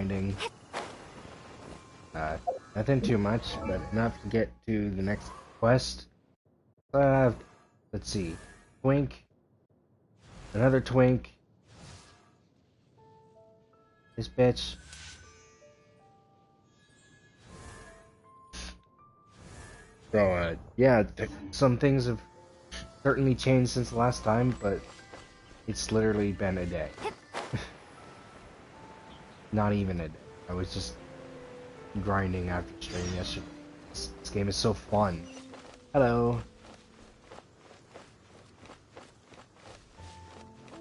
grinding. Nothing too much, but enough to get to the next quest. Let's see. Twink. Another twink. This bitch. So, yeah, some things have certainly changed since the last time, but it's literally been a day. Not even a day. I was just grinding after stream yesterday. This game is so fun. Hello.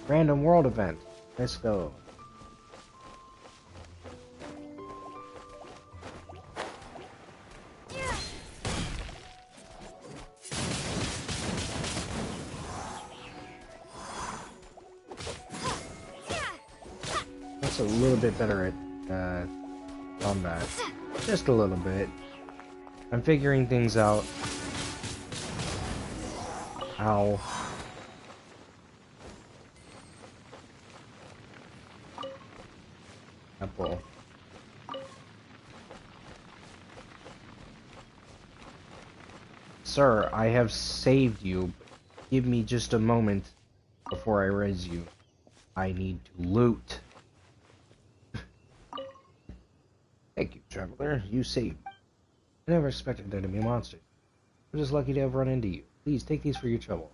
Random world event. Let's go. That's a little bit better at combat. Just a little bit. I'm figuring things out. Ow. Apple. Sir, I have saved you. Give me just a moment before I res you. I need to loot. Thank you, traveler. You saved me. I never expected there to be monsters. I'm just lucky to have run into you. Please take these for your trouble.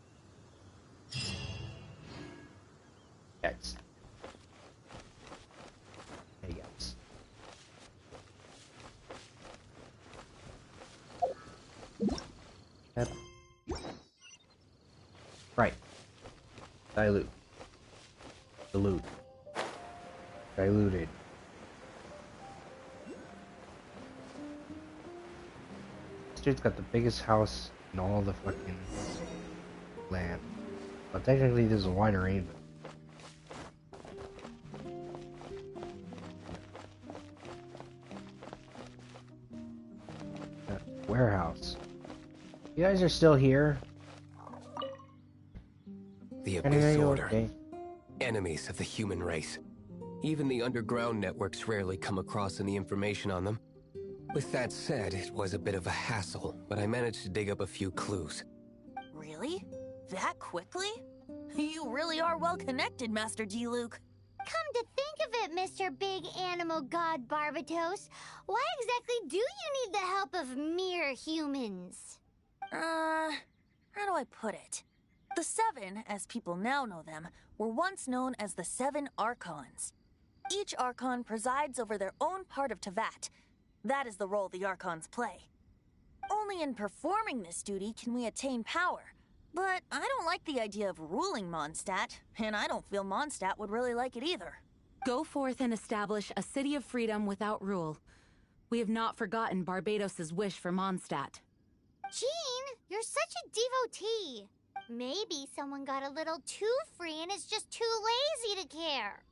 X. Hey guys. Yep. Right. Dilute. Dilute. Diluted. This dude's got the biggest house in all the fucking land. Well, technically this is a winery, but warehouse. You guys are still here? The Abyss Order. Okay? Enemies of the human race. Even the underground networks rarely come across any information on them. With that said, it was a bit of a hassle, but I managed to dig up a few clues. Really? That quickly? You really are well connected, Master D-Luke. Come to think of it, Mr. Big Animal God Barbatos, why exactly do you need the help of mere humans? How do I put it? The Seven, as people now know them, were once known as the Seven Archons. Each Archon presides over their own part of Teyvat. That is the role the Archons play. Only in performing this duty can we attain power. But I don't like the idea of ruling Mondstadt, and I don't feel Mondstadt would really like it either. Go forth and establish a city of freedom without rule. We have not forgotten Barbatos' wish for Mondstadt. Jean, you're such a devotee. Maybe someone got a little too free and is just too lazy to care.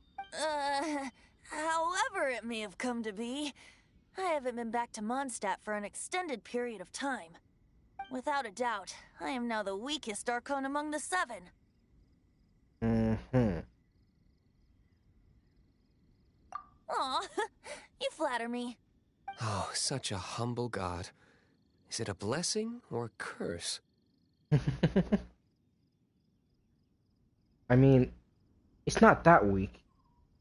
However it may have come to be, I haven't been back to Mondstadt for an extended period of time. Without a doubt, I am now the weakest Archon among the Seven. Mm-hmm. Aw, you flatter me. Oh, such a humble god. Is it a blessing or a curse? I mean, he's not that weak.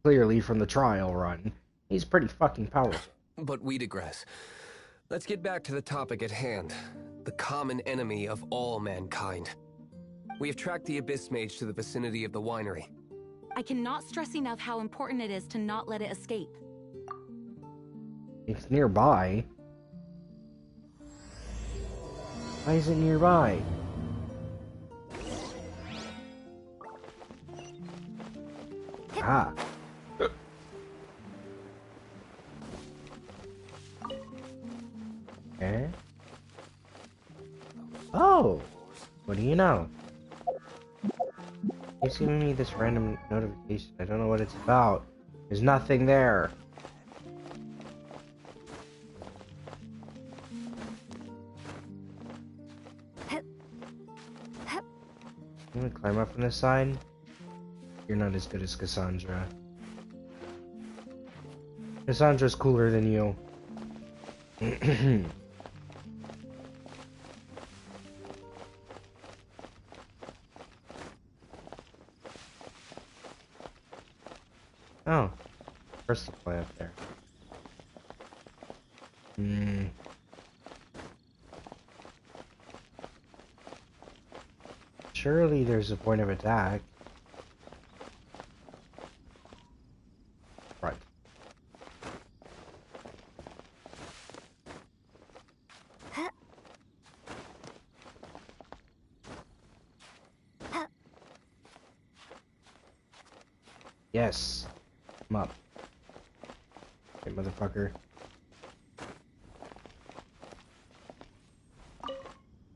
Clearly from the trial run. He's pretty fucking powerful. But we digress. Let's get back to the topic at hand. The common enemy of all mankind. We have tracked the Abyss Mage to the vicinity of the winery. I cannot stress enough how important it is to not let it escape. It's nearby. Why is it nearby? Ah. Okay. Oh! What do you know? It's giving me this random notification. I don't know what it's about. There's nothing there. I'm gonna climb up from this side. You're not as good as Cassandra. Cassandra's cooler than you. Oh, crystal plant there. Surely there's a point of attack. Right. Yes. I'm up. Hey, motherfucker.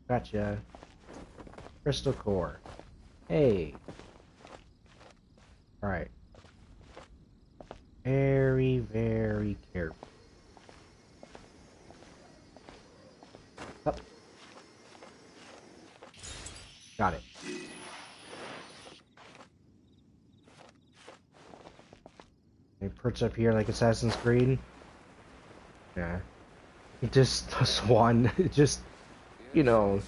Gotcha. Crystal core. Hey. Alright. Very, very careful. Up. Got it. It perch up here like Assassin's Creed. Yeah. Just a swan, just, you know,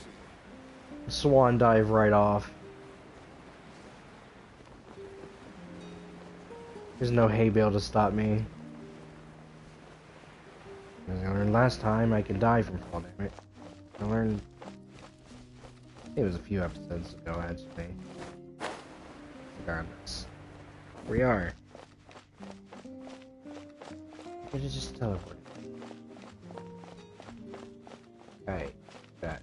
swan dive right off. There's no hay bale to stop me. As I learned last time, I can die from fall damage. I learned... it was a few episodes ago, actually. Regardless. Here we are. It is just teleport. Okay, that.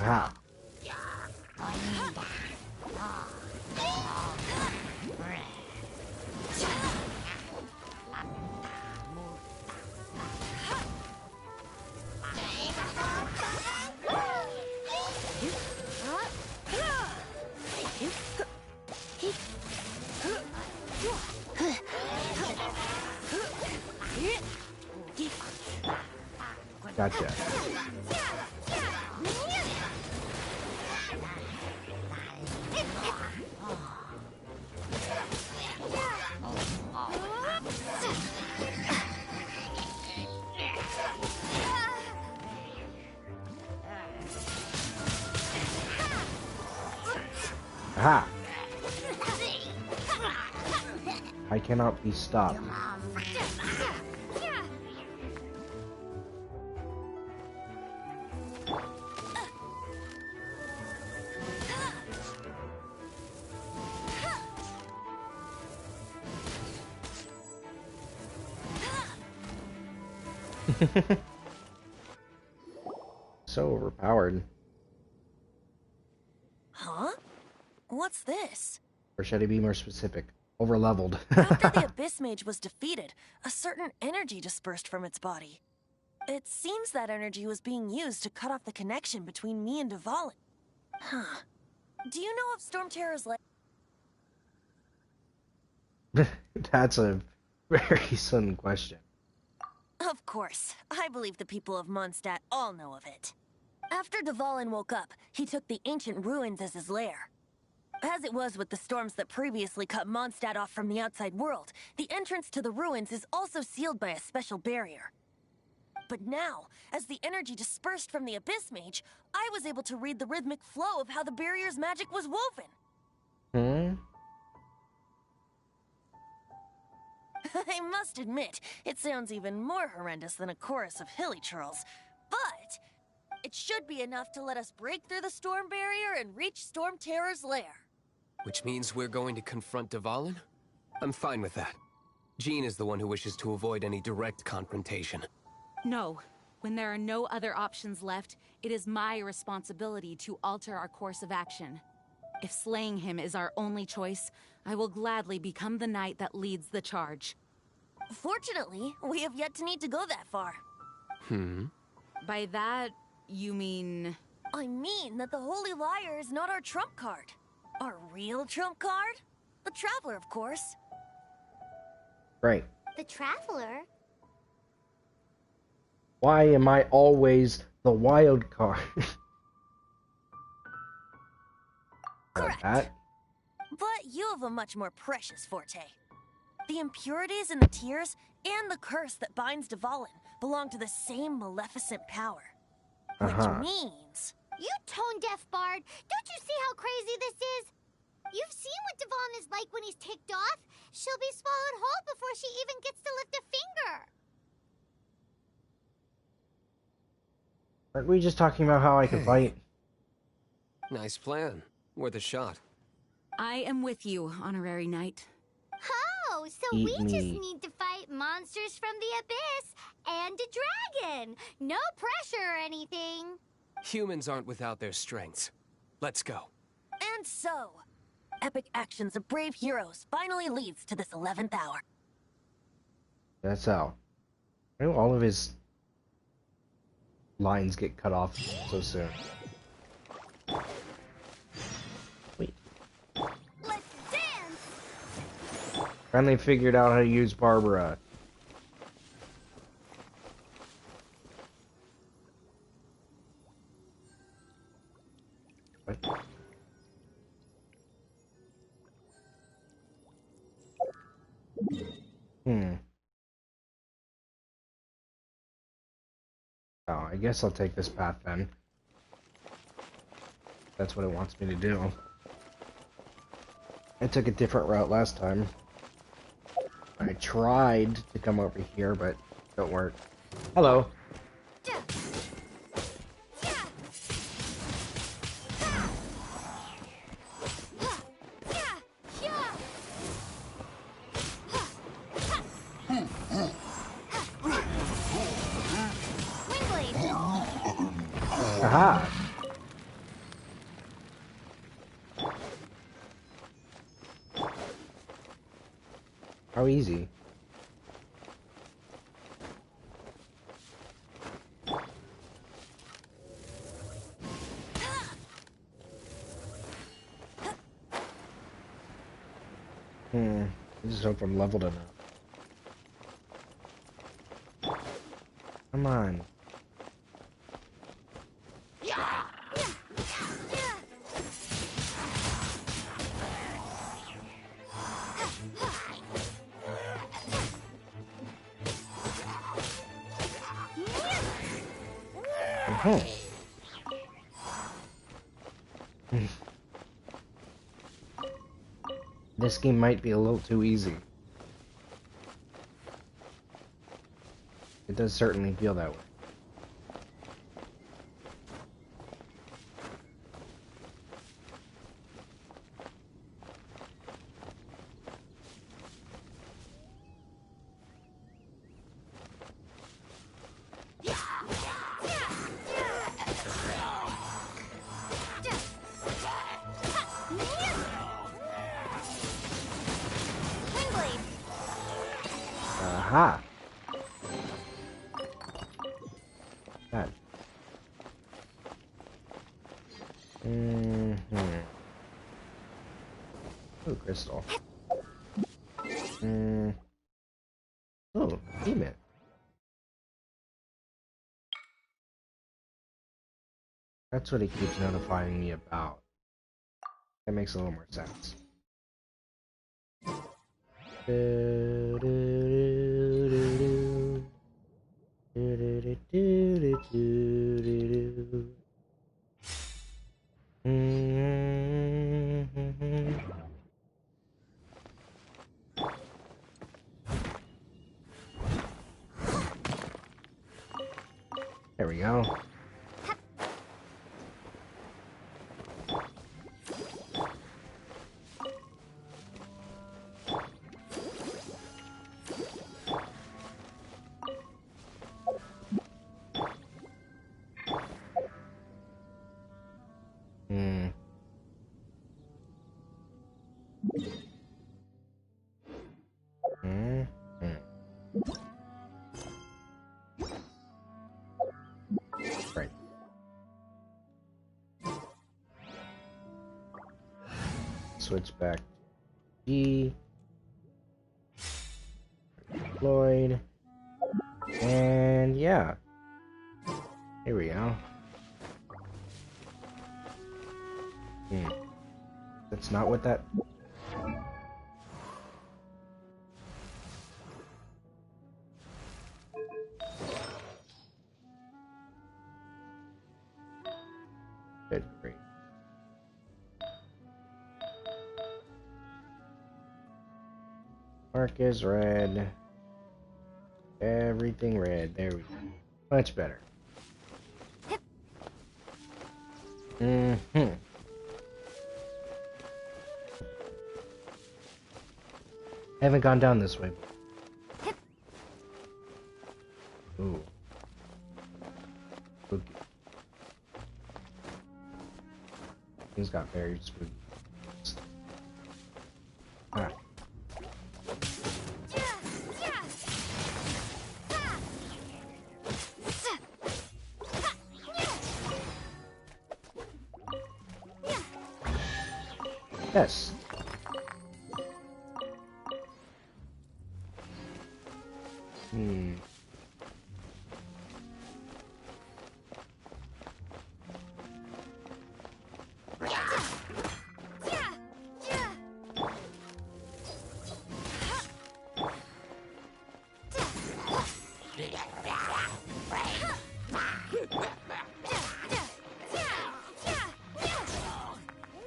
Ah. Gotcha. Aha! I cannot be stopped. So overpowered. Huh? What's this? Or should I be more specific? Overleveled. After the Abyss Mage was defeated, a certain energy dispersed from its body. It seems that energy was being used to cut off the connection between me and Dvalin. Huh. Do you know if Storm Terror's That's a very sudden question. Of course. I believe the people of Mondstadt all know of it. After Dvalin woke up, he took the ancient ruins as his lair. As it was with the storms that previously cut Mondstadt off from the outside world, the entrance to the ruins is also sealed by a special barrier. But now, as the energy dispersed from the Abyss Mage, I was able to read the rhythmic flow of how the barrier's magic was woven. I must admit, it sounds even more horrendous than a chorus of hilly churls. But it should be enough to let us break through the storm barrier and reach Storm Terror's lair. Which means we're going to confront Dvalin? I'm fine with that. Jean is the one who wishes to avoid any direct confrontation. No. When there are no other options left, it is my responsibility to alter our course of action. If slaying him is our only choice, I will gladly become the knight that leads the charge. Fortunately, we have yet to need to go that far. By that, you mean... I mean that the Holy Liar is not our trump card. Our real trump card? The Traveler, of course. Right. The Traveler? Why am I always the wild card? Correct. That. But you have a much more precious forte. The impurities in the tears and the curse that binds Dvalin belong to the same maleficent power. Which means... You tone-deaf bard! Don't you see how crazy this is? You've seen what Dvalin is like when he's ticked off. She'll be swallowed whole before she even gets to lift a finger. Aren't we just talking about how I can fight? Nice plan. Worth a shot. I am with you, Honorary Knight. Oh, so Eat we just me. need to fight monsters from the abyss and a dragon. No pressure or anything. Humans aren't without their strengths. Let's go. And so, epic actions of brave heroes finally leads to this 11th hour. That's how. I know all of his lines get cut off so soon. Wait. Let's dance! Finally figured out how to use Barbara. What? Oh, I guess I'll take this path then. That's what it wants me to do. I took a different route last time. I tried to come over here, but it don't work. Hello. Aha! How easy. I just hope I'm leveled enough. Come on. This game might be a little too easy. It does certainly feel that way. Aha! That. Oh, crystal. Oh, demon. That's what he keeps notifying me about. That makes a little more sense. There we go. Right. Switch back to G. Deployed. And yeah. Here we go. That's not what that... Good grief. Mark is red. Everything red. There we go. Much better. I haven't gone down this way. Ooh. Spooky. Things got very spooky. Ah. Yes.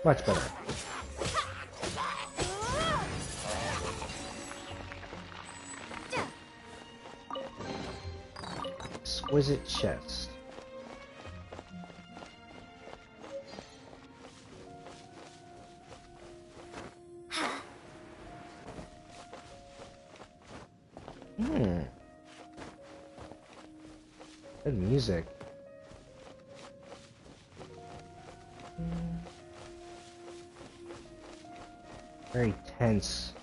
Much better. Exquisite chest. Good music. Very tense,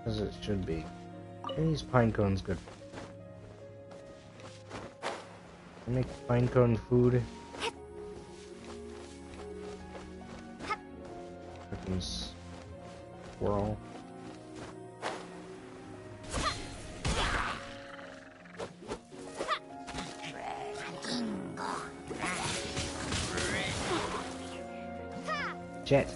as it should be. These pine cones good. I make pine cone food. Chickens. Squirrel. Jet.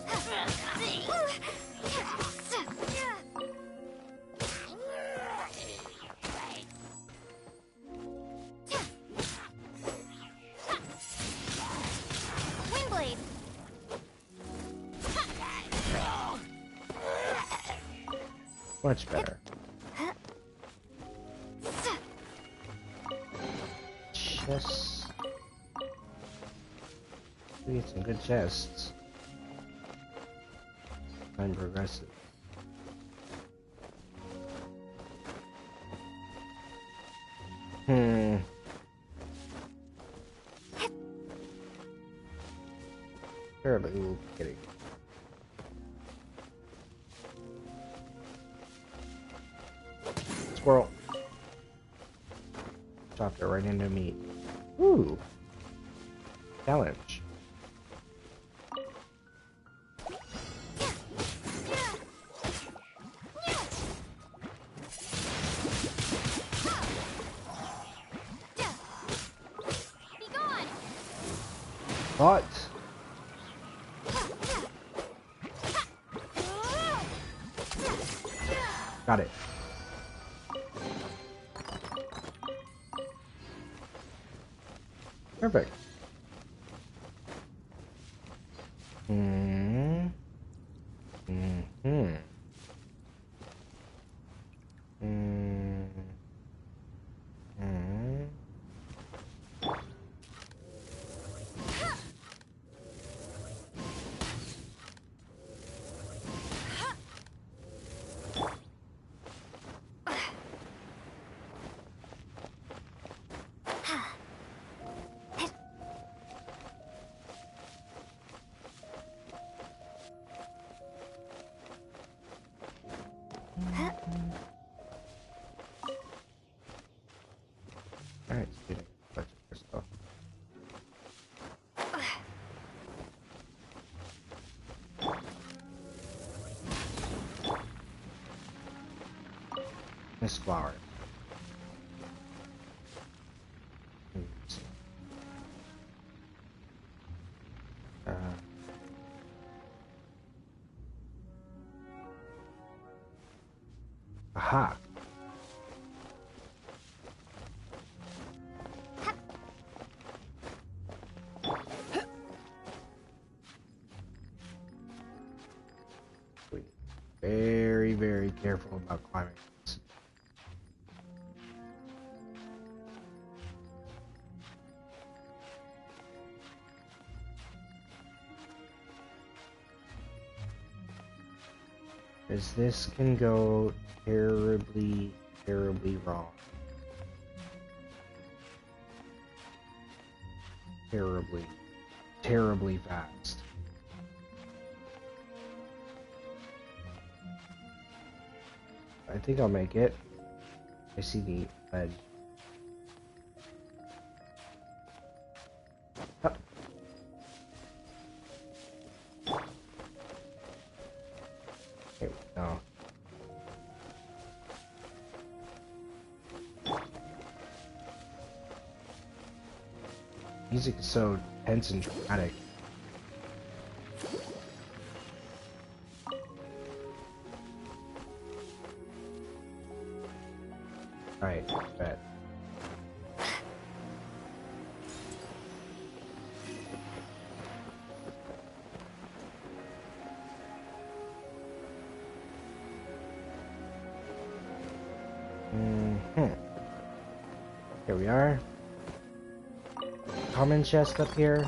Much better. Chests. We get some good chests. I'm progressive. Sure, but we'll get it. Squirrel. Chopped it right into meat. Ooh. Challenge. What? Got it. Perfect. Alright, student. Let's first off. Miss Flower. Aha. Very, very careful about climbing this. Because this can go terribly, terribly wrong. Terribly, terribly fast. I think I'll make it. I see the ledge. Up. Here we go. Music is so tense and dramatic. Alright, bet. Here we are. Common chest up here.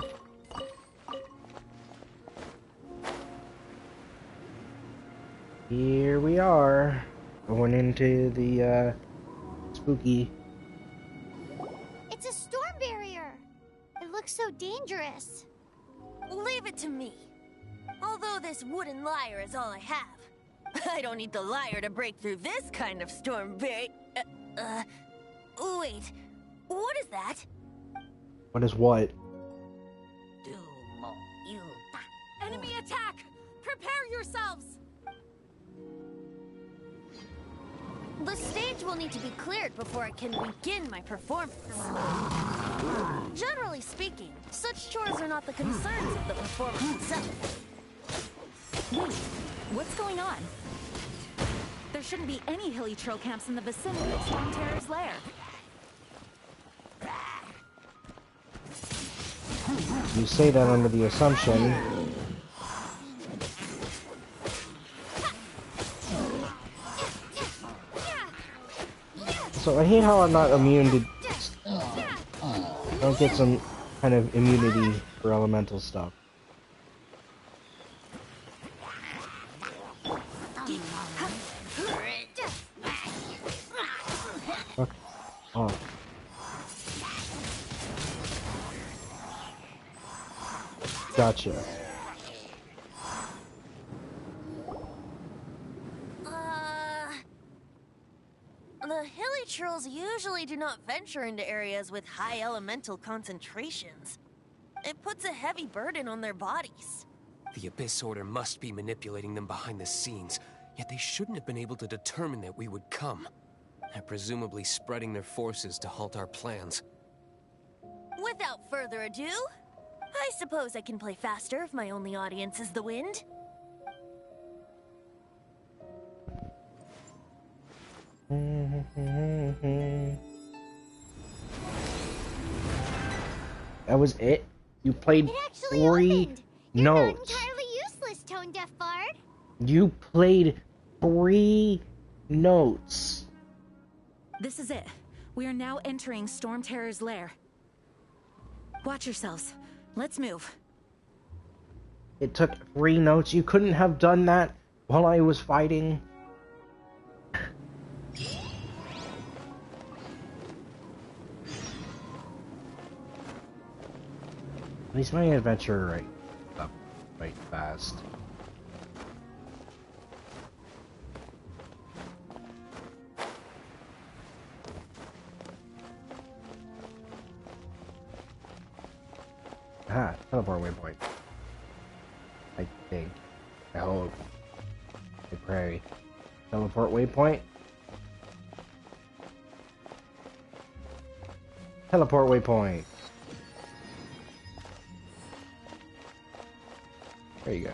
Here we are. Going into the spooky. It's a storm barrier. It looks so dangerous. Leave it to me. Although this wooden lyre is all I have. I don't need the lyre to break through this kind of storm barrier. Wait. What is that? What is what? Enemy attack! Prepare yourselves! The stage will need to be cleared before I can begin my performance. Generally speaking, such chores are not the concerns of the performance itself. Wait, what's going on? There shouldn't be any hilly troll camps in the vicinity of Storm Terror's lair. You say that under the assumption. So I hate how I'm not immune to... I don't get some kind of immunity for elemental stuff. Okay. Oh. Gotcha. The hilly trolls usually do not venture into areas with high elemental concentrations. It puts a heavy burden on their bodies. The Abyss Order must be manipulating them behind the scenes, yet they shouldn't have been able to determine that we would come. They're presumably spreading their forces to halt our plans. Without further ado, I suppose I can play faster if my only audience is the wind. That was it? You played It actually 3 opened. You're not notes. entirely useless, Tone Deaf Bard. You played 3 notes. This is it. We are now entering Storm Terror's lair. Watch yourselves. Let's move. It took 3 notes. You couldn't have done that while I was fighting. At least my adventure right up right fast. Ah, teleport waypoint. I think. I hope. I pray. Teleport waypoint. Teleport waypoint. There you go.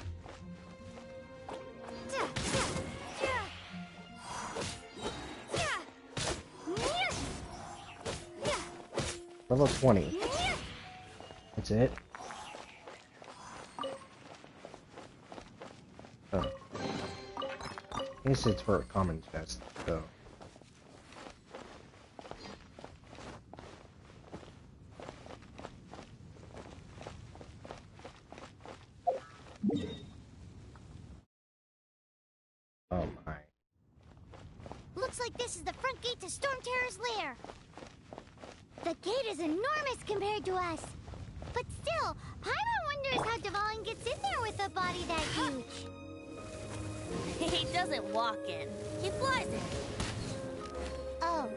Level 20. That's it. Oh. I guess it's for a common chest, so. Oh my. Looks like this is the front gate to Storm Terror's lair. The gate is enormous compared to us. But still, Paimon wonders how Devon gets in there with a body that huge. He doesn't walk in. He flies in. Oh.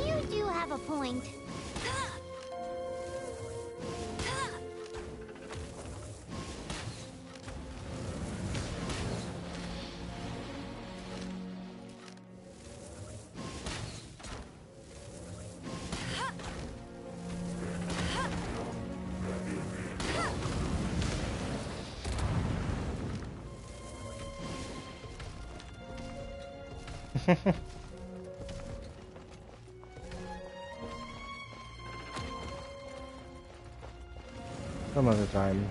You do have a point. Some other time.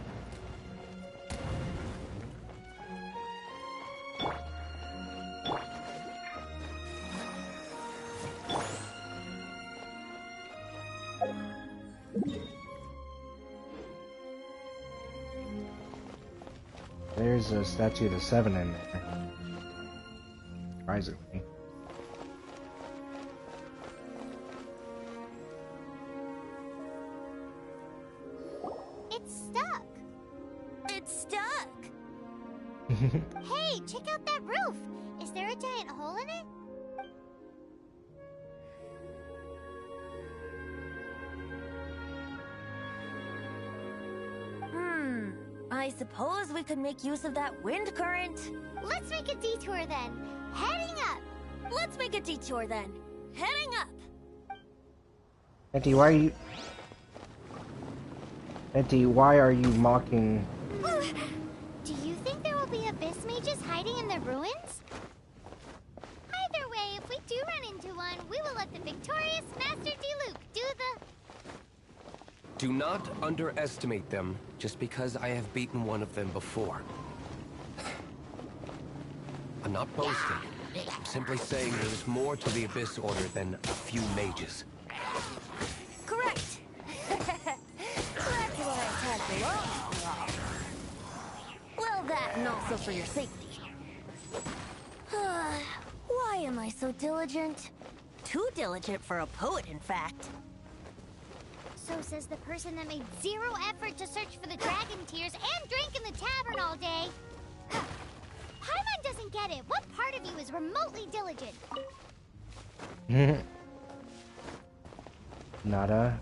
There's a statue of the 7 in there. Surprisingly. It's stuck. It's stuck. Hey, check out that roof. Is there a giant hole in it? I suppose we could make use of that wind current. Let's make a detour then. Heading up. Let's make a detour then. Heading up. Venti, why are you mocking? Do you think there will be abyss mages hiding in the ruins? Either way, if we do run into one, we will let the victorious Master Diluc do the... Do not underestimate them just because I have beaten one of them before. I'm not boasting. I'm simply saying there is more to the Abyss Order than a few mages. Correct. That's what I tagged along for. Well, that and also for your safety. Why am I so diligent? Too diligent for a poet, in fact. So says the person that made zero effort to search for the dragon tears and drank in the tavern all day. Paimon doesn't get it. What part of you is remotely diligent? Nada.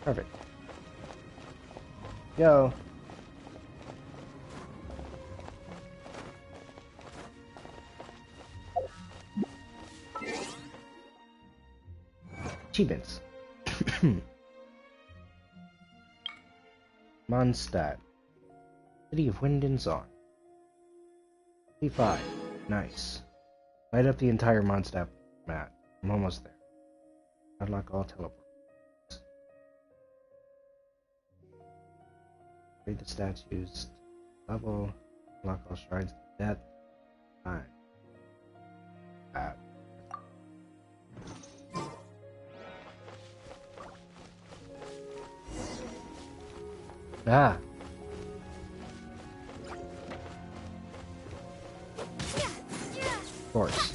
Perfect. Go. Achievements. Mondstadt. City of Wind and Song. 55. Nice. Light up the entire Mondstadt map. I'm almost there. Unlock all teleports. Read the statues. Level. Unlock all shrines of death. Fine. Ah. Of course.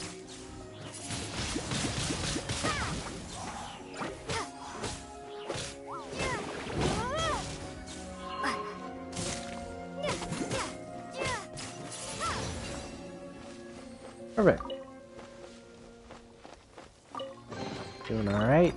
Perfect. Doing alright.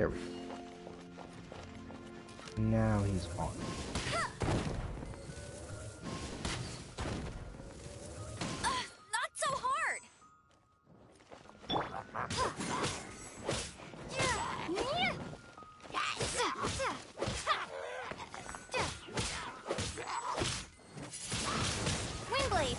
There we go. Now he's on. Not so hard! Windblade!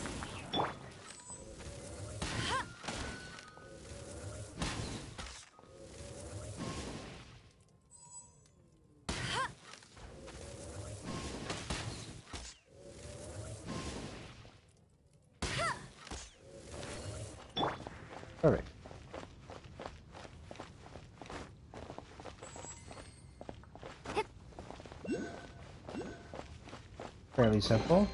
Perfect. Fairly simple.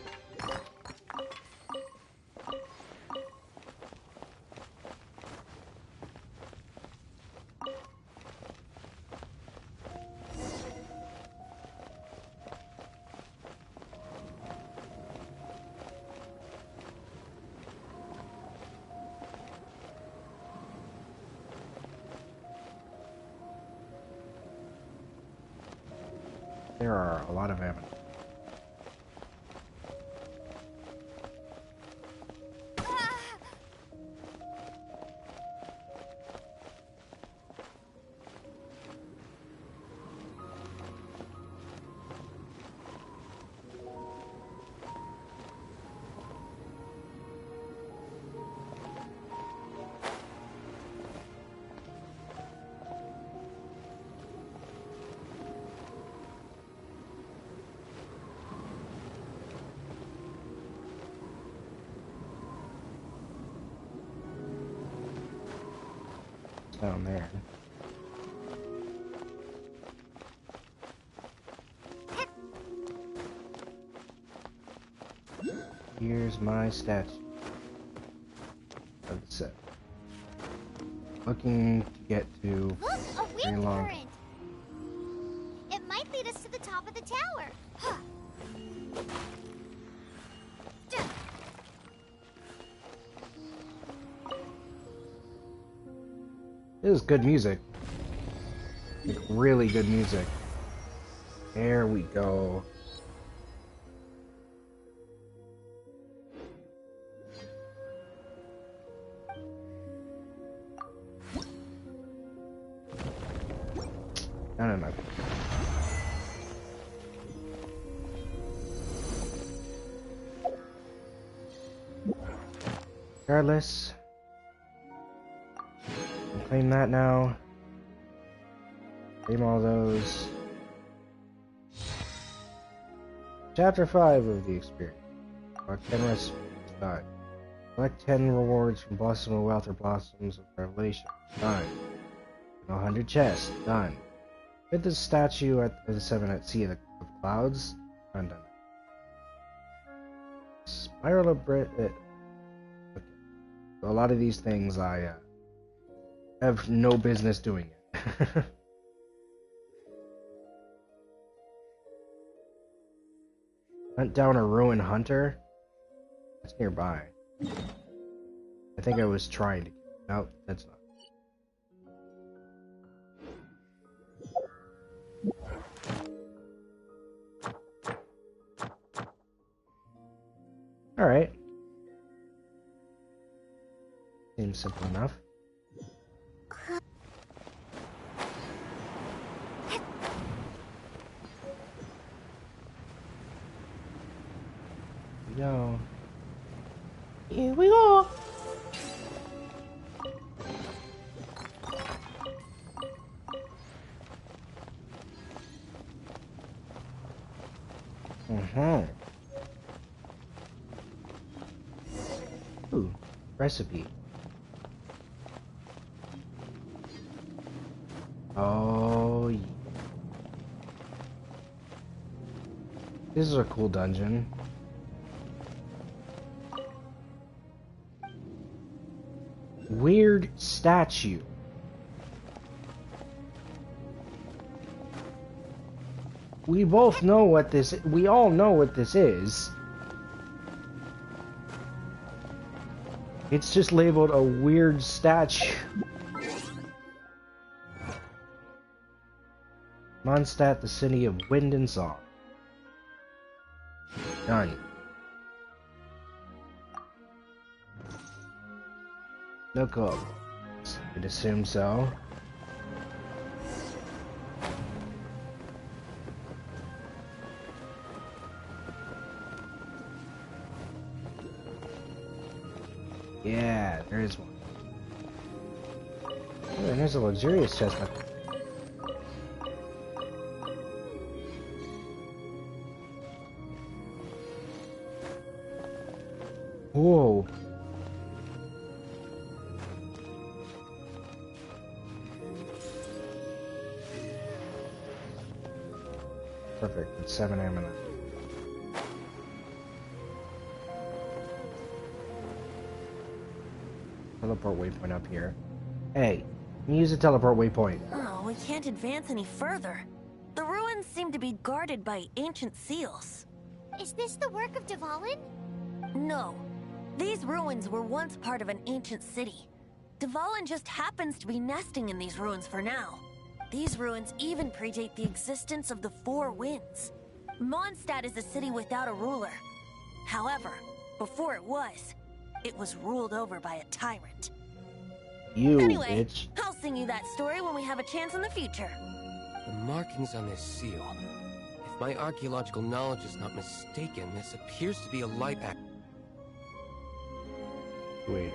There are a lot of ammo. Down there. Here's my statue of the set. Looking to get to Look, a very wind long. current. It might lead us to the top of the tower. Huh. This is good music. Like really good music. There we go. No. Regardless, claim that now. Claim all those. Chapter 5 of the experience. Collect 10 recipes. Done. Collect 10 rewards from Blossom of Wealth or Blossoms of Revelation. Done. 100 chests. Done. Fit the statue at the 7 at Sea of Clouds. Undone. Spiral of Brit. Okay. So a lot of these things I have no business doing it. Hunt down a ruined hunter. That's nearby. I think I was trying to. No, that's not. Alright. Seems simple enough. Go. Here we go. Ooh, recipe. Oh, yeah. This is a cool dungeon. Weird statue. We both know what this. We all know what this is. It's just labeled a weird statue. Mondstadt, the city of wind and song. Done. Look up. I'd assume so. Yeah, there is one. Oh, and there's a luxurious chest. Whoa. Perfect. It's 7 ammo. Teleport waypoint up here. Hey, use a teleport waypoint. Oh, we can't advance any further. The ruins seem to be guarded by ancient seals. Is this the work of Dvalin? No. These ruins were once part of an ancient city. Dvalin just happens to be nesting in these ruins for now. These ruins even predate the existence of the Four Winds. Mondstadt is a city without a ruler. However, before it was ruled over by a tyrant. You Anyway, bitch. I'll sing you that story when we have a chance in the future. The markings on this seal. If my archaeological knowledge is not mistaken, this appears to be a light act. Wait.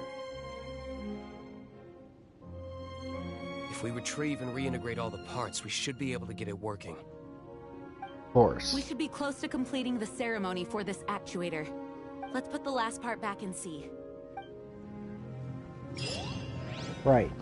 If we retrieve and reintegrate all the parts, we should be able to get it working. Of course. We should be close to completing the ceremony for this actuator. Let's put the last part back and see. Right.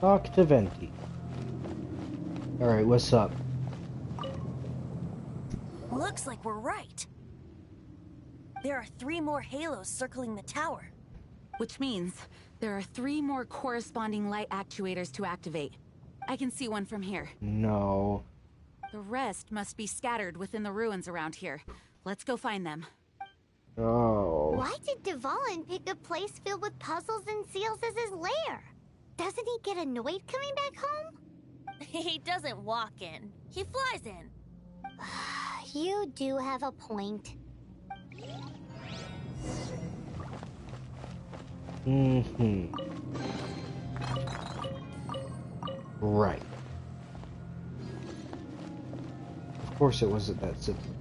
Talk to Venti. Alright, what's up? Looks like we're right. There are 3 more halos circling the tower. Which means there are 3 more corresponding light actuators to activate. I can see one from here. No. The rest must be scattered within the ruins around here. Let's go find them. Oh. Why did Dvalin pick a place filled with puzzles and seals as his lair? Doesn't he get annoyed coming back home? He doesn't walk in. He flies in. You do have a point. Mm-hmm. Right. Of course it wasn't that simple.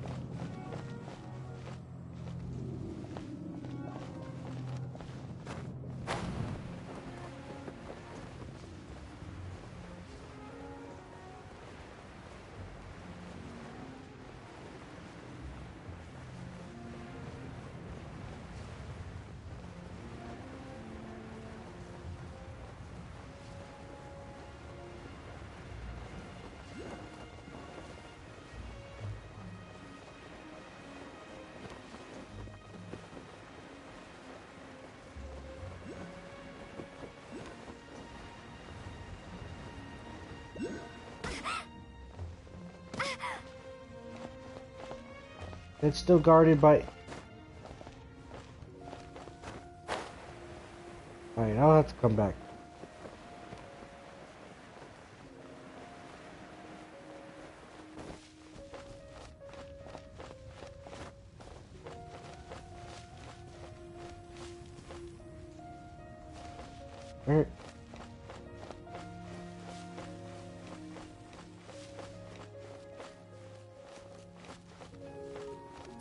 It's still guarded by... Alright, I'll have to come back. Where...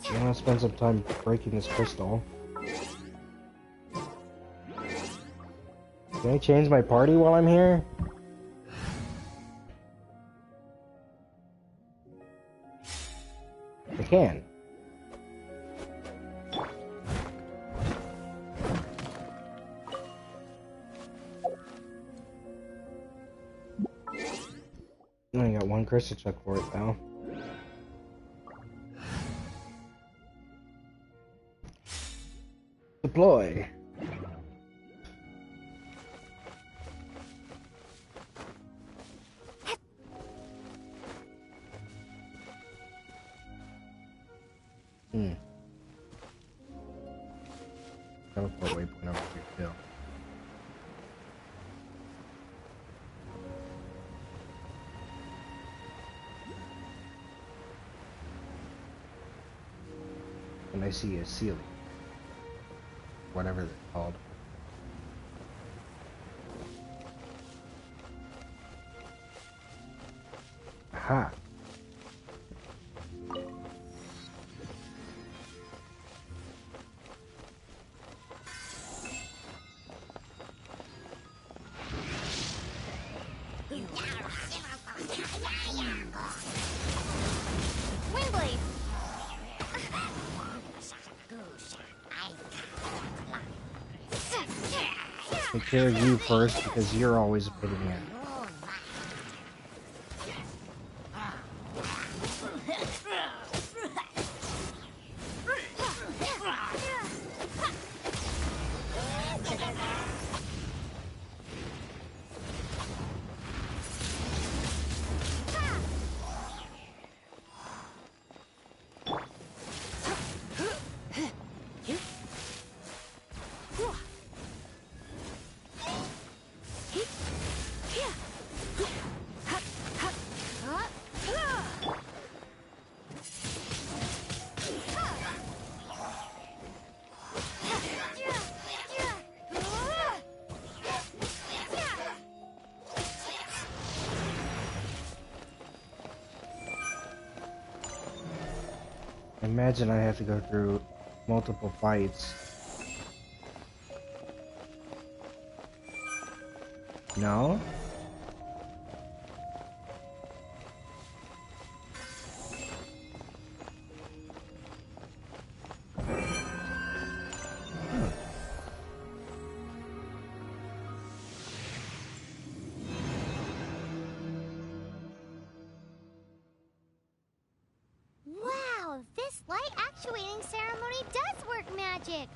I'm gonna spend some time breaking this crystal. Can I change my party while I'm here? I can. I only got 1 crystal check for it now. Deploy. Hmm. Teleport waypoint over here too. And I see a ceiling. Whatever they're called. Aha! Windblade! Take care of you first because you're always a pain in the ass. Imagine I have to go through multiple fights. No? Wow, this light actuating ceremony does work magic!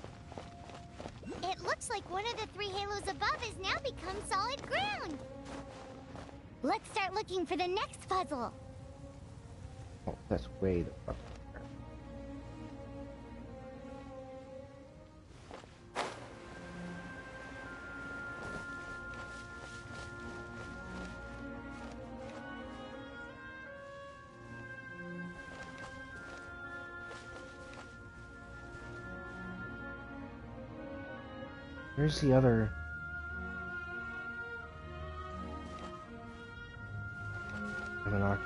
It looks like one of the 3 halos above has now become solid ground! Let's start looking for the next puzzle! Oh, that's way the fuck. Where's the other? Monocular.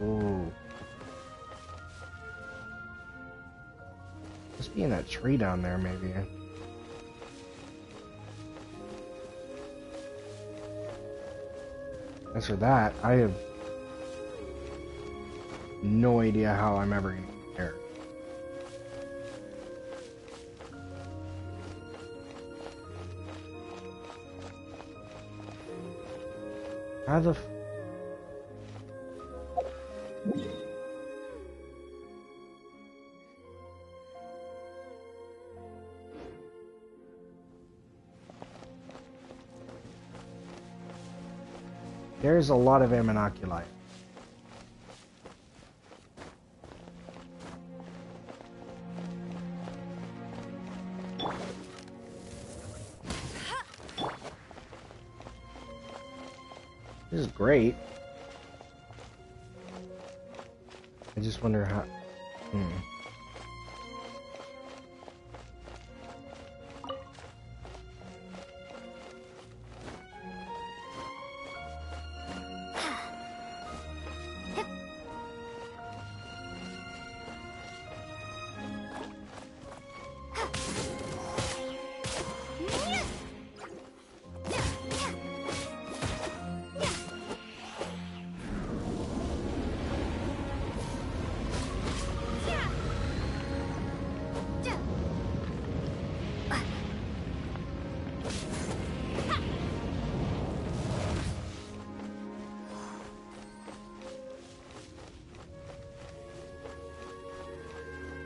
Oh. Must be in that tree down there, maybe. As for that, I have no idea how I'm ever gonna get there. How the f- There's a lot of Aminoculi. This is great. I just wonder how.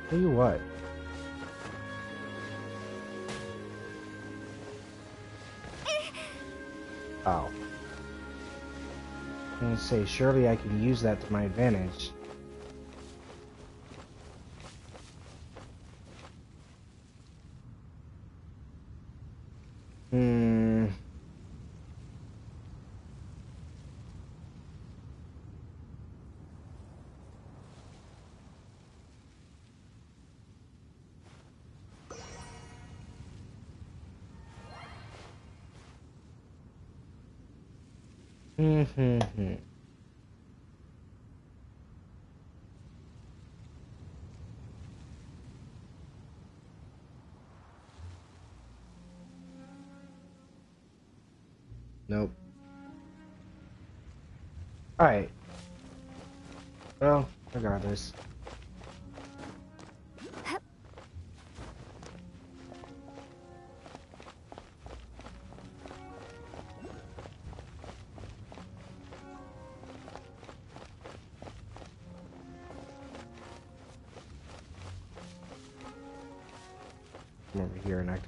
Tell you what. Ow. I'm gonna say, surely I can use that to my advantage. Hmm. Hmm. Nope. Alright. Well, I got this. Come over here and I can...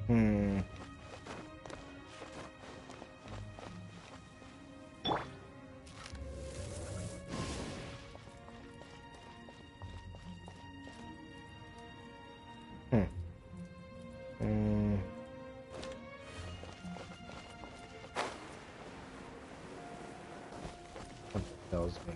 Hmm. Hmm. Hmm. Something tells me.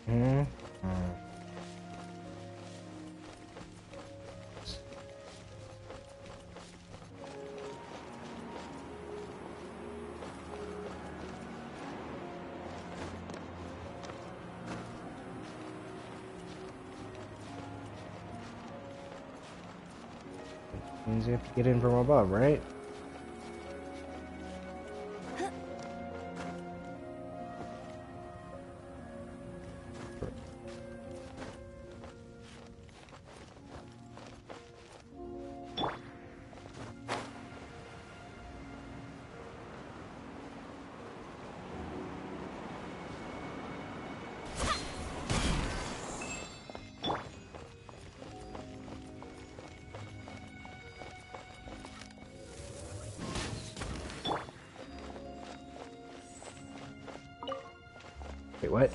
Hmm. Means you have to get in from above, right? Wait, what?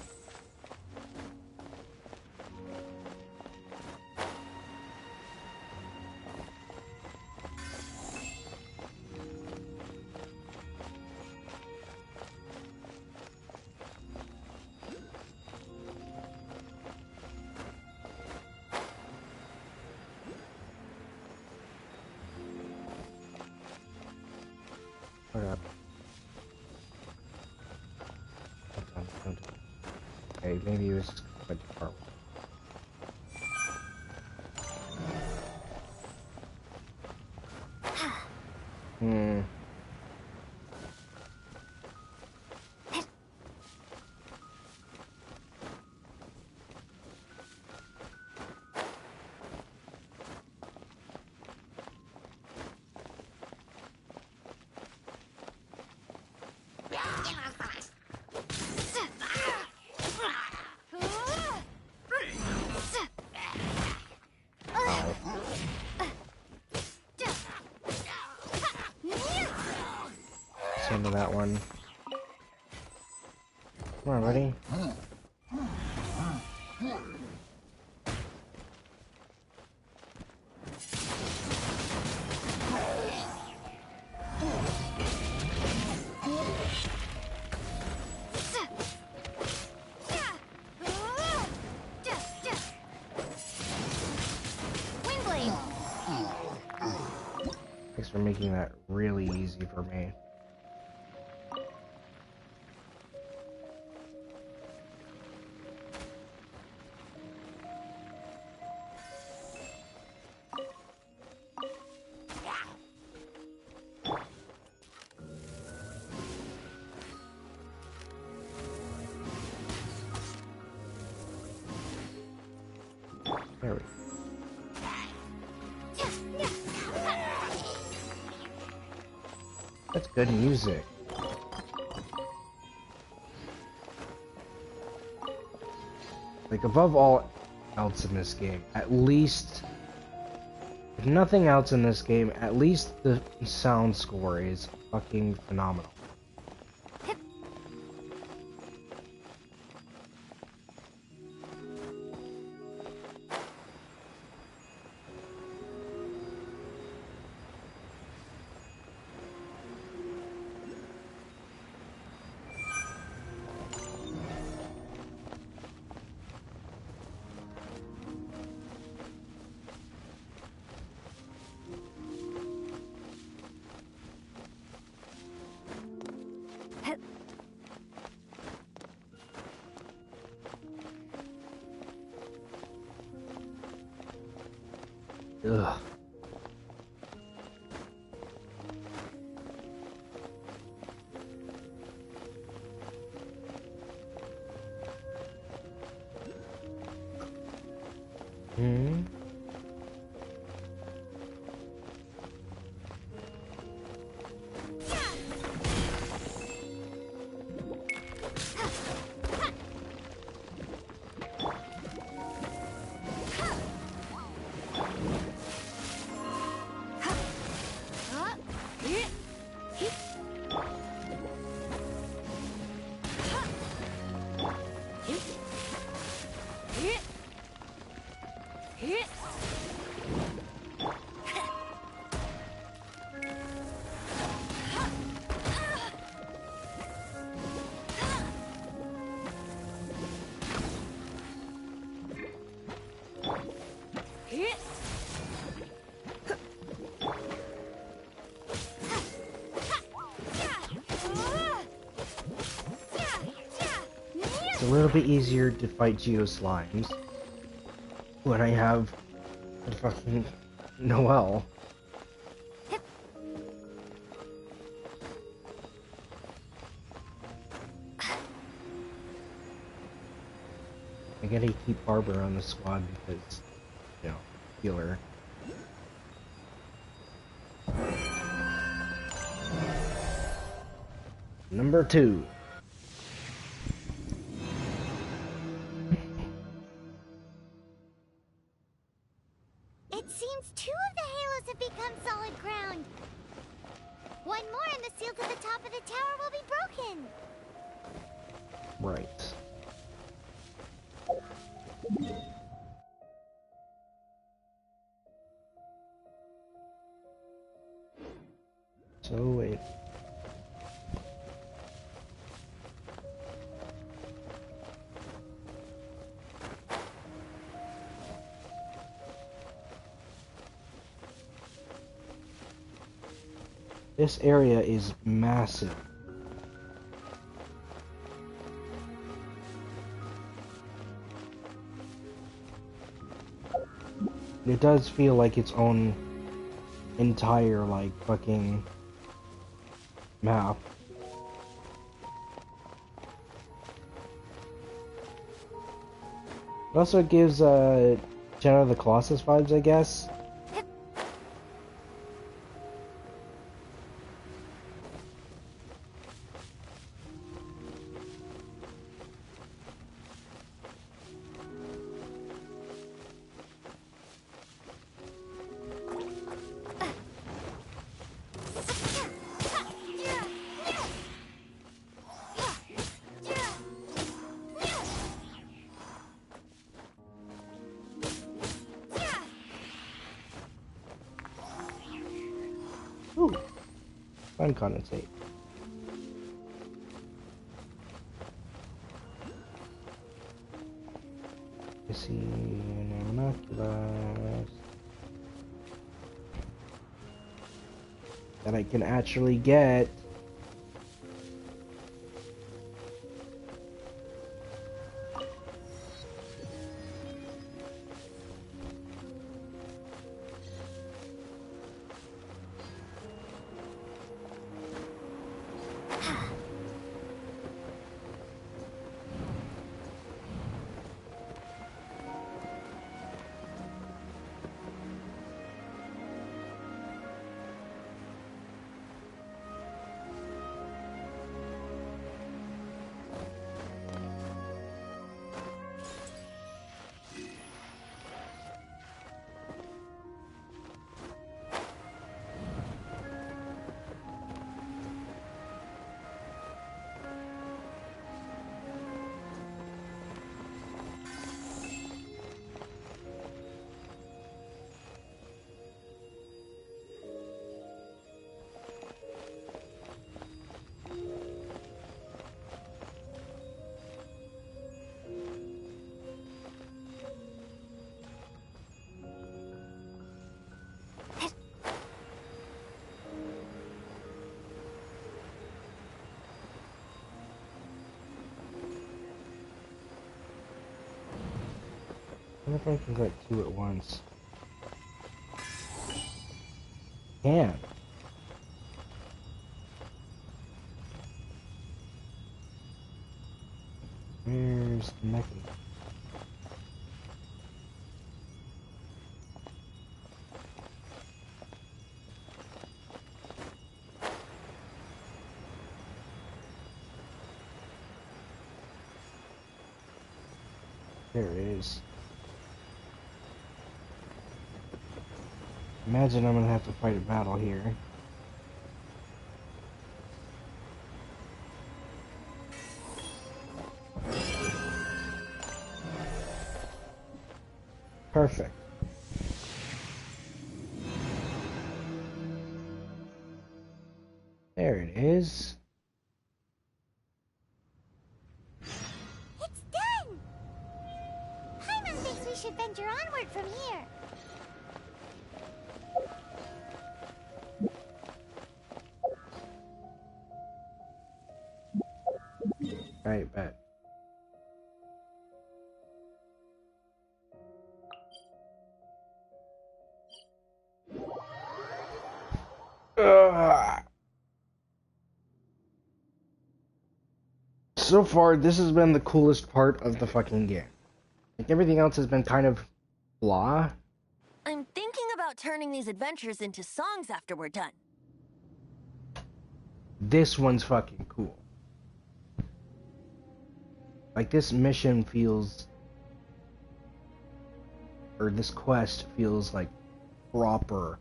Hold up. Don't. Okay, maybe it was just went too far. Hmm. Some of that one. Come on, buddy. Thanks for making that really easy for me. There we go. That's good music. Like, above all else in this game, at least, if nothing else in this game, at least the sound score is fucking phenomenal. Ugh. Hmm. It's a little bit easier to fight Geo Slimes when I have the fucking Noelle. I gotta keep Barbara on the squad because, you know, healer. Number 2. It seems 2 of the halos have become solid ground. One more and the seal to the top of the tower will be broken. Right. So wait. This area is massive. It does feel like its own entire, like, fucking map. It also gives, Jenna the Colossus vibes, I guess. Ooh, fine condensate. I see binoculars that I can actually get. I wonder if I can get two at once. Can. Where's the mechanism? There it is. Imagine I'm gonna have to fight a battle here. Perfect. There it is. It's done! Paimon thinks we should venture onward from here. Right, bet. Ugh. So far, this has been the coolest part of the fucking game. Like, everything else has been kind of blah. I'm thinking about turning these adventures into songs after we're done. This one's fucking cool. Like, this mission feels... or this quest feels, like, proper.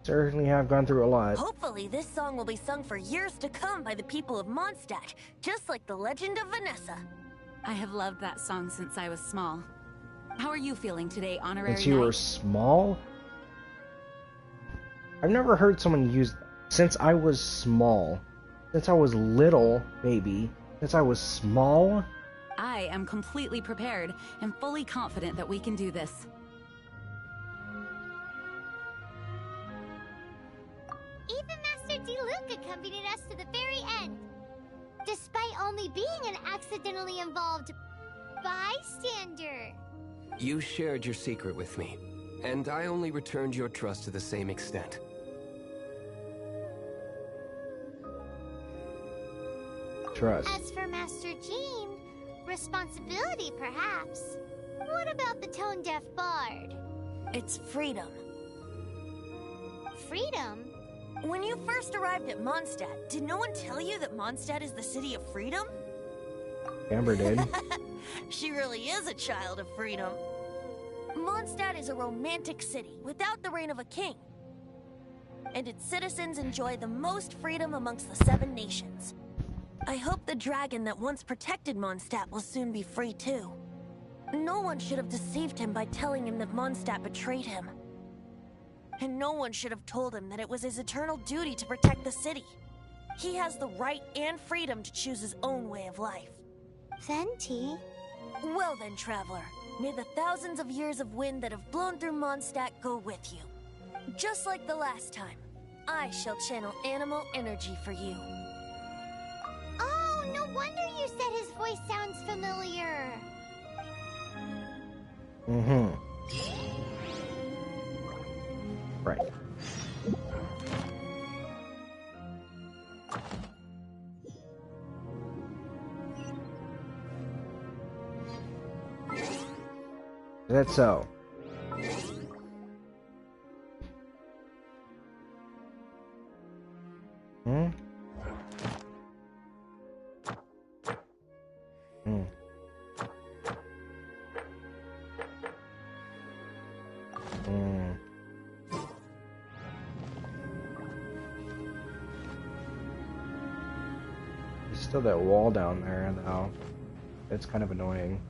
Certainly have gone through a lot. Hopefully this song will be sung for years to come by the people of Mondstadt, just like the legend of Vanessa. I have loved that song since I was small. How are you feeling today, Honorary Since you were Knight? small? I've never heard someone use that. Since I was small. Since I was little, baby. Since I was small? I am completely prepared and fully confident that we can do this. Even Master D. Luke accompanied us to the very end, despite only being an accidentally involved bystander. You shared your secret with me, and I only returned your trust to the same extent. Trust. As for Master Jean, responsibility perhaps. What about the tone-deaf bard? It's freedom. Freedom? When you first arrived at Mondstadt, did no one tell you that Mondstadt is the city of freedom? Amber did. She really is a child of freedom. Mondstadt is a romantic city without the reign of a king. And its citizens enjoy the most freedom amongst the 7 nations. I hope the dragon that once protected Mondstadt will soon be free too. No one should have deceived him by telling him that Mondstadt betrayed him. And no one should have told him that it was his eternal duty to protect the city. He has the right and freedom to choose his own way of life. Venti? Well then, traveler, may the thousands of years of wind that have blown through Mondstadt go with you. Just like the last time, I shall channel animal energy for you. Oh, no wonder you said his voice sounds familiar. Mm-hmm. Right. Is that so? Hmm? Hmm. Hmm. There's still that wall down there, though. It's kind of annoying.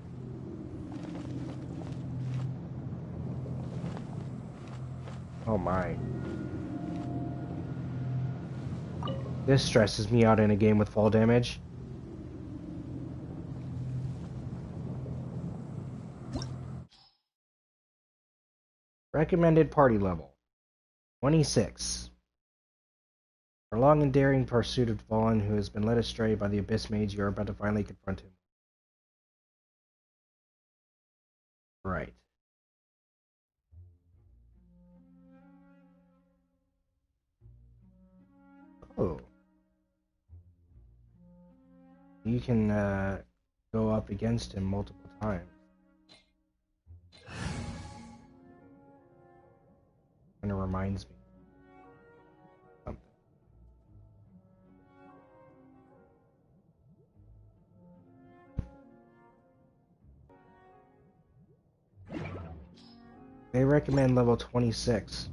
Oh my. This stresses me out in a game with fall damage. Recommended party level 26. For long and daring pursuit of Vaughn, who has been led astray by the Abyss Mage, you are about to finally confront him. Right. Oh. You can go up against him multiple times. Kind of reminds me of something. They recommend level 26.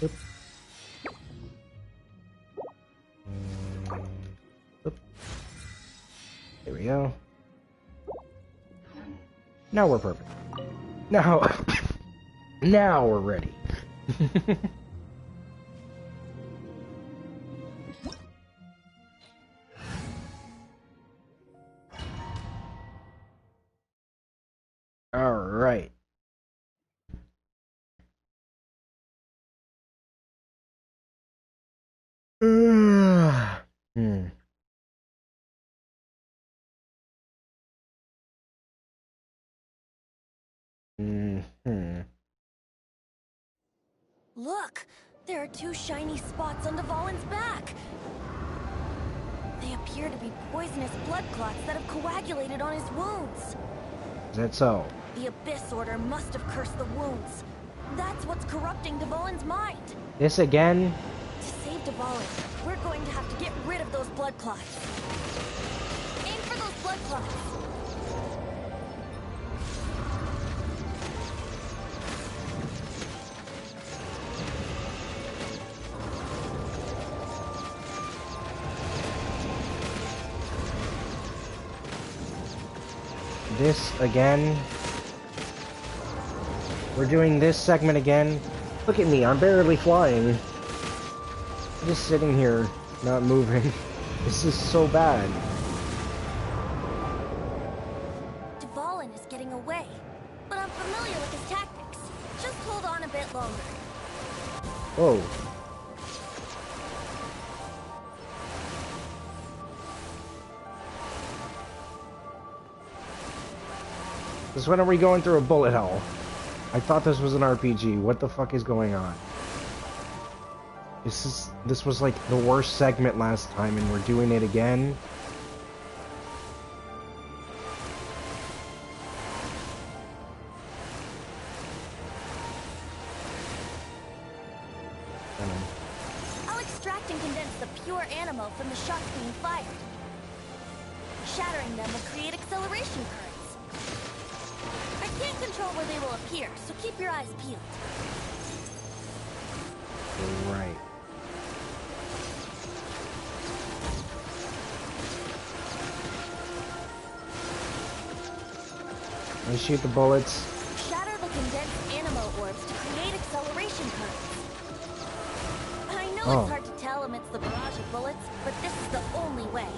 Oop. Oop. There we go. Now we're perfect. Now, now we're ready. All right. Hmm. Hmm. Look! There are two shiny spots on Dvalin's back! They appear to be poisonous blood clots that have coagulated on his wounds. Is that so? The Abyss Order must have cursed the wounds. That's what's corrupting Dvalin's mind. This again? To save Dvalin, we're going to have to get rid of those blood clots. Aim for those blood clots. This again? We're doing this segment again? Look at me, I'm barely flying. I'm just sitting here, not moving. This is so bad. Dvalin is getting away, but I'm familiar with his tactics. Just hold on a bit longer. Whoa. Since when are we going through a bullet hell? I thought this was an RPG. What the fuck is going on? This was like the worst segment last time and we're doing it again? I'll extract and condense the pure animal from the shots being fired. Shattering them will create acceleration currents. I can't control where they will appear, so keep your eyes peeled. Right. I shoot the bullets. Shatter the condensed animal orbs to create acceleration currents. I know it's hard to tell amidst the barrage of bullets, but this is the only way.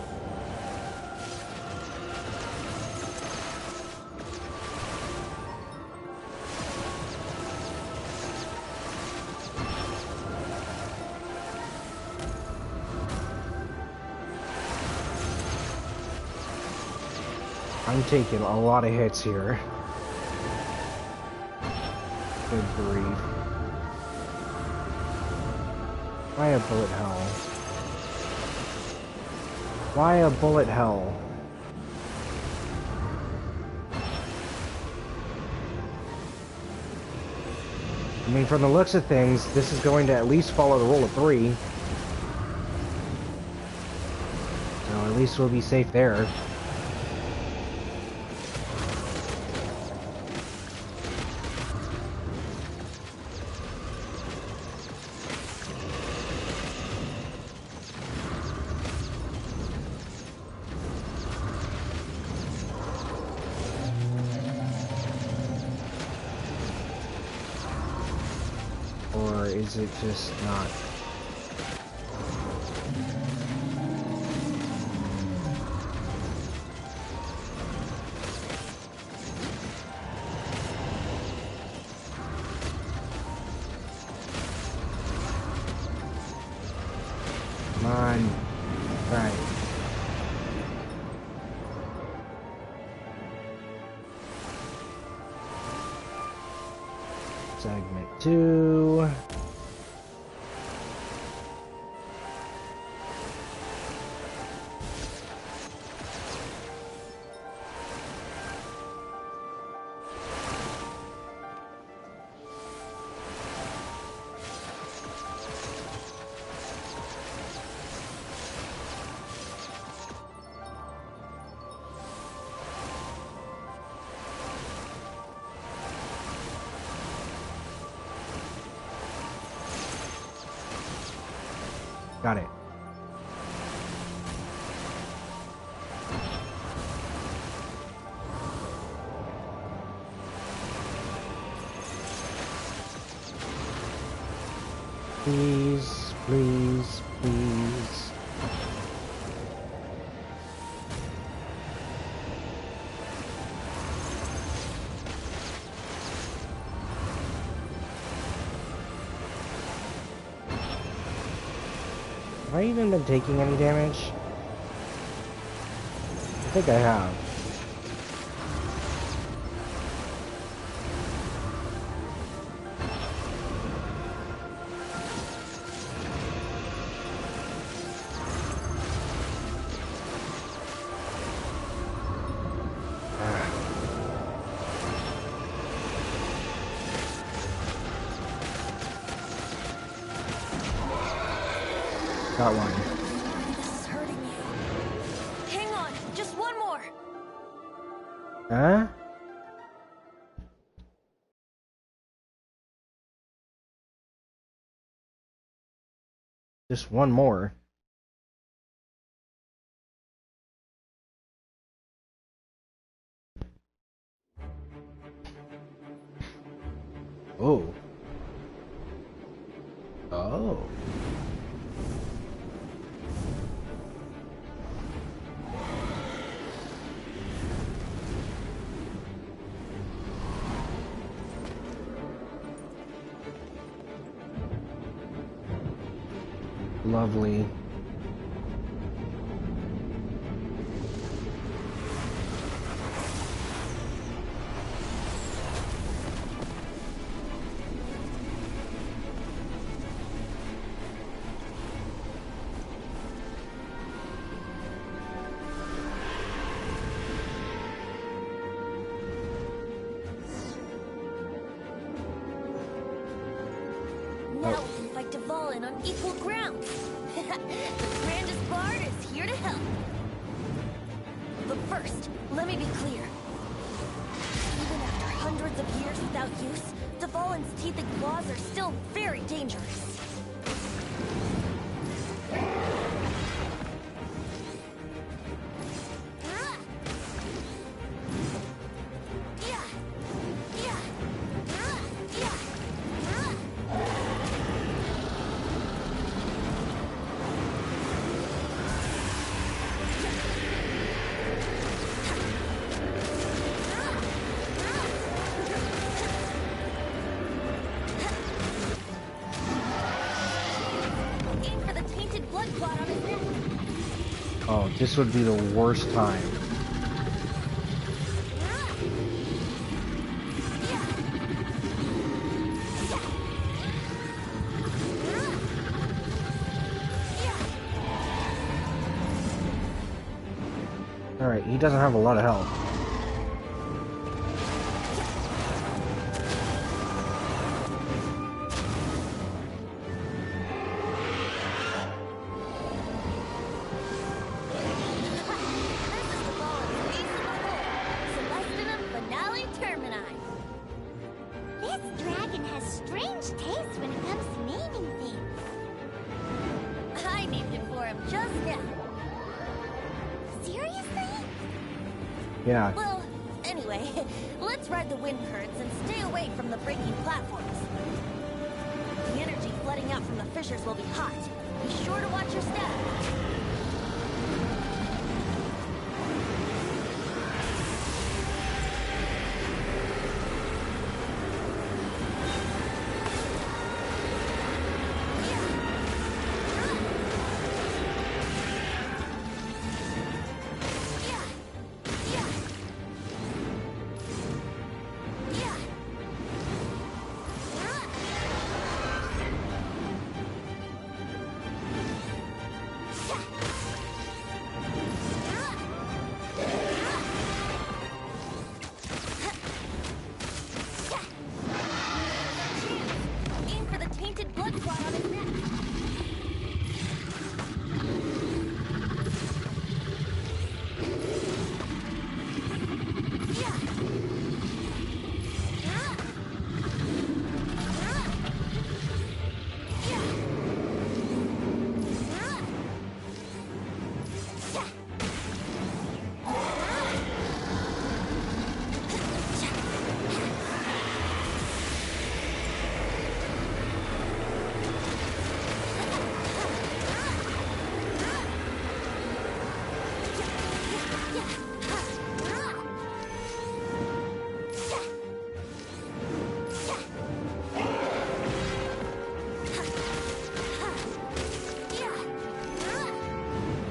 I'm taking a lot of hits here. Good grief. Why a bullet hell? Why a bullet hell? I mean, from the looks of things, this is going to at least follow the rule of 3. So at least we'll be safe there. Or is it just not? on. Right. Segment 2. Got it. Please, please, please. Have I even been taking any damage? I think I have. Got one. This is hurting you. Hang on, just one more. Huh? Just one more. Oh. Oh. Lovely. Now we can fight Dvalin on equal ground. The grandest bard is here to help. But first, let me be clear. Even after hundreds of years without use, Dvalin's teeth and claws are still very dangerous. Oh, this would be the worst time. Alright, he doesn't have a lot of health. Yeah. Well, anyway, let's ride the wind currents and stay away from the breaking platforms. The energy flooding out from the fissures will be hot. Be sure to watch your step.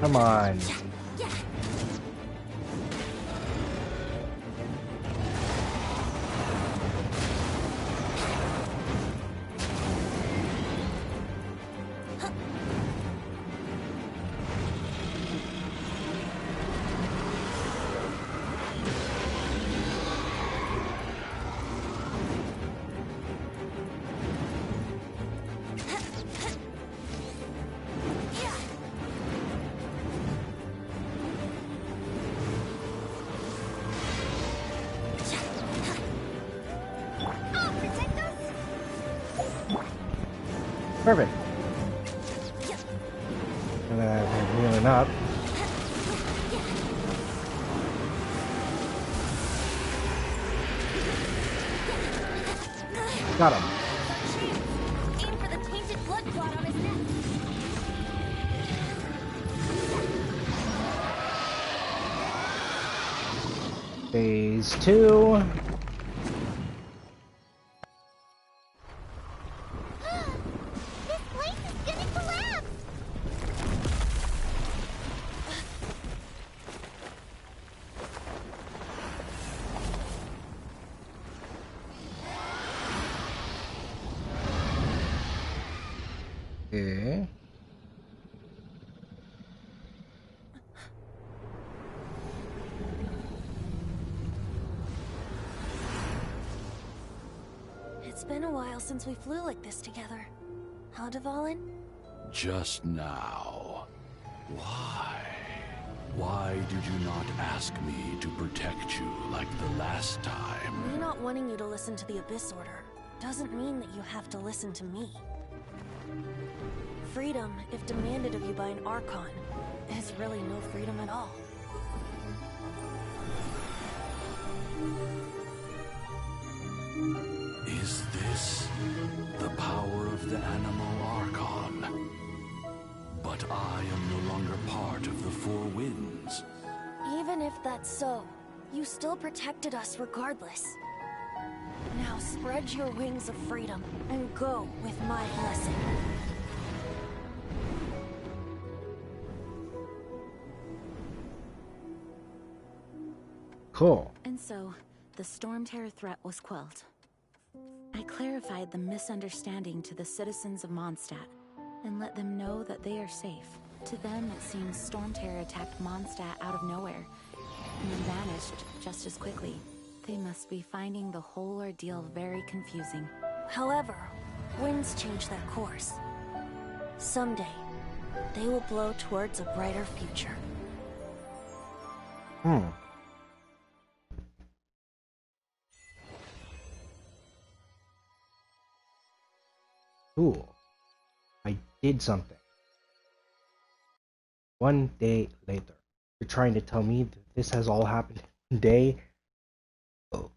Come on. Perfect. And then I'm healing up. Got him. Aim for the tainted blood clot on his neck. Phase 2. This place is gonna collapse! Okay. It's been a while since we flew like this together. Huh, Dvalin? Just now. Why? Why did you not ask me to protect you like the last time? Me not wanting you to listen to the Abyss Order doesn't mean that you have to listen to me. Freedom, if demanded of you by an Archon, is really no freedom at all. Is this the power of the animal Archon? But I am no longer part of the Four Winds. Even if that's so, you still protected us regardless. Now spread your wings of freedom and go with my blessing. Cool. And so, the Storm Terror threat was quelled. I clarified the misunderstanding to the citizens of Mondstadt, and let them know that they are safe. To them, it seems Storm Terror attacked Mondstadt out of nowhere, and then vanished just as quickly. They must be finding the whole ordeal very confusing. However, winds change their course. Someday, they will blow towards a brighter future. Cool. I did something. 1 day later. You're trying to tell me that this has all happened in a day? Oh.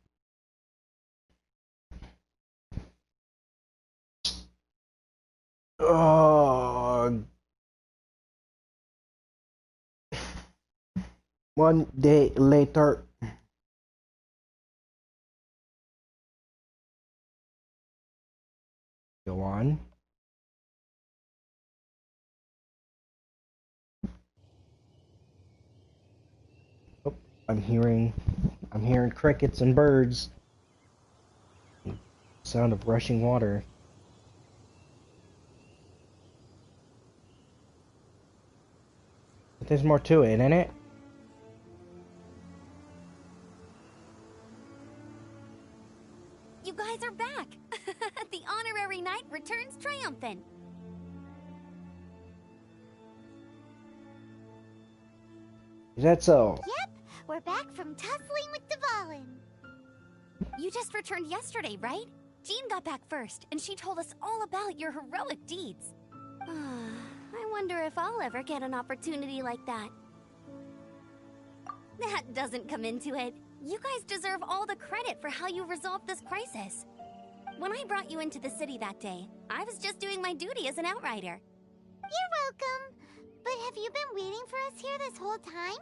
Oh. 1 day later. Go on. Oh, I'm hearing crickets and birds. Sound of rushing water. But there's more to it, isn't it? You guys are back! The honorary knight returns triumphant. Is that so? Yep, we're back from tussling with Dvalin. You just returned yesterday, right? Jean got back first, and she told us all about your heroic deeds. I wonder if I'll ever get an opportunity like that. That doesn't come into it. You guys deserve all the credit for how you resolved this crisis. When I brought you into the city that day, I was just doing my duty as an outrider. You're welcome. But have you been waiting for us here this whole time?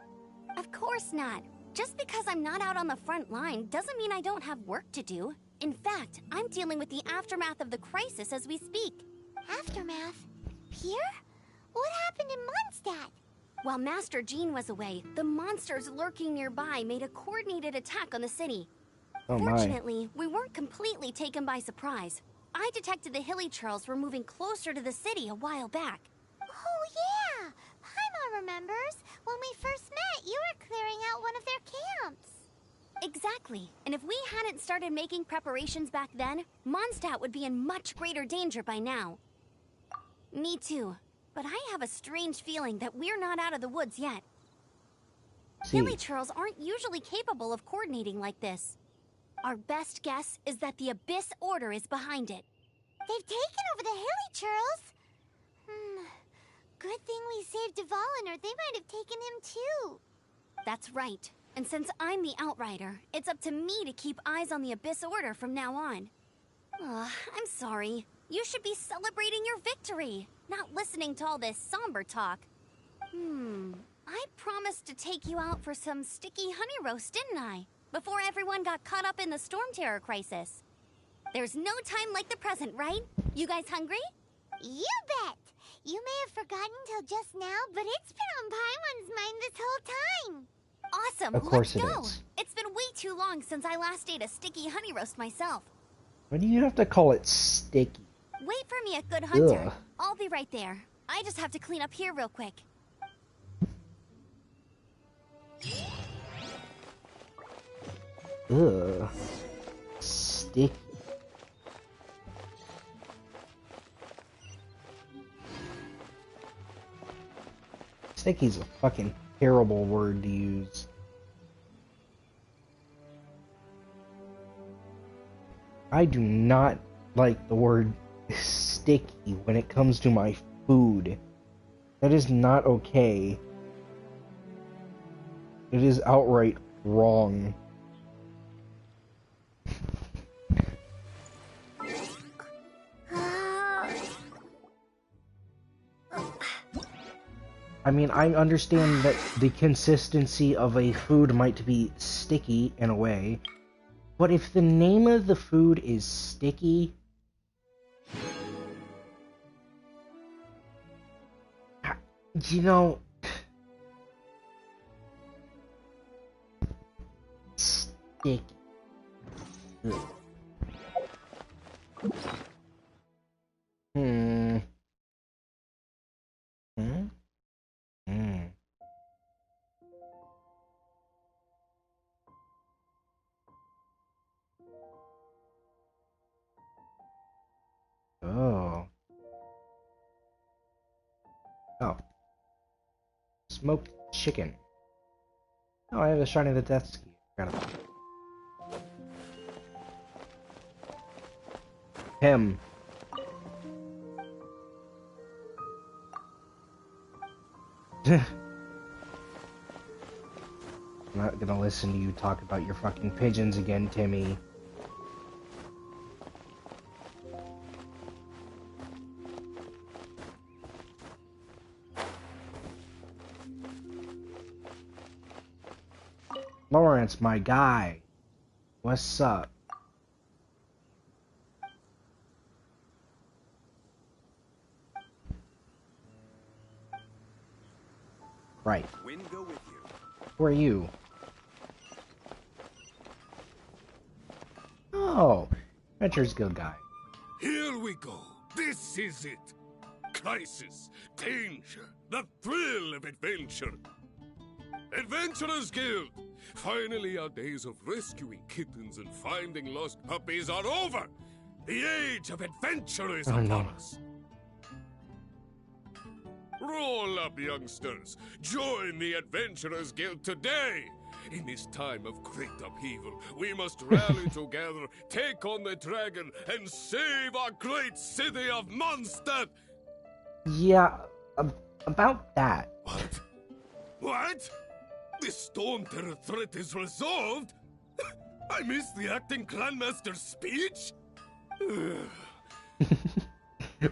Of course not. Just because I'm not out on the front line doesn't mean I don't have work to do. In fact, I'm dealing with the aftermath of the crisis as we speak. Aftermath? Here? What happened in Mondstadt? While Master Jean was away, the monsters lurking nearby made a coordinated attack on the city. Oh my. Fortunately, we weren't completely taken by surprise. I detected the Hilly Churls were moving closer to the city a while back. Oh yeah! Paimon remembers. When we first met, you were clearing out one of their camps. Exactly. And if we hadn't started making preparations back then, Mondstadt would be in much greater danger by now. Me too. But I have a strange feeling that we're not out of the woods yet. Hilly Churls aren't usually capable of coordinating like this. Our best guess is that the Abyss Order is behind it. They've taken over the Hilly Churls. Good thing we saved Dvalin, or they might have taken him too. That's right. And since I'm the Outrider, it's up to me to keep eyes on the Abyss Order from now on. I'm sorry. You should be celebrating your victory, not listening to all this somber talk. I promised to take you out for some sticky honey roast, didn't I? Before everyone got caught up in the Storm Terror crisis. There's no time like the present, right? You guys hungry? You bet! You may have forgotten till just now, but it's been on Paimon's mind this whole time. Awesome, of course let's it go! is. It's been way too long since I last ate a sticky honey roast myself. Why do you have to call it sticky? Wait for me, a good hunter. Ugh. I'll be right there. I just have to clean up here real quick. Ugh. Sticky. Sticky's a fucking terrible word to use. I do not like the word sticky when it comes to my food. That is not okay. It is outright wrong. I mean, I understand that the consistency of a food might be sticky in a way, but if the name of the food is sticky, you know, sticky. Ugh. Oh. Oh. Smoked chicken. Oh, I have a Shrine of the Death Ski. Forgot about it. Him. I'm not gonna listen to you talk about your fucking pigeons again, Timmy. Lawrence, my guy. What's up? Right. Wind go with you. Who are you? Oh, Adventurers Guild guy. Here we go. This is it. Crisis, danger, the thrill of adventure. Adventurers Guild! Finally, our days of rescuing kittens and finding lost puppies are over! The age of adventure is upon us! Roll up, youngsters! Join the Adventurers Guild today! In this time of great upheaval, we must rally together, take on the dragon, and save our great city of Mondstadt! Yeah, about that. What? What? The Storm Terror threat is resolved? I missed the acting clanmaster's speech?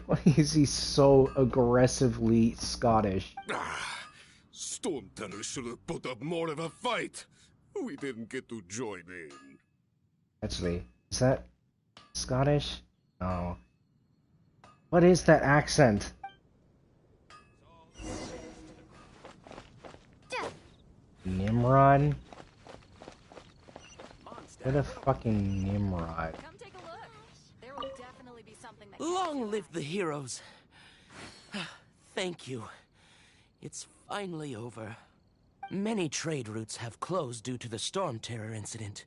Why is he so aggressively Scottish? Storm Terror should have put up more of a fight. We didn't get to join in. Actually, is that Scottish? No. What is that accent? Nimrod? What a fucking Nimrod. Come take a look. There will definitely be something that Long live the heroes. Thank you. It's finally over. Many trade routes have closed due to the Storm Terror incident.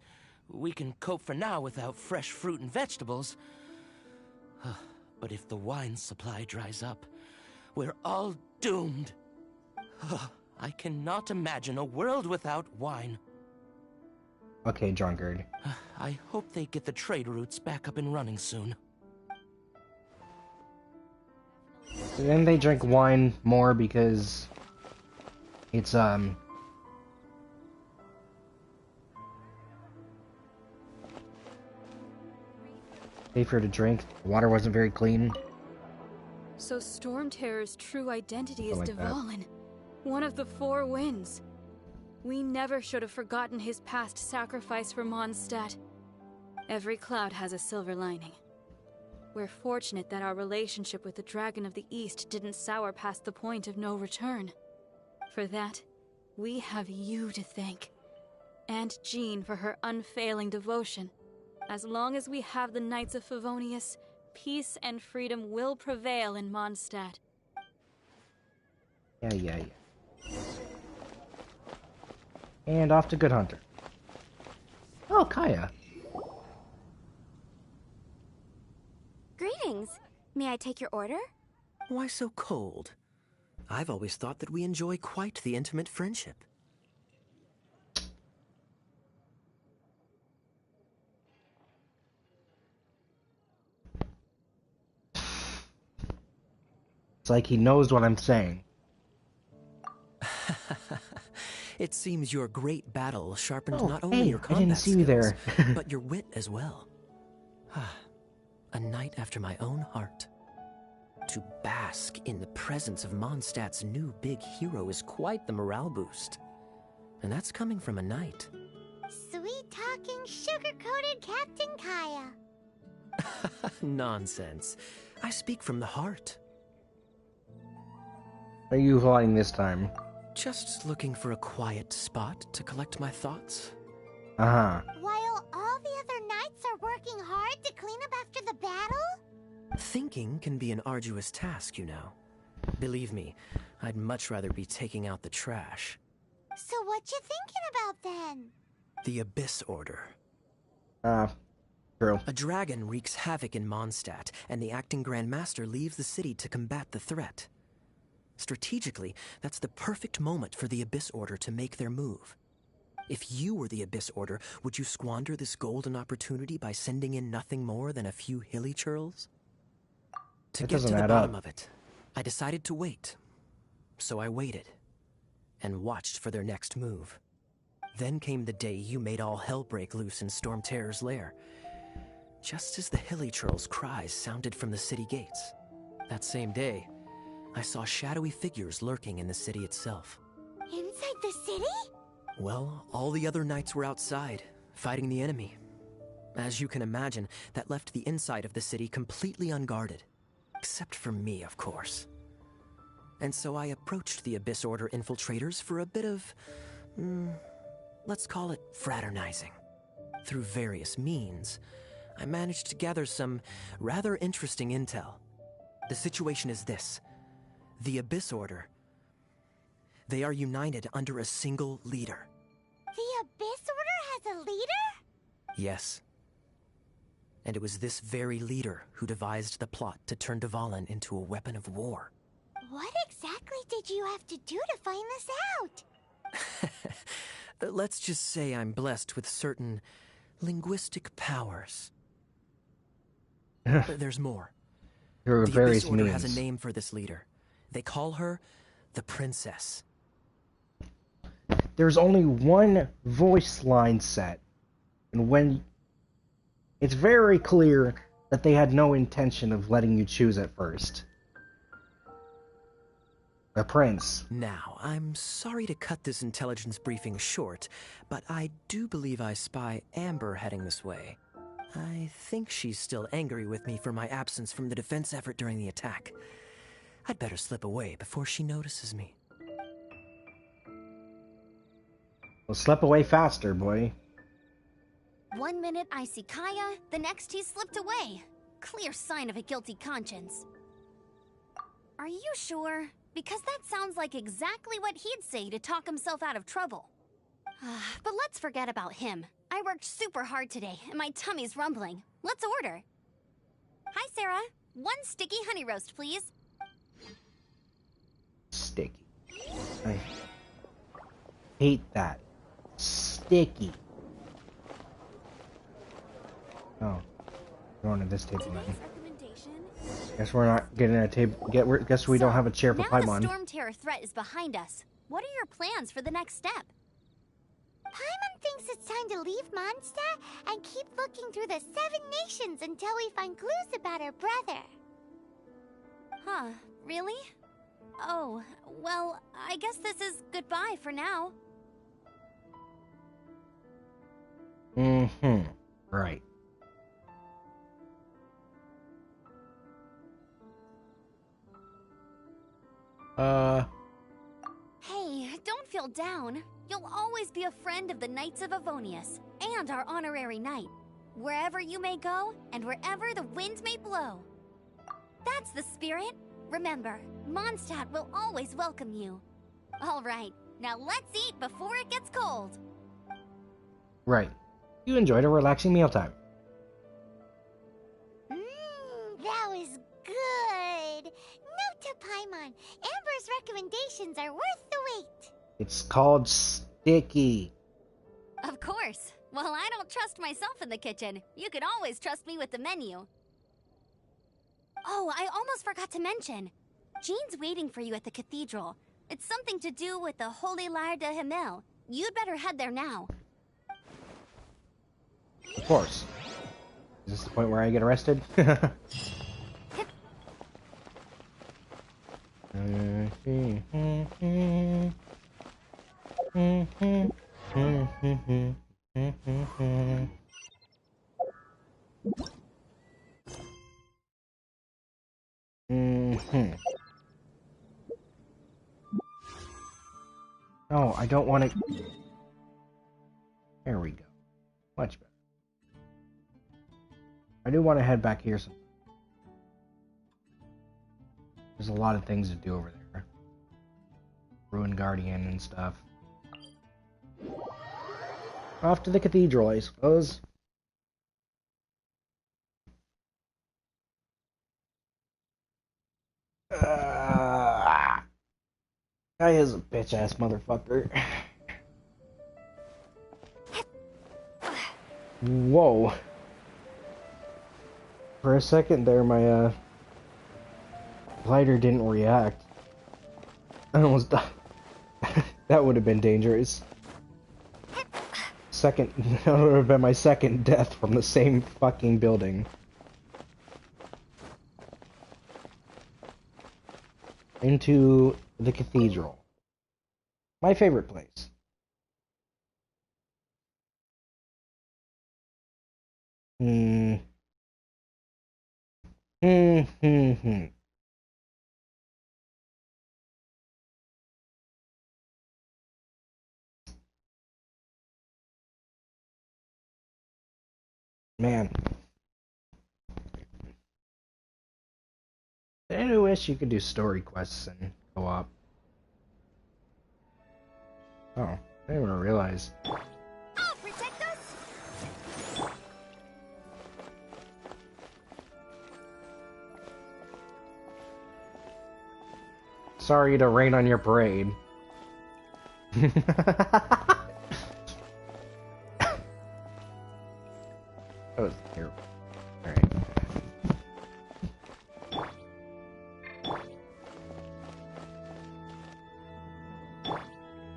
We can cope for now without fresh fruit and vegetables. But if the wine supply dries up, we're all doomed. I cannot imagine a world without wine. Okay, drunkard. I hope they get the trade routes back up and running soon. Then they drink wine more because it's safer to drink. The water wasn't very clean. So Storm Terror's true identity is Something like that. Dvalin, one of the four winds. We never should have forgotten his past sacrifice for Mondstadt. Every cloud has a silver lining. We're fortunate that our relationship with the Dragon of the East didn't sour past the point of no return. For that, we have you to thank. And Jean for her unfailing devotion. As long as we have the Knights of Favonius, peace and freedom will prevail in Mondstadt. Yeah. And off to Good Hunter. Oh, Kaya. Greetings. May I take your order? Why so cold? I've always thought that we enjoy quite the intimate friendship. It's like he knows what I'm saying. It seems your great battle sharpened Oh, not only hey, your I combat didn't see you skills, there. but your wit as well. A knight after my own heart. To bask in the presence of Mondstadt's new big hero is quite the morale boost. And that's coming from a knight. Sweet-talking, sugar-coated Captain Kaya. Nonsense. I speak from the heart. Are you flying this time? Just looking for a quiet spot to collect my thoughts. Uh-huh. While all the other knights are working hard to clean up after the battle? Thinking can be an arduous task, you know. Believe me, I'd much rather be taking out the trash. So what you thinking about then? The Abyss Order. True. A dragon wreaks havoc in Mondstadt, and the acting Grand Master leaves the city to combat the threat. Strategically, that's the perfect moment for the Abyss Order to make their move. If you were the Abyss Order, would you squander this golden opportunity by sending in nothing more than a few hilly churls? To get to the bottom of it, I decided to wait. So I waited, and watched for their next move. Then came the day you made all hell break loose in Storm Terror's lair. Just as the hilly churls' cries sounded from the city gates. That same day, I saw shadowy figures lurking in the city itself. Inside the city? Well, all the other knights were outside, fighting the enemy. As you can imagine, that left the inside of the city completely unguarded. Except for me, of course. And so I approached the Abyss Order infiltrators for a bit of, let's call it fraternizing. Through various means, I managed to gather some rather interesting intel. The situation is this. The Abyss Order, they are united under a single leader. The Abyss Order has a leader? Yes. And it was this very leader who devised the plot to turn Dvalin into a weapon of war. What exactly did you have to do to find this out? Let's just say I'm blessed with certain linguistic powers. There's more. There are The various Abyss Order means. has a name for this leader. They call her the Princess. There's only one voice line set, and when it's very clear that they had no intention of letting you choose at first. The prince. Now, I'm sorry to cut this intelligence briefing short, but I do believe I spy Amber heading this way. I think she's still angry with me for my absence from the defense effort during the attack. I'd better slip away before she notices me. Well, slip away faster, boy. 1 minute I see Kaya, the next he slipped away. Clear sign of a guilty conscience. Are you sure? Because that sounds like exactly what he'd say to talk himself out of trouble. But let's forget about him. I worked super hard today, and my tummy's rumbling. Let's order. Hi, Sarah. 1 sticky honey roast, please. Sticky. I hate that. Sticky. Oh. Going to this table then. Guess we're not getting a table. Guess we don't have a chair for Paimon. Now the Storm Terror threat is behind us. What are your plans for the next step? Paimon thinks it's time to leave Mondstadt and keep looking through the 7 nations until we find clues about her brother. Huh, really? Oh, well, I guess this is goodbye for now. Mm-hmm. Right. Hey, don't feel down. You'll always be a friend of the Knights of Avonius, and our honorary knight. Wherever you may go, and wherever the wind may blow. That's the spirit. Remember, Mondstadt will always welcome you. All right, now let's eat before it gets cold. Right. You enjoyed a relaxing mealtime. That was good. Note to Paimon, Amber's recommendations are worth the wait. It's called sticky. Of course. Well, I don't trust myself in the kitchen. You can always trust me with the menu. Oh, I almost forgot to mention. Jean's waiting for you at the cathedral. It's something to do with the Holy Lyre de Himmel. You'd better head there now. Of course. Is this the point where I get arrested? No, I don't want to. There we go. Much better. I do want to head back here sometime. There's a lot of things to do over there. Ruin Guardian and stuff. Off to the cathedral, I suppose. Guy is a bitch-ass motherfucker. Whoa. For a second there, my, glider didn't react. I almost died. That would have been dangerous. That would have been my second death from the same fucking building. Into the cathedral. My favorite place. Man. I wish you could do story quests and co-op. Oh, I didn't even realize. I'll protect us! Sorry to rain on your parade. That was terrible. Alright.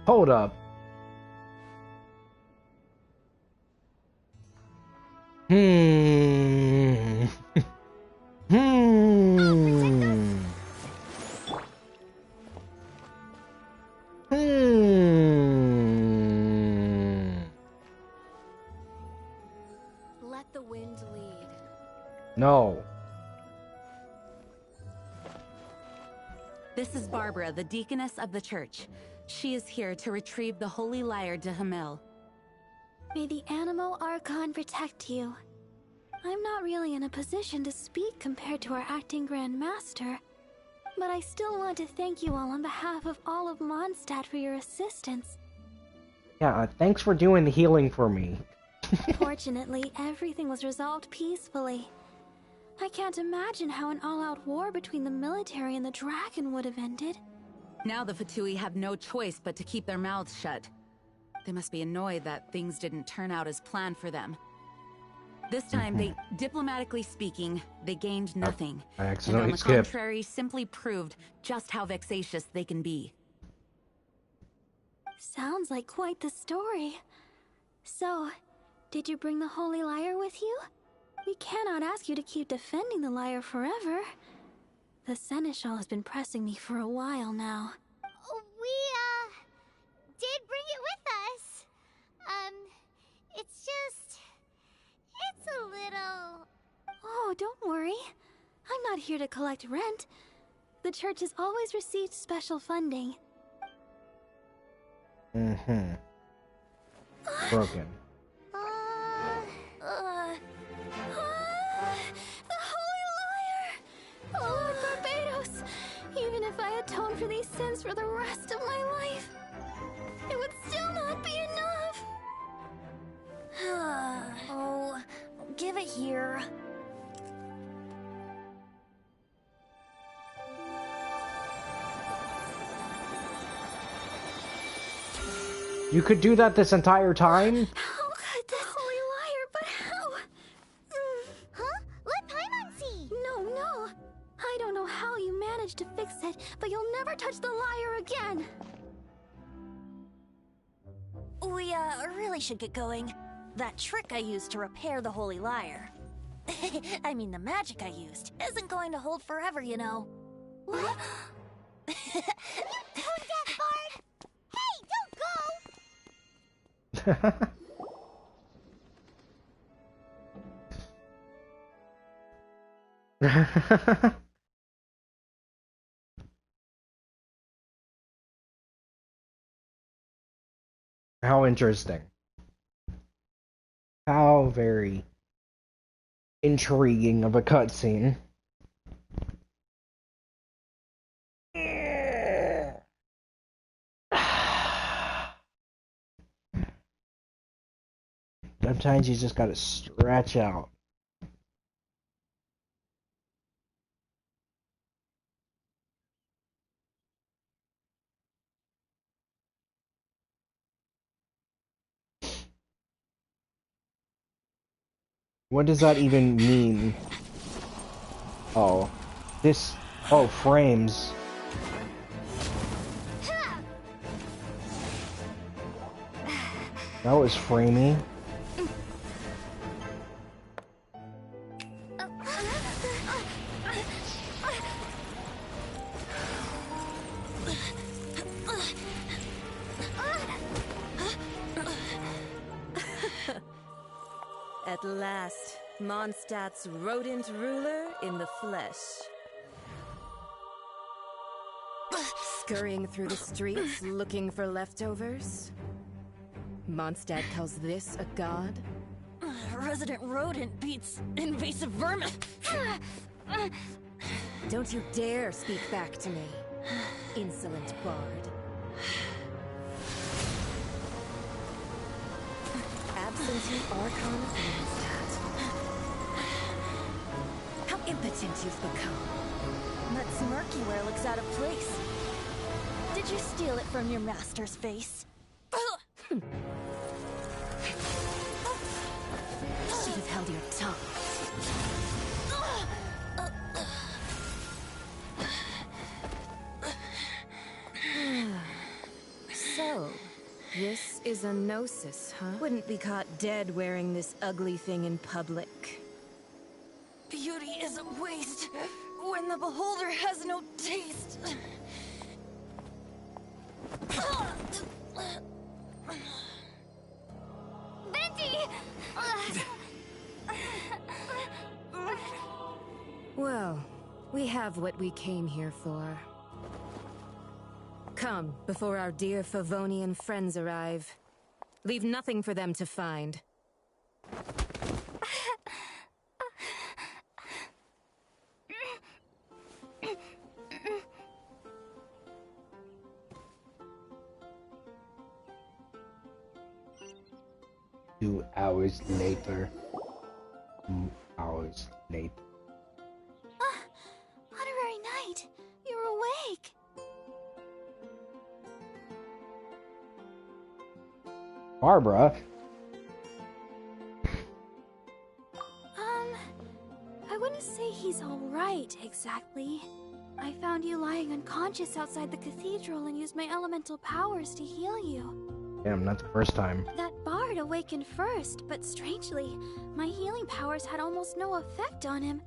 Hold up. Hmm. Let the wind lead. No. This is Barbara, the deaconess of the church. She is here to retrieve the Holy Lyre de Hamel. May the Animo Archon protect you. I'm not really in a position to speak compared to our acting Grand Master, but I still want to thank you all on behalf of all of Mondstadt for your assistance. Yeah, thanks for doing the healing for me. Fortunately, everything was resolved peacefully. I can't imagine how an all-out war between the military and the dragon would have ended. Now the Fatui have no choice but to keep their mouths shut. They must be annoyed that things didn't turn out as planned for them. This time, diplomatically speaking, they gained nothing. I And accidentally on the skipped. contrary, simply proved just how vexatious they can be. Sounds like quite the story. So, did you bring the Holy Lyre with you? We cannot ask you to keep defending the lyre forever. The Seneschal has been pressing me for a while now. We, did bring it with us. It's just... it's a little... Oh, don't worry. I'm not here to collect rent. The church has always received special funding. Broken. The Holy Lyre! Oh, Lord Barbados! Even if I atone for these sins for the rest of my life, it would still not be enough! Oh, give it here. You could do that this entire time? How could this Holy Lyre, but how? Huh? Let Paimon see! No. I don't know how you managed to fix it, but you'll never touch the lyre again! We, really should get going. That trick I used to repair the Holy Lyre. I mean, the magic I used isn't going to hold forever, you know. What? Tone deaf, Bard! Hey, don't go! How interesting. How very intriguing of a cutscene. Sometimes you just gotta stretch out. What does that even mean? Oh. This... Oh, frames. That was framey. At last, Mondstadt's rodent ruler in the flesh. Scurrying through the streets looking for leftovers? Mondstadt calls this a god? Resident rodent beats invasive vermin. Don't you dare speak back to me, insolent bard. Absentee Archon of Mondstadt. How impotent you've become. That smirk you wear looks out of place. Did you steal it from your master's face? Should have held your tongue. So, this is a gnosis, huh? Wouldn't be caught dead wearing this ugly thing in public. Beauty is a waste when the beholder has no taste. Venti! Well, we have what we came here for. Come, before our dear Favonian friends arrive. Leave nothing for them to find. 2 hours later. 2 hours later. Honorary Knight, you're awake. Barbara? I wouldn't say he's alright, exactly. I found you lying unconscious outside the cathedral and used my elemental powers to heal you. Damn, not the first time. That bard awakened first, but strangely, my healing powers had almost no effect on him.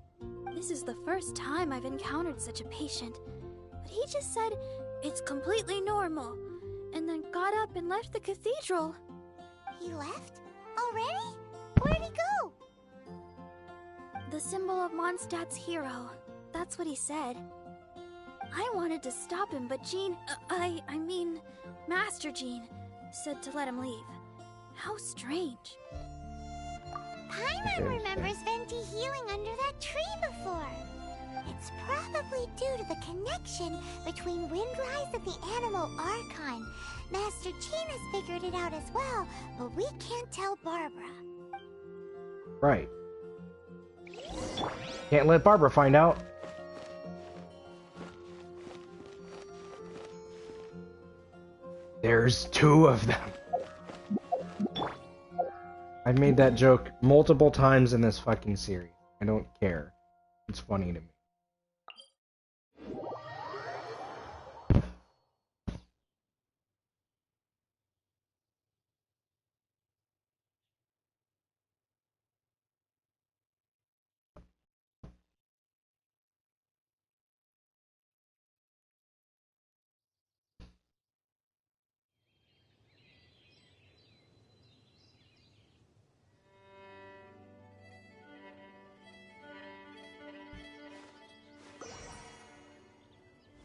This is the first time I've encountered such a patient. But he just said, it's completely normal, and then got up and left the cathedral. He left? Already? Where'd he go? The symbol of Mondstadt's hero. That's what he said. I wanted to stop him, but Jean, I mean, Master Jean, said to let him leave. How strange. Paimon remembers Venti healing under that tree before. It's probably due to the connection between Windrise and the Animal Archon. Master Jean has figured it out as well, but we can't tell Barbara. Right. Can't let Barbara find out. There's 2 of them. I've made that joke multiple times in this fucking series. I don't care. It's funny to me.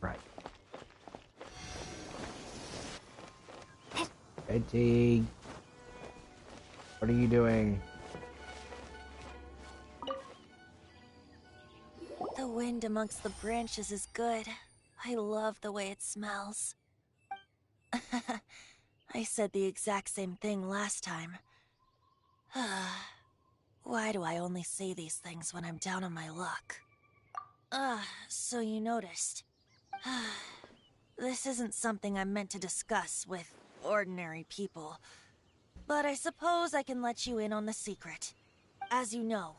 Right. Venti. What are you doing? The wind amongst the branches is good. I love the way it smells. I said the exact same thing last time. Why do I only say these things when I'm down on my luck? So you noticed. This isn't something I'm meant to discuss with ordinary people. But I suppose I can let you in on the secret. As you know,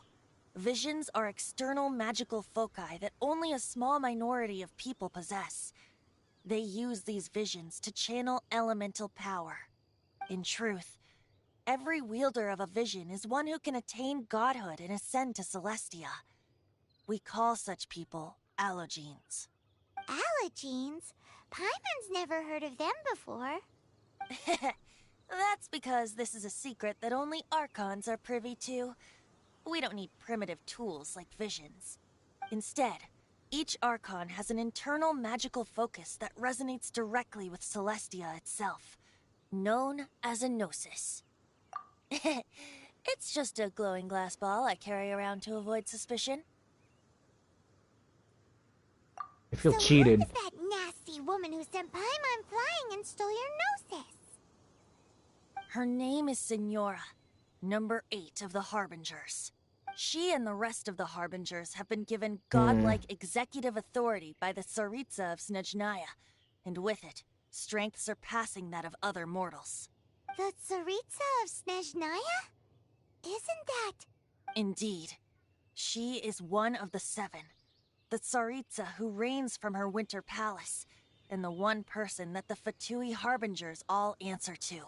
visions are external magical foci that only a small minority of people possess. They use these visions to channel elemental power. In truth, every wielder of a vision is one who can attain godhood and ascend to Celestia. We call such people allogenes. Allogenes? Paimon's never heard of them before. That's because this is a secret that only Archons are privy to. We don't need primitive tools like visions. Instead, each Archon has an internal magical focus that resonates directly with Celestia itself, known as a gnosis. It's just a glowing glass ball I carry around to avoid suspicion. I feel So cheated. who is that nasty woman who sent Paimon flying and stole your gnosis? Her name is Signora, number 8 of the Harbingers. She and the rest of the Harbingers have been given godlike executive authority by the Tsaritsa of Snezhnaya, and with it, strength surpassing that of other mortals. The Tsaritsa of Snezhnaya? Isn't that... Indeed. She is one of the 7. The Tsaritsa who reigns from her winter palace, and the one person that the Fatui Harbingers all answer to.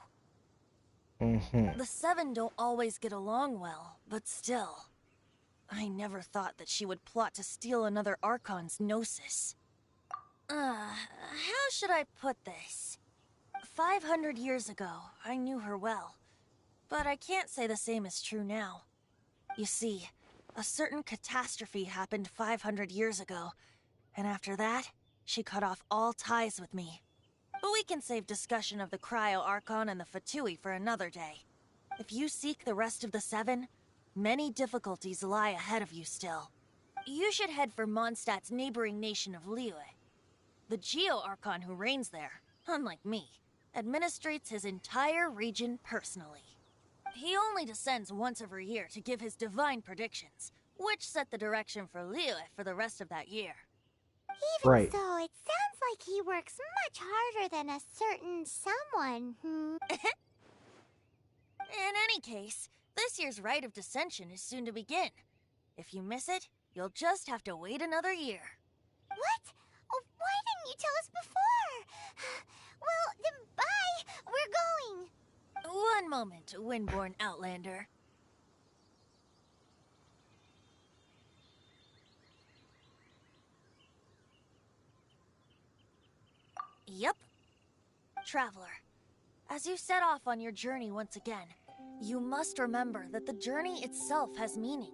The 7 don't always get along well, but still. I never thought that she would plot to steal another Archon's gnosis. How should I put this? 500 years ago, I knew her well. But I can't say the same is true now. You see, a certain catastrophe happened 500 years ago, and after that, she cut off all ties with me. But we can save discussion of the Cryo Archon and the Fatui for another day. If you seek the rest of the Seven, many difficulties lie ahead of you still. You should head for Mondstadt's neighboring nation of Liyue. The Geo Archon who reigns there, unlike me, administrates his entire region personally. He only descends once every year to give his divine predictions, which set the direction for Liyue for the rest of that year. Even Right. so, it sounds like he works much harder than a certain someone. In any case, this year's Rite of Descension is soon to begin. If you miss it, you'll just have to wait another year. What? Oh, why didn't you tell us before? Well, then bye! We're going! One moment, Windborn Outlander. Yep. Traveler, as you set off on your journey once again, you must remember that the journey itself has meaning.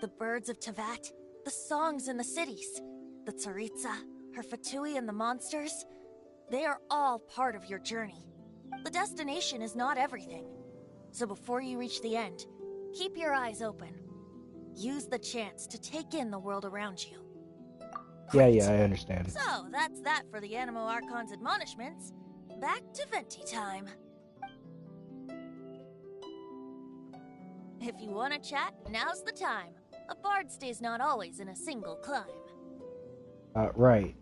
The birds of Tevat, the songs in the cities, the Tsaritsa, her Fatui and the monsters, they are all part of your journey. The destination is not everything. So before you reach the end, keep your eyes open. Use the chance to take in the world around you. Yeah, I understand. So, that's that for the Animo Archon's admonishments. Back to Venti time. If you want to chat, now's the time. A bard stays not always in a single climb. Right.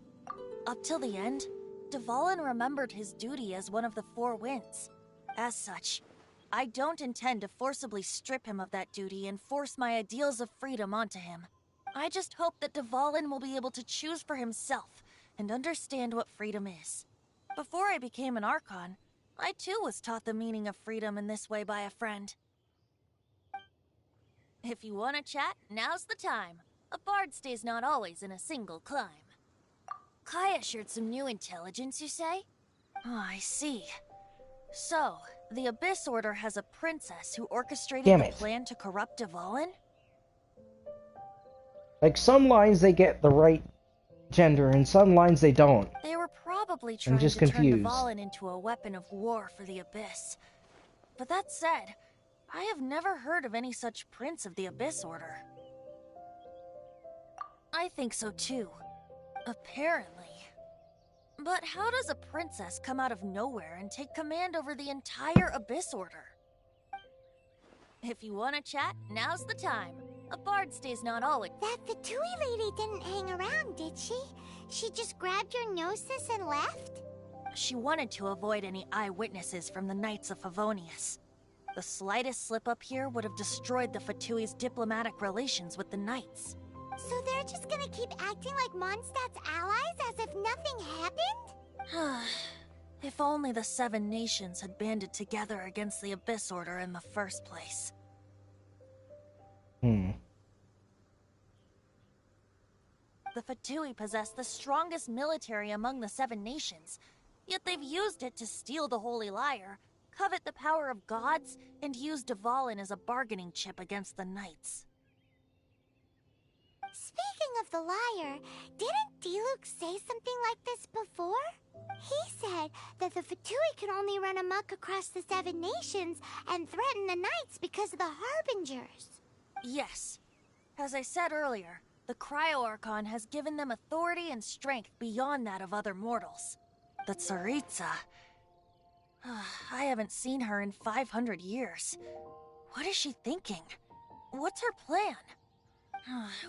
Up till the end, Dvalin remembered his duty as one of the Four Winds. As such, I don't intend to forcibly strip him of that duty and force my ideals of freedom onto him. I just hope that Dvalin will be able to choose for himself and understand what freedom is. Before I became an Archon, I too was taught the meaning of freedom in this way by a friend. If you want to chat, now's the time. A bard stays not always in a single climb. Kaya shared some new intelligence, you say? Oh, I see. So, the Abyss Order has a princess who orchestrated the plan to corrupt Dvalin? Like, some lines they get the right gender, and some lines they don't. They were probably trying to turn Dvalin into a weapon of war for the Abyss. But that said, I have never heard of any such prince of the Abyss Order. I think so too. Apparently. But how does a princess come out of nowhere and take command over the entire Abyss Order? If you want to chat, now's the time. A bard stays not always. That Fatui lady didn't hang around, did she? She just grabbed your gnosis and left? She wanted to avoid any eyewitnesses from the Knights of Favonius. The slightest slip-up here would have destroyed the Fatui's diplomatic relations with the Knights. So they're just gonna keep acting like Mondstadt's allies as if nothing happened? If only the Seven Nations had banded together against the Abyss Order in the first place. The Fatui possess the strongest military among the Seven Nations, yet they've used it to steal the Holy Lyre, covet the power of gods, and use Dvalin as a bargaining chip against the Knights. Speaking of the lyre, didn't Diluc say something like this before? He said that the Fatui could only run amok across the Seven Nations and threaten the Knights because of the Harbingers. Yes. As I said earlier, the Cryo Archon has given them authority and strength beyond that of other mortals. The Tsaritsa... I haven't seen her in 500 years. What is she thinking? What's her plan?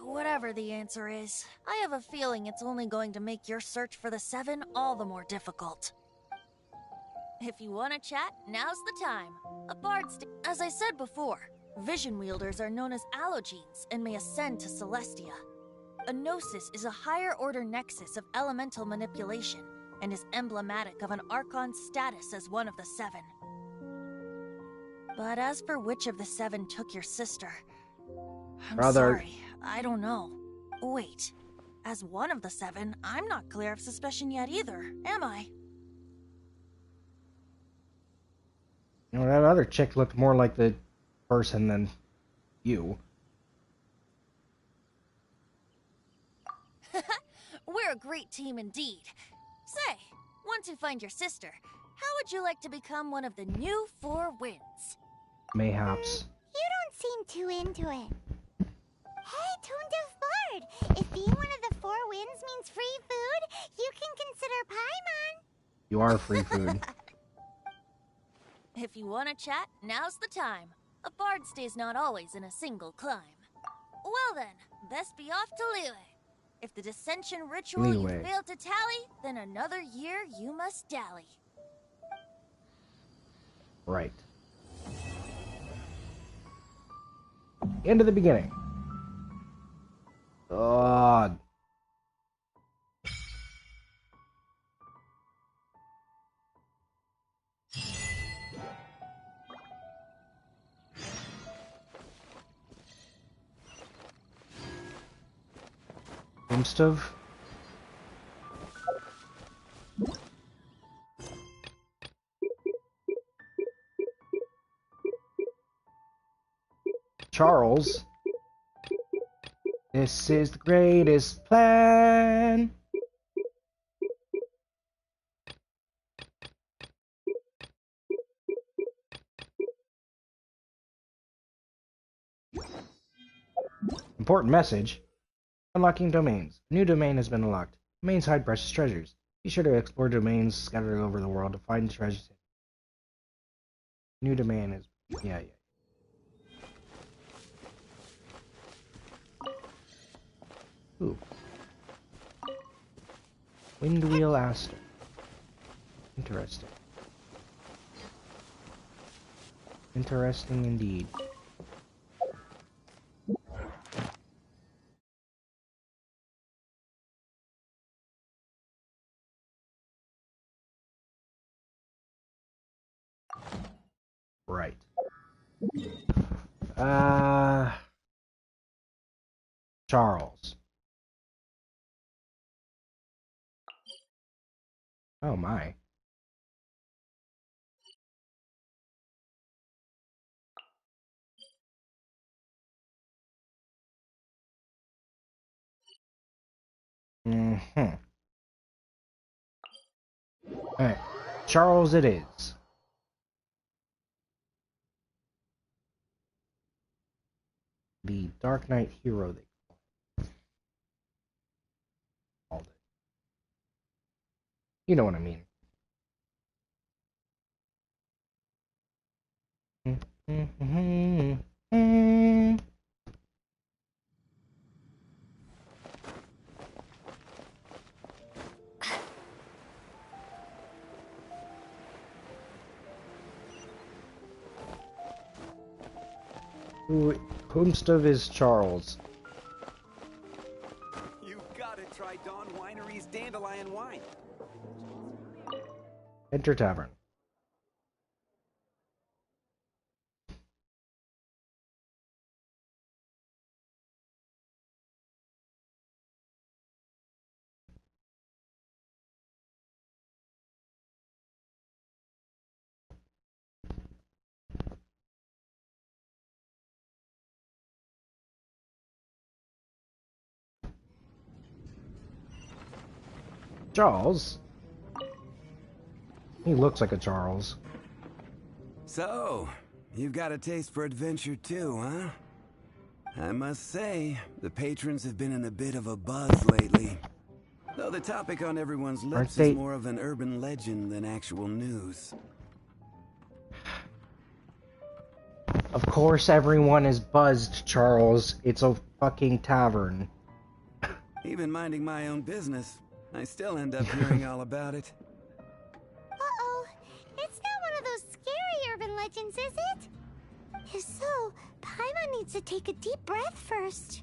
Whatever the answer is, I have a feeling it's only going to make your search for the Seven all the more difficult. If you want to chat, now's the time. A bard's... As I said before, vision wielders are known as allogenes and may ascend to Celestia. A gnosis is a higher-order nexus of elemental manipulation and is emblematic of an Archon's status as one of the Seven. But as for which of the Seven took your sister... I'm sorry, I don't know. Wait, as one of the Seven, I'm not clear of suspicion yet either, am I? You know, that other chick looked more like the person than you. We're a great team indeed. Say, once you find your sister, how would you like to become one of the new Four Winds? Mayhaps. You don't seem too into it. Hey, Tone of Bard! If being one of the Four Winds means free food, you can consider Paimon. You are free food. If you want to chat, now's the time. A bard stays not always in a single climb. Well then, best be off to Liyue. If the dissension ritual you Liyue. failed to tally, then another year you must dally. Right. End of the beginning. God. Boomstove. Charles. This is the greatest plan. Important message. Unlocking domains. A new domain has been unlocked. Domains hide precious treasures. Be sure to explore domains scattered over the world to find treasures. New domain is... yeah. Ooh. Windwheel Aster. Interesting. Interesting indeed. Right. Charles. Oh my. Mm-hmm. Alright. Charles it is. The Dark Knight hero they called it. You know what I mean. Whomstove is Charles. You've got to try Dawn Winery's Dandelion Wine. Enter tavern. Charles? He looks like a Charles. So, you've got a taste for adventure too, huh? I must say, the patrons have been in a bit of a buzz lately. Though the topic on everyone's lips is more of an urban legend than actual news. Of course everyone is buzzed, Charles. It's a fucking tavern. Even minding my own business, I still end up hearing all about it. Uh-oh. It's not one of those scary urban legends, is it? If so, Paimon needs to take a deep breath first.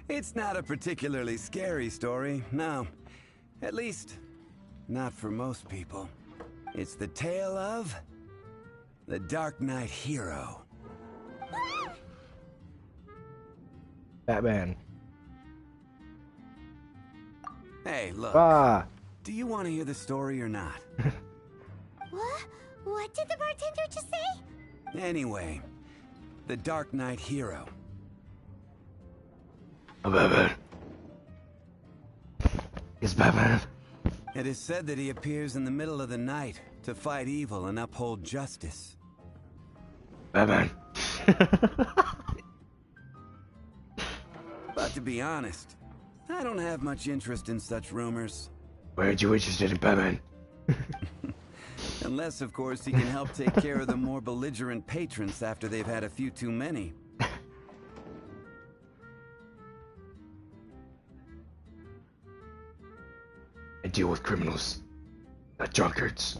It's not a particularly scary story, no. At least, not for most people. It's the tale of... the Dark Knight hero. Batman. Hey, look. Do you want to hear the story or not? What? What did the bartender just say? Anyway, the Dark Knight hero. Batman. It's Batman. It is said that he appears in the middle of the night to fight evil and uphold justice. Batman. But to be honest, I don't have much interest in such rumors. Why aren't you interested in Batman? Unless, of course, he can help take care of the more belligerent patrons after they've had a few too many. I deal with criminals, not drunkards.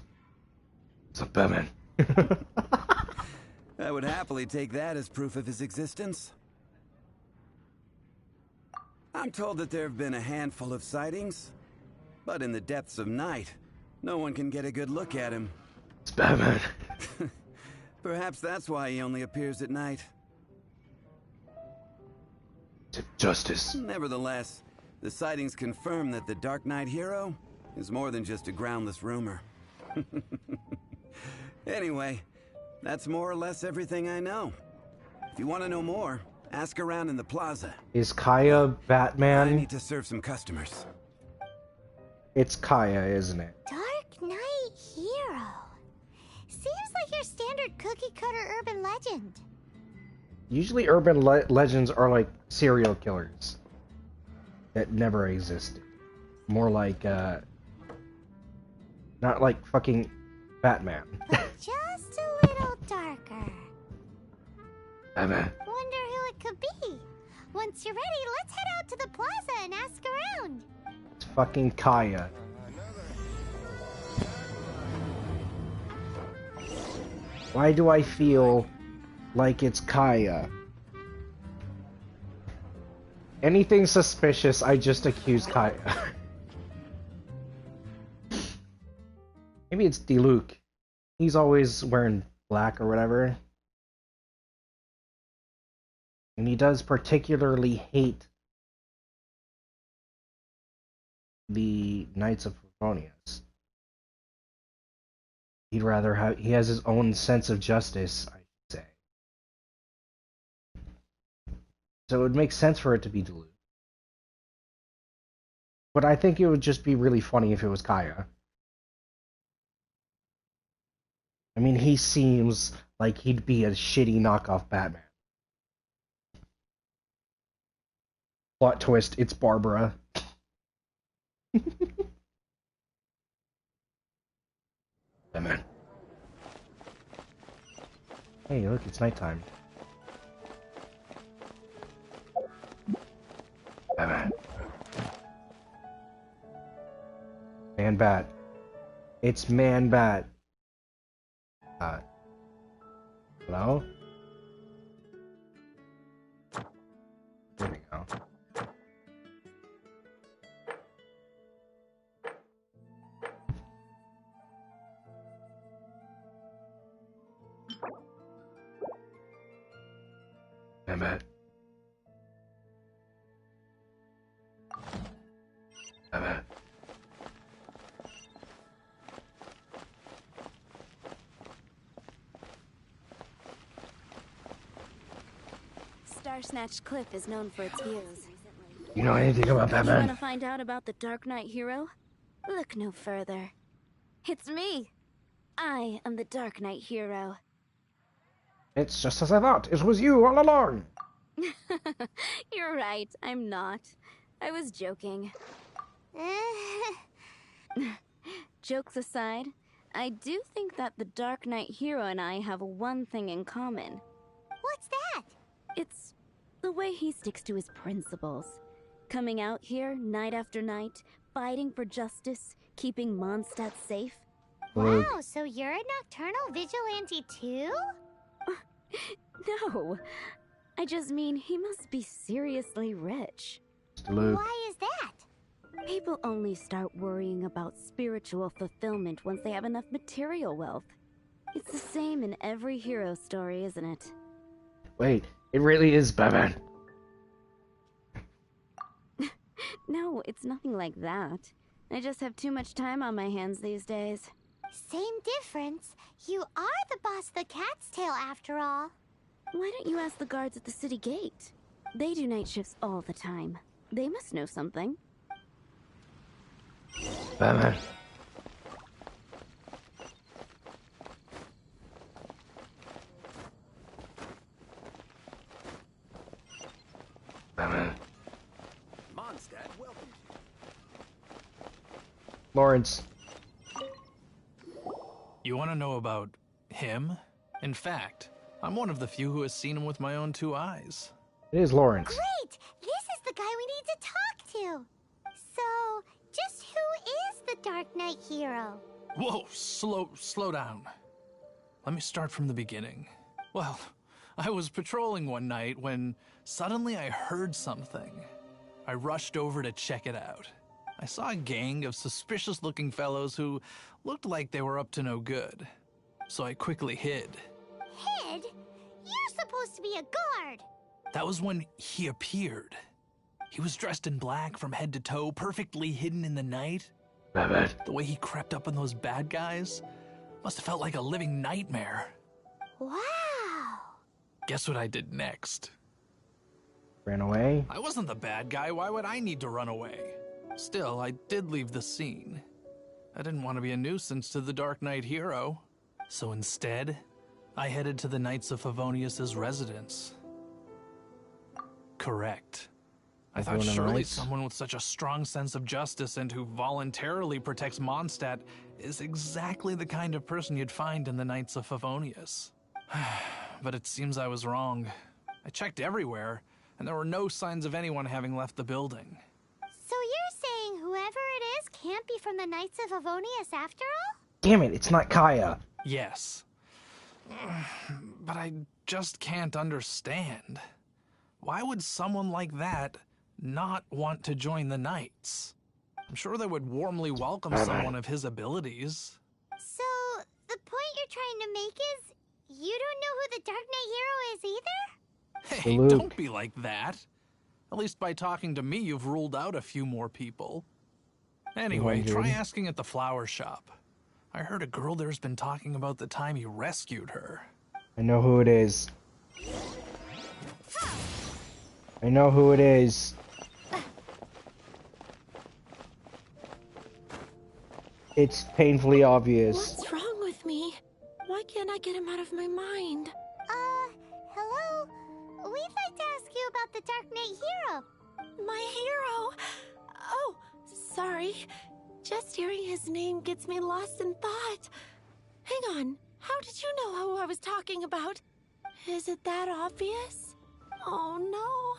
So Batman. I would happily take that as proof of his existence. I'm told that there have been a handful of sightings, but in the depths of night, no one can get a good look at him. It's Batman. Perhaps that's why he only appears at night. Justice. Nevertheless, the sightings confirm that the Dark Knight hero is more than just a groundless rumor. Anyway, that's more or less everything I know. If you want to know more, ask around in the plaza. Is Kaya Batman? I need to serve some customers. It's Kaya, isn't it? Dark Knight hero. Seems like your standard cookie-cutter urban legend. Usually urban legends are like serial killers that never existed. More like, not like fucking Batman. But just a little darker. Batman. Wonder who it could be. Once you're ready, let's head out to the plaza and ask around. It's fucking Kaya. Why do I feel like it's Kaya? Anything suspicious, I just accuse Kaya. Maybe it's Diluc. He's always wearing black or whatever. And he does particularly hate the Knights of Favonius. He'd rather have, he has his own sense of justice, I should say. So it would make sense for it to be Diluc. But I think it would just be really funny if it was Kaya. I mean, he seems like he'd be a shitty knockoff Batman. Plot twist, it's Barbara. Batman. Hey, look, it's nighttime. Batman. Man-Bat. It's Man-Bat. Hello? There we go. Man-Bat. Man-Bat. Starsnatch Cliff is known for its views. You know anything about You want Batman? to find out about the Dark Knight hero? Look no further. It's me. I am the Dark Knight hero. It's just as I thought. It was you all along. You're right, I'm not. I was joking. Jokes aside, I do think that the Dark Knight hero and I have one thing in common. What's that? It's the way he sticks to his principles. Coming out here night after night, fighting for justice, keeping Mondstadt safe. Wow, so you're a nocturnal vigilante too? No, I just mean he must be seriously rich. Why is that? People only start worrying about spiritual fulfillment once they have enough material wealth. It's the same in every hero story, isn't it? Wait, it really is Batman. No, it's nothing like that. I just have too much time on my hands these days. Same difference. You are the boss of the Cat's Tail after all. Why don't you ask the guards at the city gate? They do night shifts all the time. They must know something. Batman. Batman. Mondstadt, welcome. Lawrence. You want to know about him? In fact, I'm one of the few who has seen him with my own 2 eyes. It is Lawrence. Great! This is the guy we need to talk to. So, just who is the Dark Knight hero? Whoa, slow down. Let me start from the beginning. Well, I was patrolling one night when suddenly I heard something. I rushed over to check it out. I saw a gang of suspicious-looking fellows who looked like they were up to no good. So I quickly hid. Hid? You're supposed to be a guard. That was when he appeared. He was dressed in black from head to toe, perfectly hidden in the night. Batman. The way he crept up on those bad guys must have felt like a living nightmare. Wow. Guess what I did next? Ran away? I wasn't the bad guy. Why would I need to run away? Still, I did leave the scene. I didn't want to be a nuisance to the Dark Knight hero. So instead, I headed to the Knights of Favonius' residence. Correct. I thought surely someone with such a strong sense of justice and who voluntarily protects Mondstadt is exactly the kind of person you'd find in the Knights of Favonius. But it seems I was wrong. I checked everywhere, and there were no signs of anyone having left the building. So you're saying whoever it is can't be from the Knights of Favonius after all? Damn it, it's not Kaya. Yes. But I just can't understand. Why would someone like that not want to join the Knights? I'm sure they would warmly welcome someone of his abilities. So, the point you're trying to make is, you don't know who the Dark Knight hero is either? Hey, Luke. don't be like that. At least by talking to me, you've ruled out a few more people. Anyway, 200. try asking at the flower shop. I heard a girl there's been talking about the time you rescued her. I know who it is. I know who it is. It's painfully obvious. What's wrong with me? Why can't I get him out of my mind? Hello? We'd like to ask you about the Dark Knight hero. My hero? Oh, sorry. Just hearing his name gets me lost in thought. Hang on. How did you know who I was talking about? Is it that obvious? Oh no.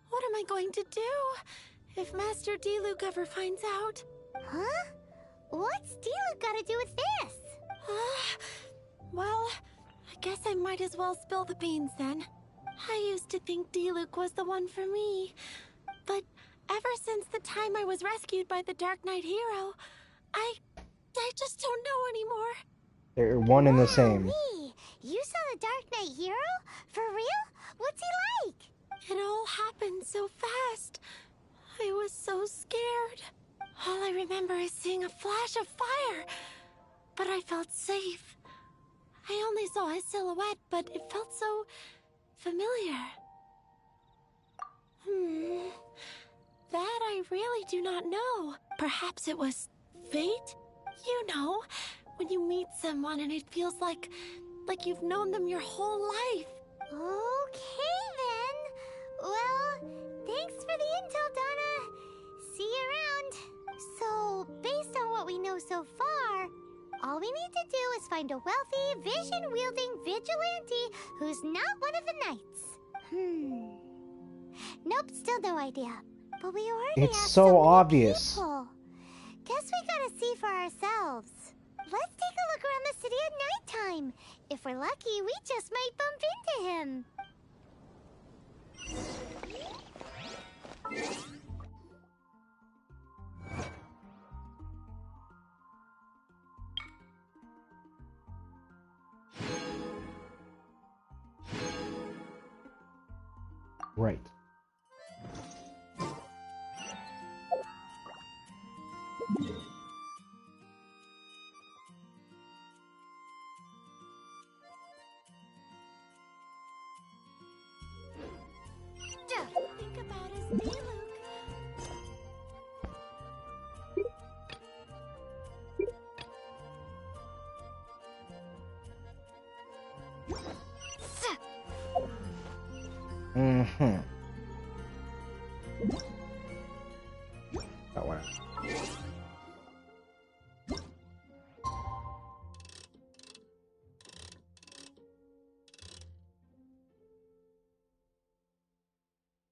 What am I going to do if Master D-Luke ever finds out? Huh? What's D-Luke got to do with this? Well, I guess I might as well spill the beans then. I used to think D-Luke was the one for me. But ever since the time I was rescued by the Dark Knight hero, I just don't know anymore. They're one and the same. Wee, you saw the Dark Knight hero? For real? What's he like? It all happened so fast. I was so scared. All I remember is seeing a flash of fire. But I felt safe. I only saw his silhouette, but it felt so familiar. That I really do not know. Perhaps it was fate? You know, when you meet someone and it feels like you've known them your whole life. Okay then. Well, thanks for the intel, Donna. See you around. So, based on what we know so far, all we need to do is find a wealthy, vision-wielding vigilante who's not one of the knights. Nope, still no idea. But we already It's asked so many obvious. people. Guess we gotta see for ourselves. Let's take a look around the city at nighttime. If we're lucky, we just might bump into him. Right. Think about his D-Luke. Mm-hmm. That one.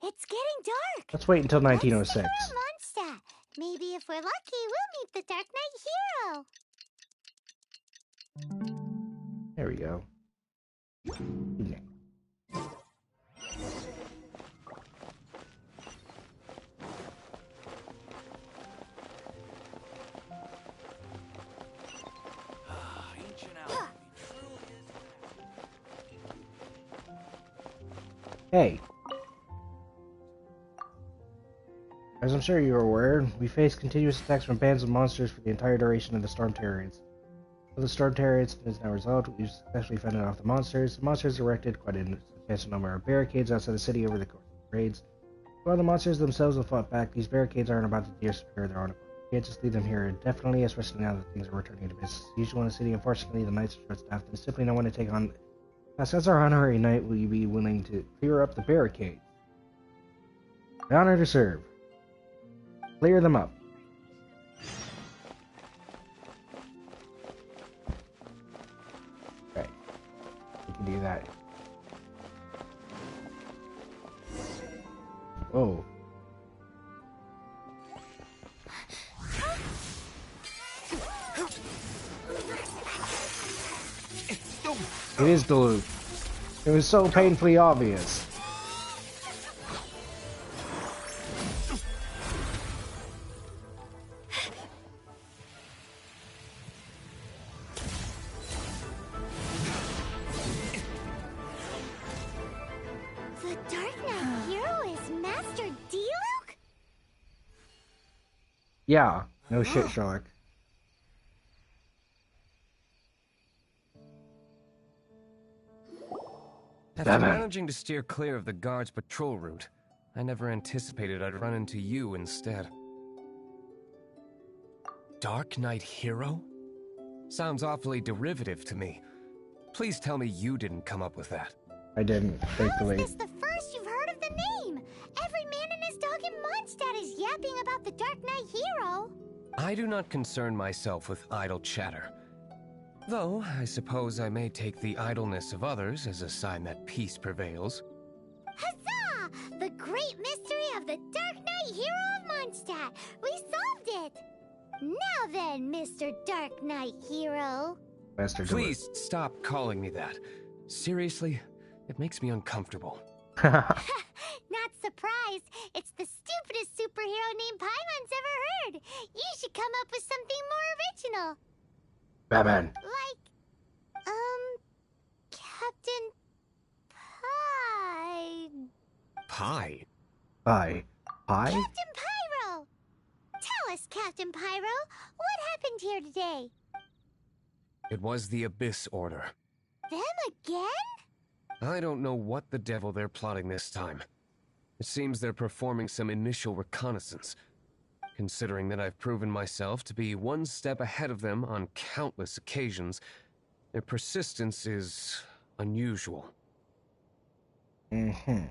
It's getting dark. Let's wait until Let's stick 1906. around Mondstadt. Maybe if we're lucky, we'll meet the Dark Knight Hero. There we go. Hey. As I'm sure you're aware, we face continuous attacks from bands of monsters for the entire duration of the Storm Terror incident. Though the Storm Terror incident is now resolved, we've successfully fended off the monsters. The monsters erected quite a substantial number of barricades outside the city over the course of the raids. While the monsters themselves have fought back, these barricades aren't about to disappear their own accord. We can't just leave them here indefinitely, especially now that things are returning to business as usual in the city. Unfortunately, the knights are short-staffed and simply no one to take on. As our honorary knight, will you be willing to clear up the barricades? The honor to serve. Clear them up. Okay. We can do that. Oh. It is Diluc. It was so painfully obvious. The Dark Knight Hero is Master Diluc? Yeah, no shit, Sherlock. After managing to steer clear of the guards' patrol route, I never anticipated I'd run into you instead. Dark Knight Hero? Sounds awfully derivative to me. Please tell me you didn't come up with that. I didn't, thankfully. How is this the first you've heard of the name? Every man and his dog in Mondstadt is yapping about the Dark Knight Hero. I do not concern myself with idle chatter. Though, I suppose I may take the idleness of others as a sign that peace prevails. Huzzah! The great mystery of the Dark Knight Hero of Mondstadt. We solved it! Now then, Mr. Dark Knight Hero. Master Please stop calling me that. Seriously, it makes me uncomfortable. Not surprised. It's the stupidest superhero name Paimon's ever heard. You should come up with something more original. Batman. Like, Captain Pie? Pie. Pie? Captain Pyro! Tell us, Captain Pyro, what happened here today? It was the Abyss Order. Them again? I don't know what the devil they're plotting this time. It seems they're performing some initial reconnaissance. Considering that I've proven myself to be one step ahead of them on countless occasions, their persistence is unusual. Mm-hmm.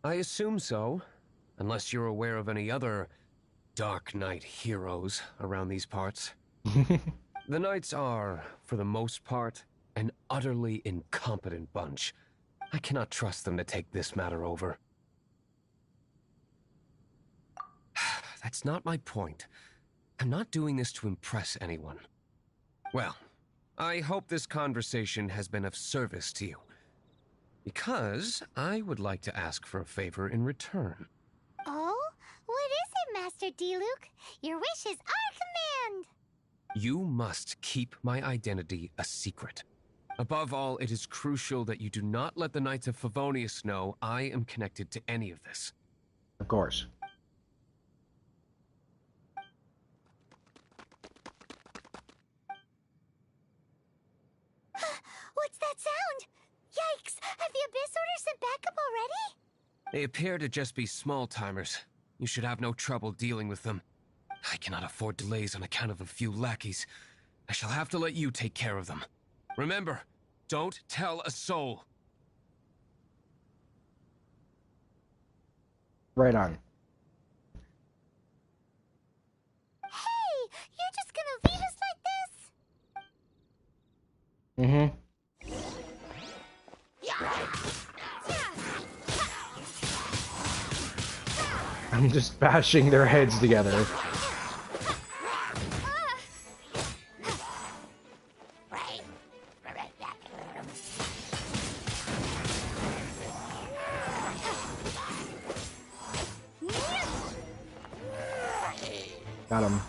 I assume so, unless you're aware of any other Dark Knight heroes around these parts. The Knights are, for the most part, an utterly incompetent bunch. I cannot trust them to take this matter over. That's not my point. I'm not doing this to impress anyone. Well, I hope this conversation has been of service to you. Because I would like to ask for a favor in return. Oh? What is it, Master Diluc? Your wish is our command! You must keep my identity a secret. Above all, it is crucial that you do not let the Knights of Favonius know I am connected to any of this. Of course. What's that sound? Yikes! Have the Abyss Order sent backup already? They appear to just be small-timers. You should have no trouble dealing with them. I cannot afford delays on account of a few lackeys. I shall have to let you take care of them. Remember, don't tell a soul. Right on. Hey, you're just gonna leave us like this? Mm-hmm. I'm just bashing their heads together. Got him.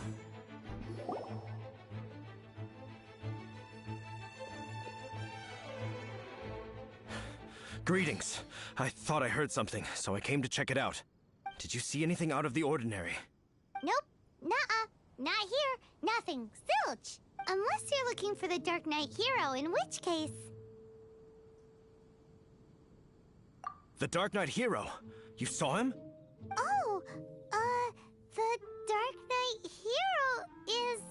Greetings. I thought I heard something, so I came to check it out. Did you see anything out of the ordinary? Nope. Nuh-uh. Not here. Nothing. Zilch. Unless you're looking for the Dark Knight hero, in which case... The Dark Knight hero? You saw him? Oh, the Dark Knight hero is,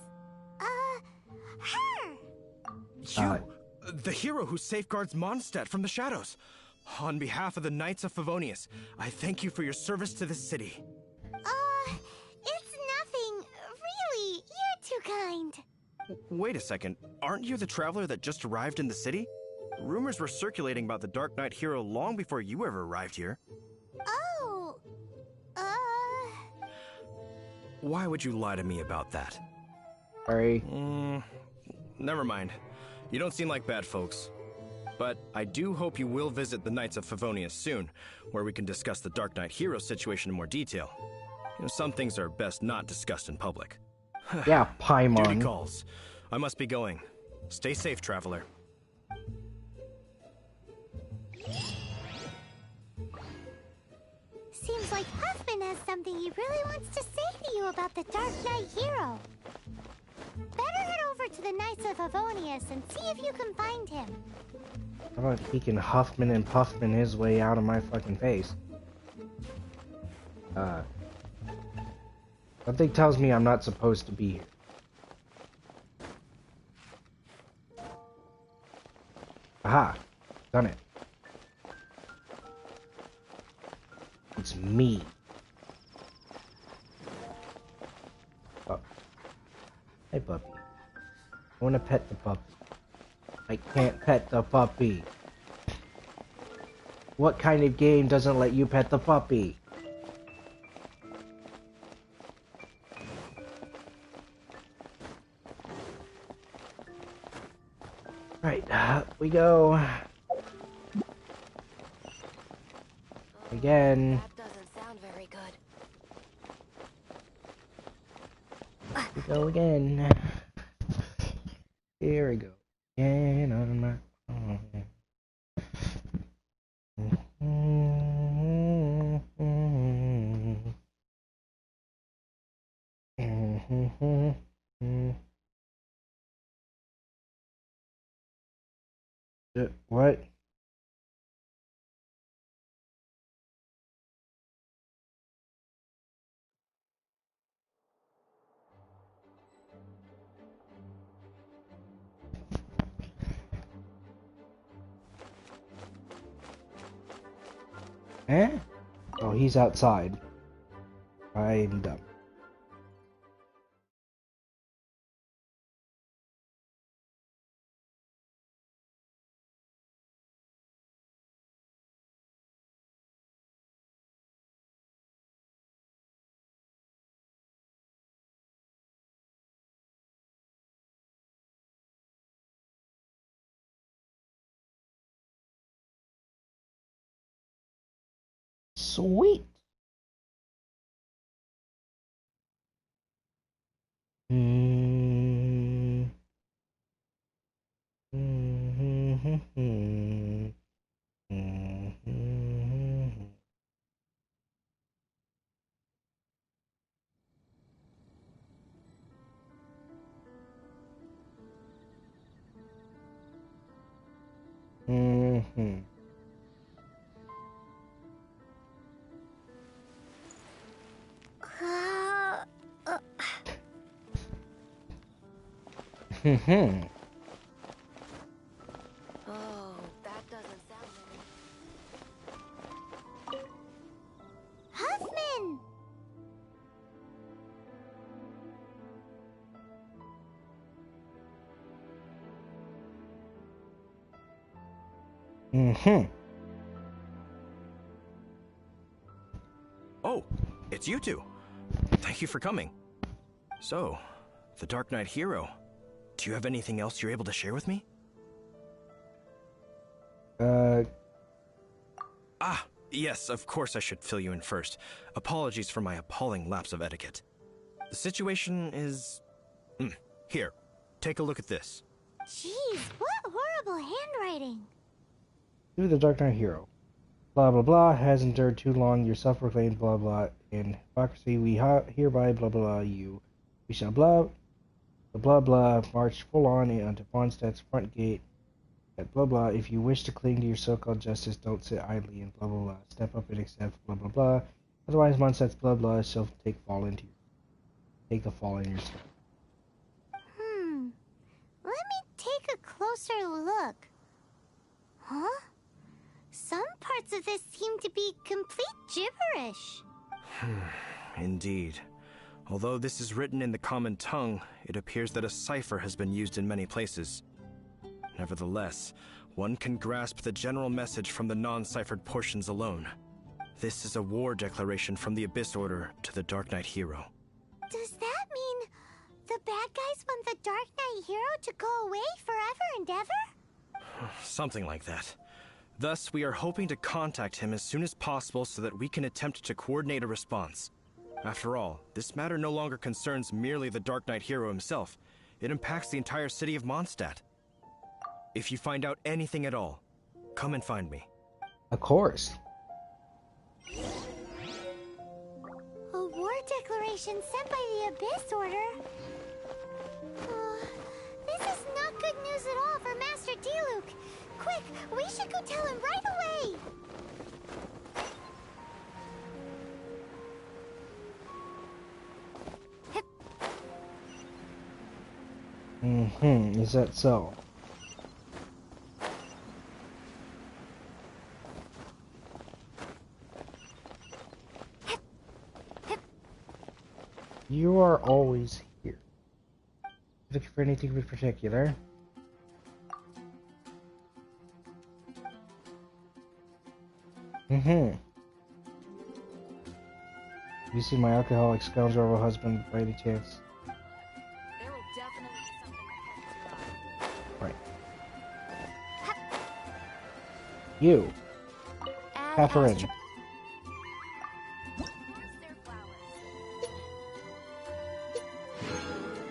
her! The hero who safeguards Mondstadt from the shadows. On behalf of the Knights of Favonius, I thank you for your service to this city. It's nothing. Really, you're too kind. Wait a second, aren't you the traveler that just arrived in the city? Rumors were circulating about the Dark Knight hero long before you ever arrived here. Oh, Why would you lie to me about that? Sorry. Never mind. You don't seem like bad folks. But I do hope you will visit the Knights of Favonius soon, where we can discuss the Dark Knight hero situation in more detail. Some things are best not discussed in public. Yeah, Paimon. Duty calls. I must be going. Stay safe, traveler. seems like Huffman has something he really wants to say to you about the Dark Knight hero. Better head over to the Knights of Favonius and see if you can find him. How about he can Huffman and Puffman his way out of my fucking face? Something tells me I'm not supposed to be here. Aha! Done it. It's me. Oh. Hey, puppy. I want to pet the puppy. I can't pet the puppy. What kind of game doesn't let you pet the puppy? Right, up we go. Again. That doesn't sound very good. We go again. Here we go. Again on my own. What? Eh? Oh, he's outside. I'm dumb. Sweet. Hmm. Oh, that doesn't sound very... Huffman! Mm-hmm. Oh, it's you two. Thank you for coming. So, the Dark Knight hero. Do you have anything else you're able to share with me? Ah, yes, of course I should fill you in first. Apologies for my appalling lapse of etiquette. The situation is... Here, take a look at this. Jeez, what horrible handwriting. To the Dark Knight hero. Blah blah blah has endured too long. Your self-proclaimed blah blah in hypocrisy. We hereby blah blah you. We shall blah blah blah march full on onto Mondstadt's front gate. At blah blah. If you wish to cling to your so-called justice, don't sit idly and blah blah blah. Step up and accept blah blah blah. Otherwise, Mondstadt's blah blah shall take the fall in your step. Let me take a closer look. Huh? Some parts of this seem to be complete gibberish. Indeed. Although this is written in the common tongue, it appears that a cipher has been used in many places. Nevertheless, one can grasp the general message from the non-ciphered portions alone. This is a war declaration from the Abyss Order to the Dark Knight hero. Does that mean the bad guys want the Dark Knight hero to go away forever and ever? Something like that. Thus, we are hoping to contact him as soon as possible so that we can attempt to coordinate a response. After all, this matter no longer concerns merely the Dark Knight hero himself. It impacts the entire city of Mondstadt. If you find out anything at all, come and find me. Of course. A war declaration sent by the Abyss Order? This is not good news at all for Master Diluc. Quick, we should go tell him right away! Is that so? You are always here. Looking for anything in particular? You see my alcoholic scoundrel husband by any chance? There will definitely be something that catches your eye. Right. You. Catherine.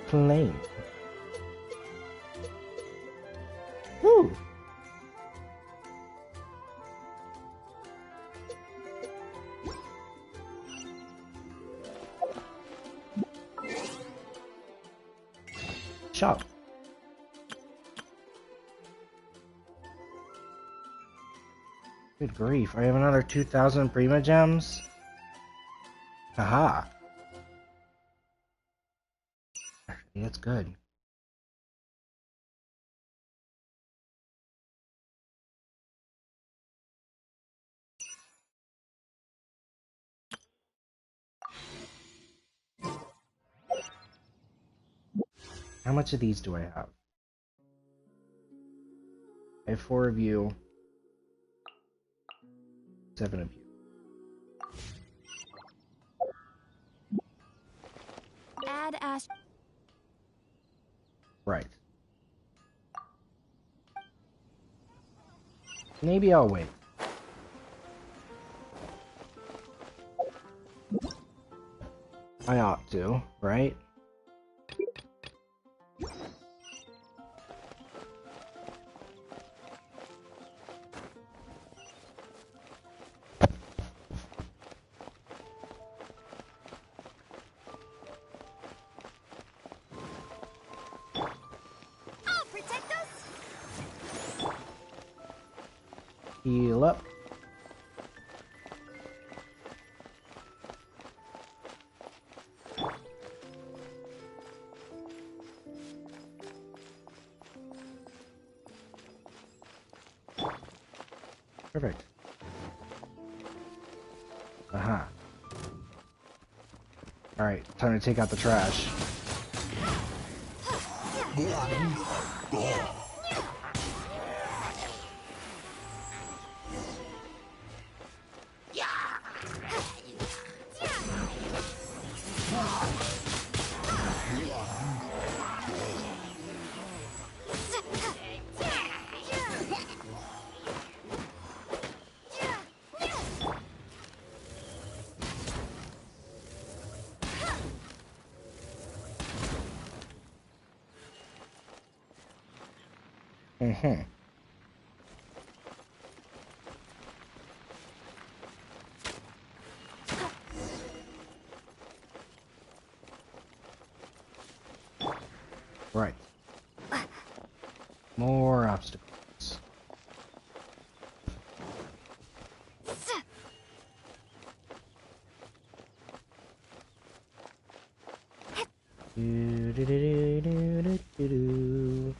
Plain. Woo! Shop. Good grief, I have another 2,000 Prima Gems? Haha. That's good. How much of these do I have? I have 4 of you. 7 of you. Add Ash. Right. Maybe I'll wait. I ought to, right? Heal up. Perfect. Aha. Alright, time to take out the trash. Mm-hmm. Right. More obstacles. Do, do, do, do, do, do, do.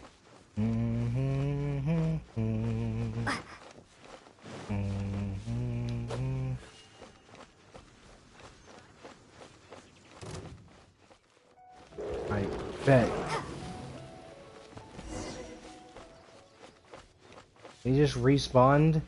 I bet. They just respawned?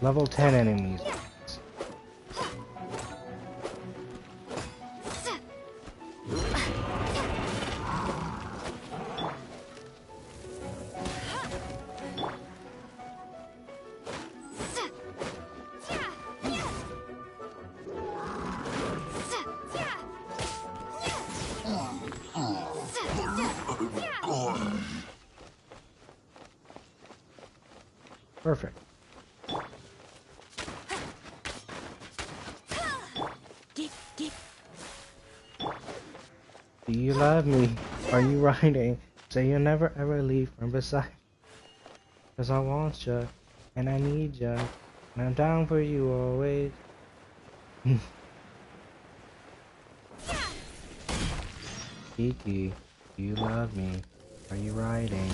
Level 10 enemies. Perfect. Do you love me? Are you riding? Say you'll never ever leave from beside. 'Cause I want ya, and I need ya, and I'm down for you always. Kiki, do you love me? Are you riding?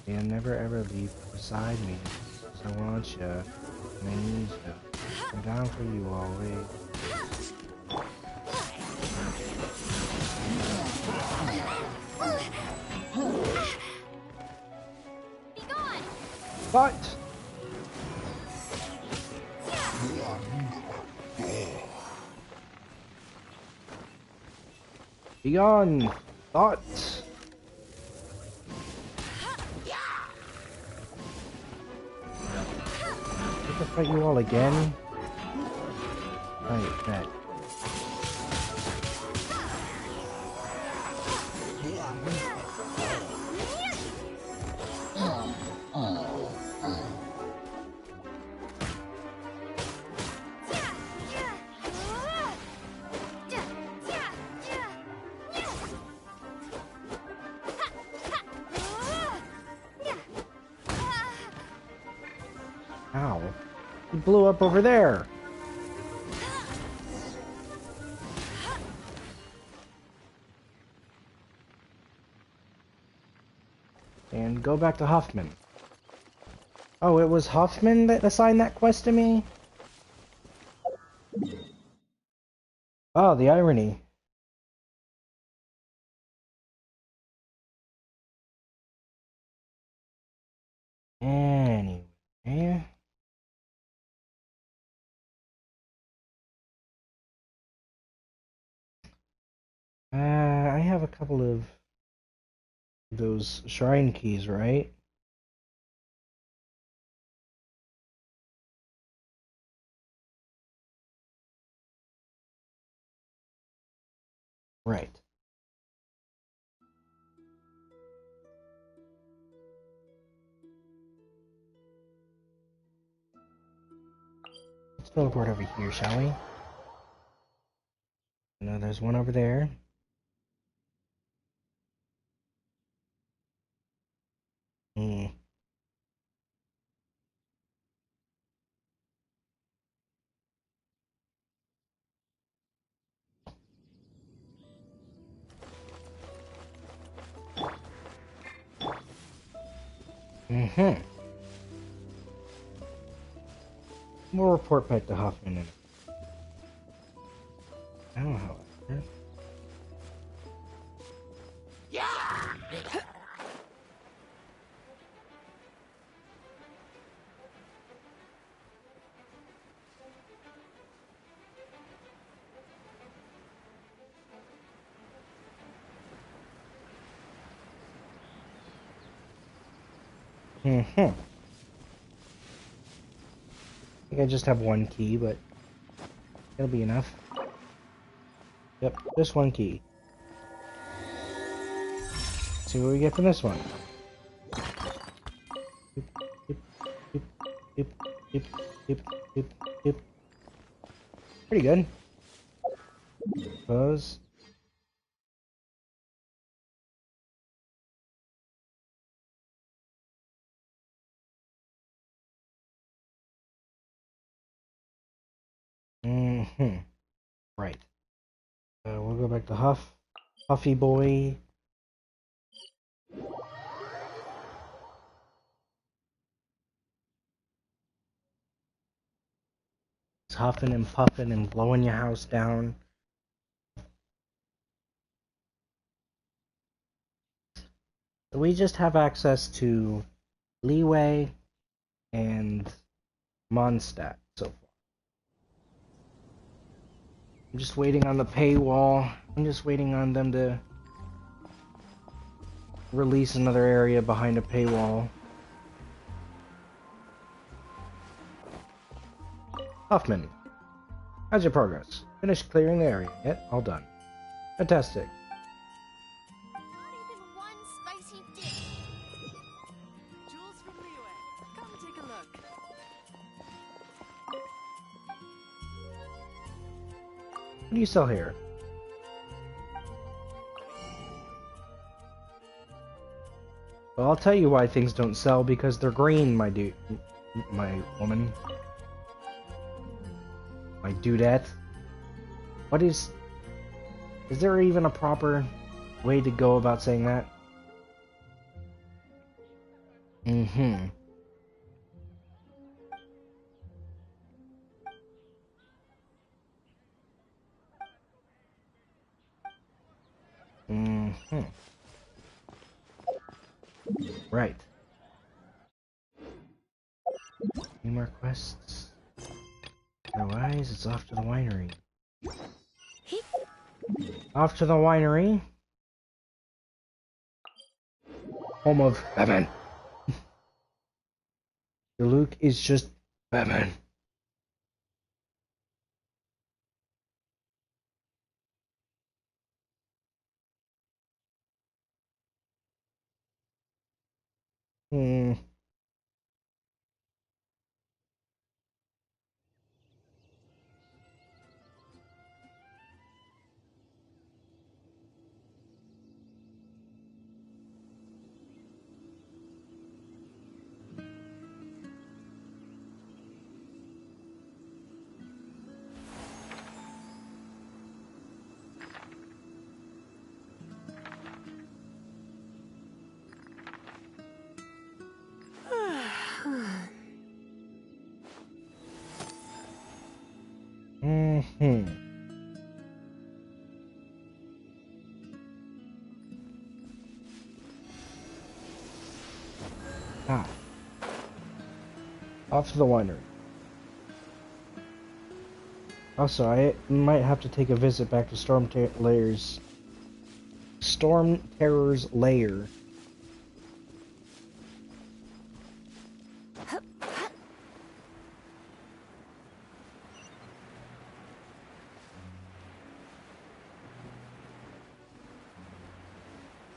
Say you'll never ever leave beside me. 'Cause I want ya, and I need ya, I'm down for you always. But Beyond thought. Get to fight you all again? Right, bet. Ow. He blew up over there. And go back to Huffman. Oh, it was Huffman that assigned that quest to me? Oh, the irony. Anyway. I have a couple of those shrine keys, right? Right. Let's teleport over here, shall we? No, there's one over there. Hmm. Mm-hmm. We'll report back to Hoffman in a now, however. Mm-hmm. I think I just have one key, but it'll be enough. Yep, just one key. See what we get from this one. Pretty good. Suppose. Mm-hmm. Right. We'll go back to Huffy boy. It's huffing and puffing and blowing your house down. We just have access to Leeway and Mondstadt so far. I'm just waiting on the paywall. I'm just waiting on them to release another area behind a paywall. Huffman, how's your progress? Finished clearing the area yet? All done. Fantastic. Not even one spicy dish. Jules from Leeway. Come take a look. What do you sell here? Well, I'll tell you why things don't sell, because they're green, my dude. My woman. My dudette. What is... Is there even a proper way to go about saying that? Mm-hmm. Mm-hmm. Right. Any more quests? Otherwise, it's off to the winery. Off to the winery. Home of Batman. Luke is just Batman. Hmm. Mm-hmm. Ah. Off to the winery. Also, I might have to take a visit back to Storm Terror's lair.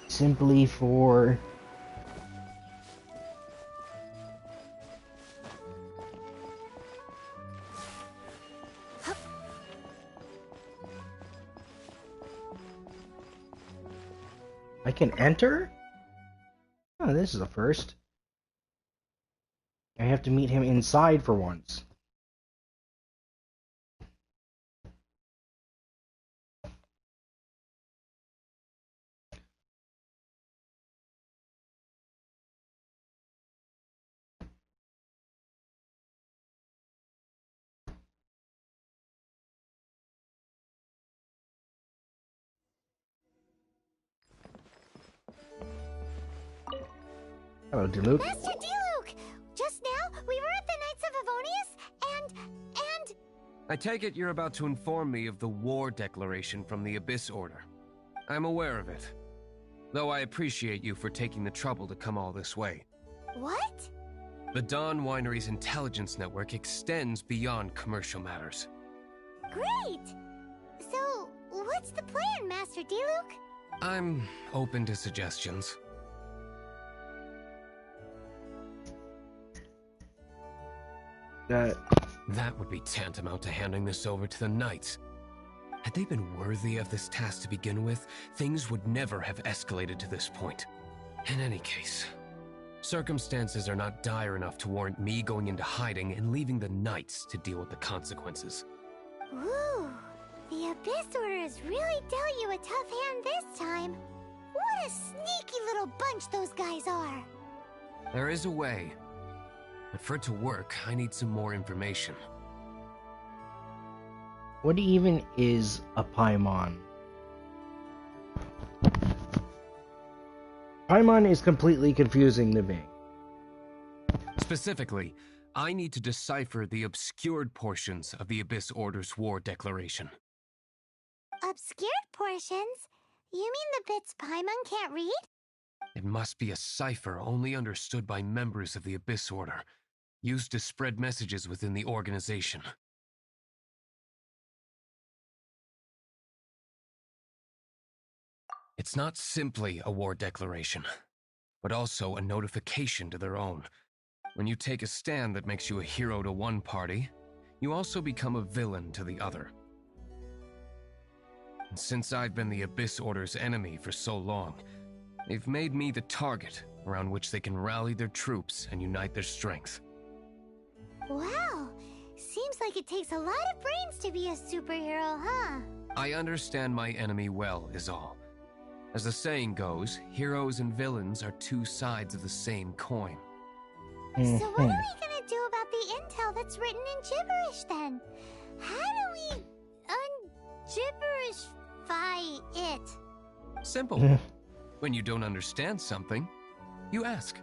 Simply for... I can enter? Oh, this is a first. I have to meet him inside for once. Hello, Diluc. Master Diluc! Just now, we were at the Knights of Favonius, and... I take it you're about to inform me of the war declaration from the Abyss Order. I'm aware of it. Though I appreciate you for taking the trouble to come all this way. What? The Dawn Winery's intelligence network extends beyond commercial matters. Great! So, what's the plan, Master Diluc? I'm open to suggestions. That would be tantamount to handing this over to the Knights. Had they been worthy of this task to begin with, things would never have escalated to this point. In any case, circumstances are not dire enough to warrant me going into hiding and leaving the Knights to deal with the consequences. Ooh, the Abyss Order has really dealt you a tough hand this time. What a sneaky little bunch those guys are. There is a way. But for it to work, I need some more information. What even is a Paimon? Paimon is completely confusing to me. Specifically, I need to decipher the obscured portions of the Abyss Order's war declaration. Obscured portions? You mean the bits Paimon can't read? It must be a cipher only understood by members of the Abyss Order, used to spread messages within the organization. It's not simply a war declaration, but also a notification to their own. When you take a stand that makes you a hero to one party, you also become a villain to the other. And since I've been the Abyss Order's enemy for so long, they've made me the target around which they can rally their troops and unite their strength. Wow, seems like it takes a lot of brains to be a superhero, huh? I understand my enemy well, is all. As the saying goes, heroes and villains are two sides of the same coin. So what are we gonna do about the intel that's written in gibberish then? How do we un-gibberishify it? Simple. When you don't understand something, you ask.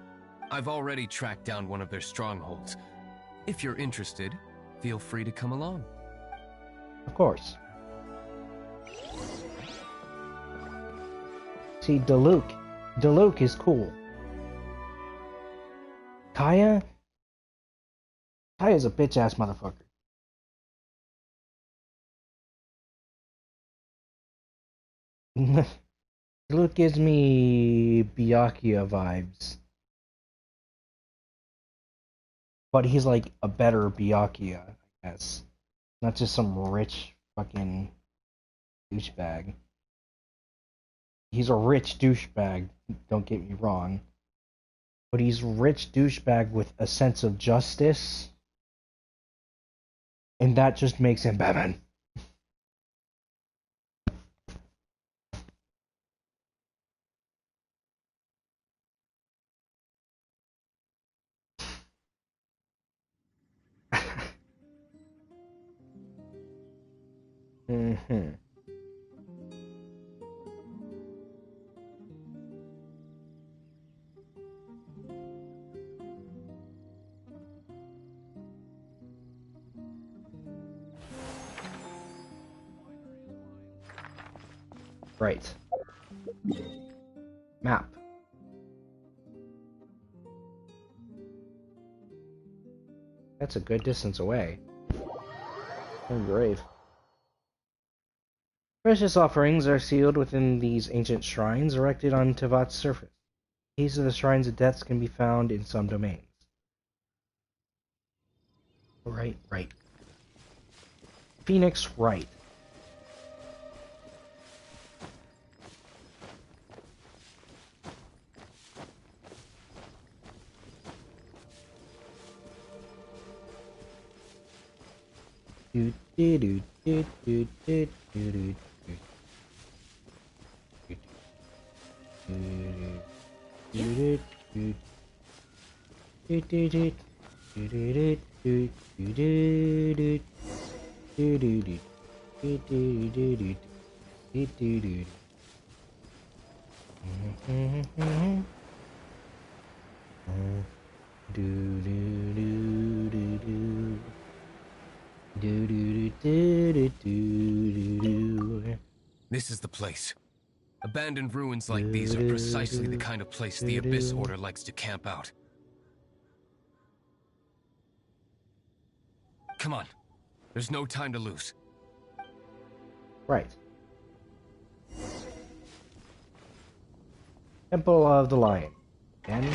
I've already tracked down one of their strongholds. If you're interested, feel free to come along. Of course. See, Diluc is cool. Kaya's a bitch-ass motherfucker. Diluc gives me Byakuya vibes. But he's like a better Byakuya, I guess. Not just some rich fucking douchebag. He's a rich douchebag, don't get me wrong. But he's a rich douchebag with a sense of justice. And that just makes him Batman. Mm-hmm. Right. Map. That's a good distance away. Oh, grave. Precious offerings are sealed within these ancient shrines erected on Tevat's surface. Keys of the Shrines of Deaths can be found in some domains. Right. Phoenix Wright. This is the place. Abandoned ruins like these are precisely the kind of place the Abyss Order likes to camp out. Come on. There's no time to lose. Right. Temple of the Lion. Again.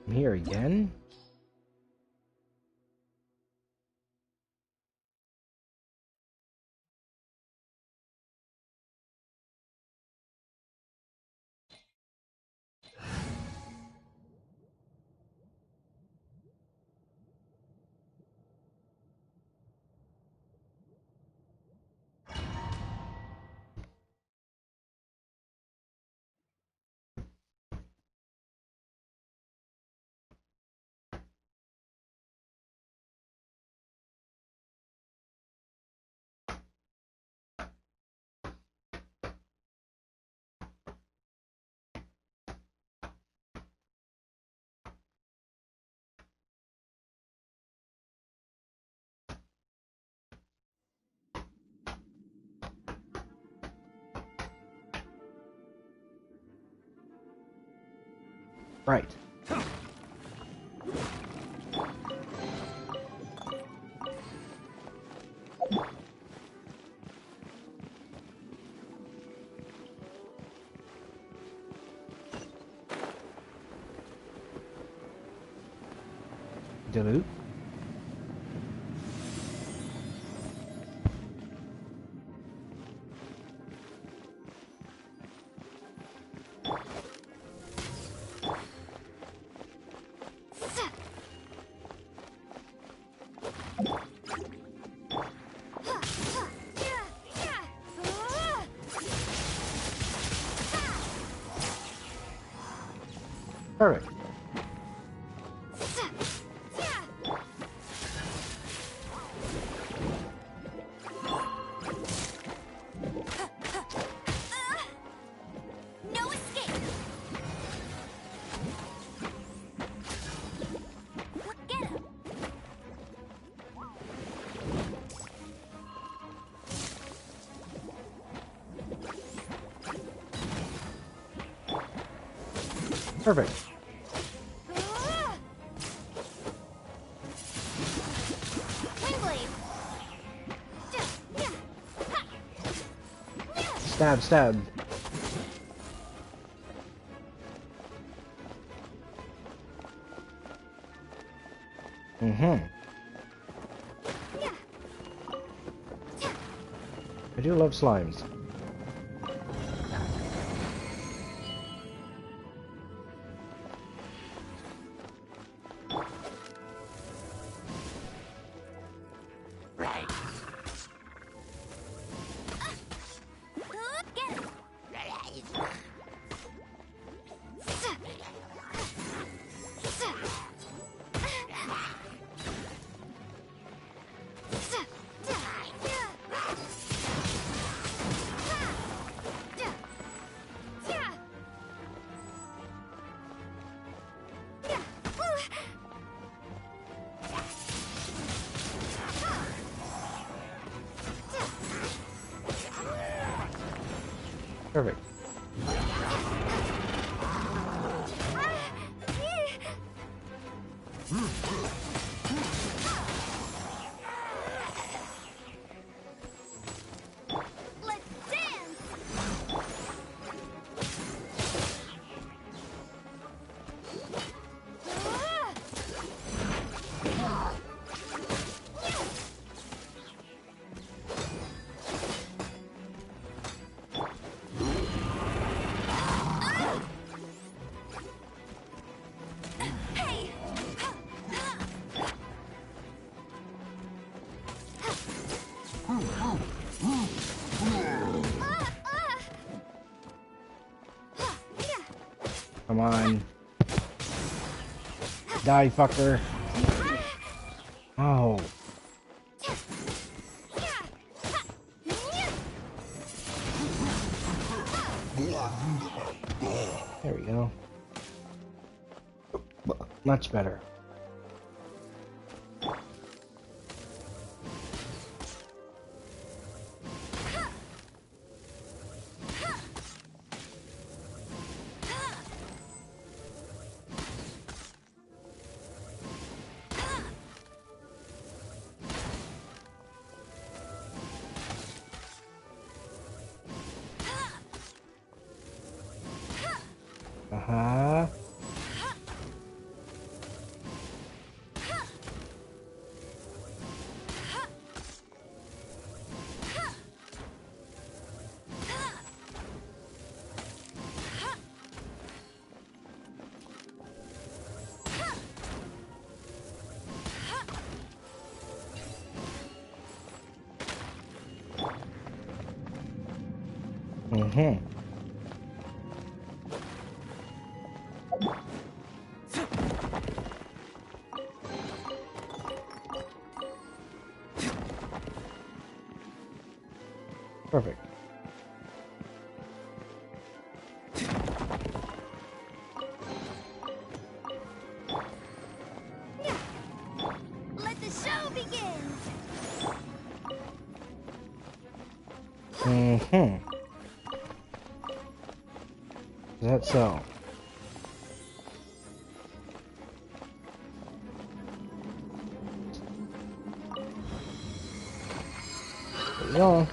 I'm here again. Right. Dilute. Perfect. No escape. Get him. Perfect. Stab, stab. I do love slimes. Perfect. Come on. Die, fucker. Oh. There we go. Much better. Uh-huh. Mm-hmm. Perfect. Let the show begin! Mm-hmm. Is that so? There we go.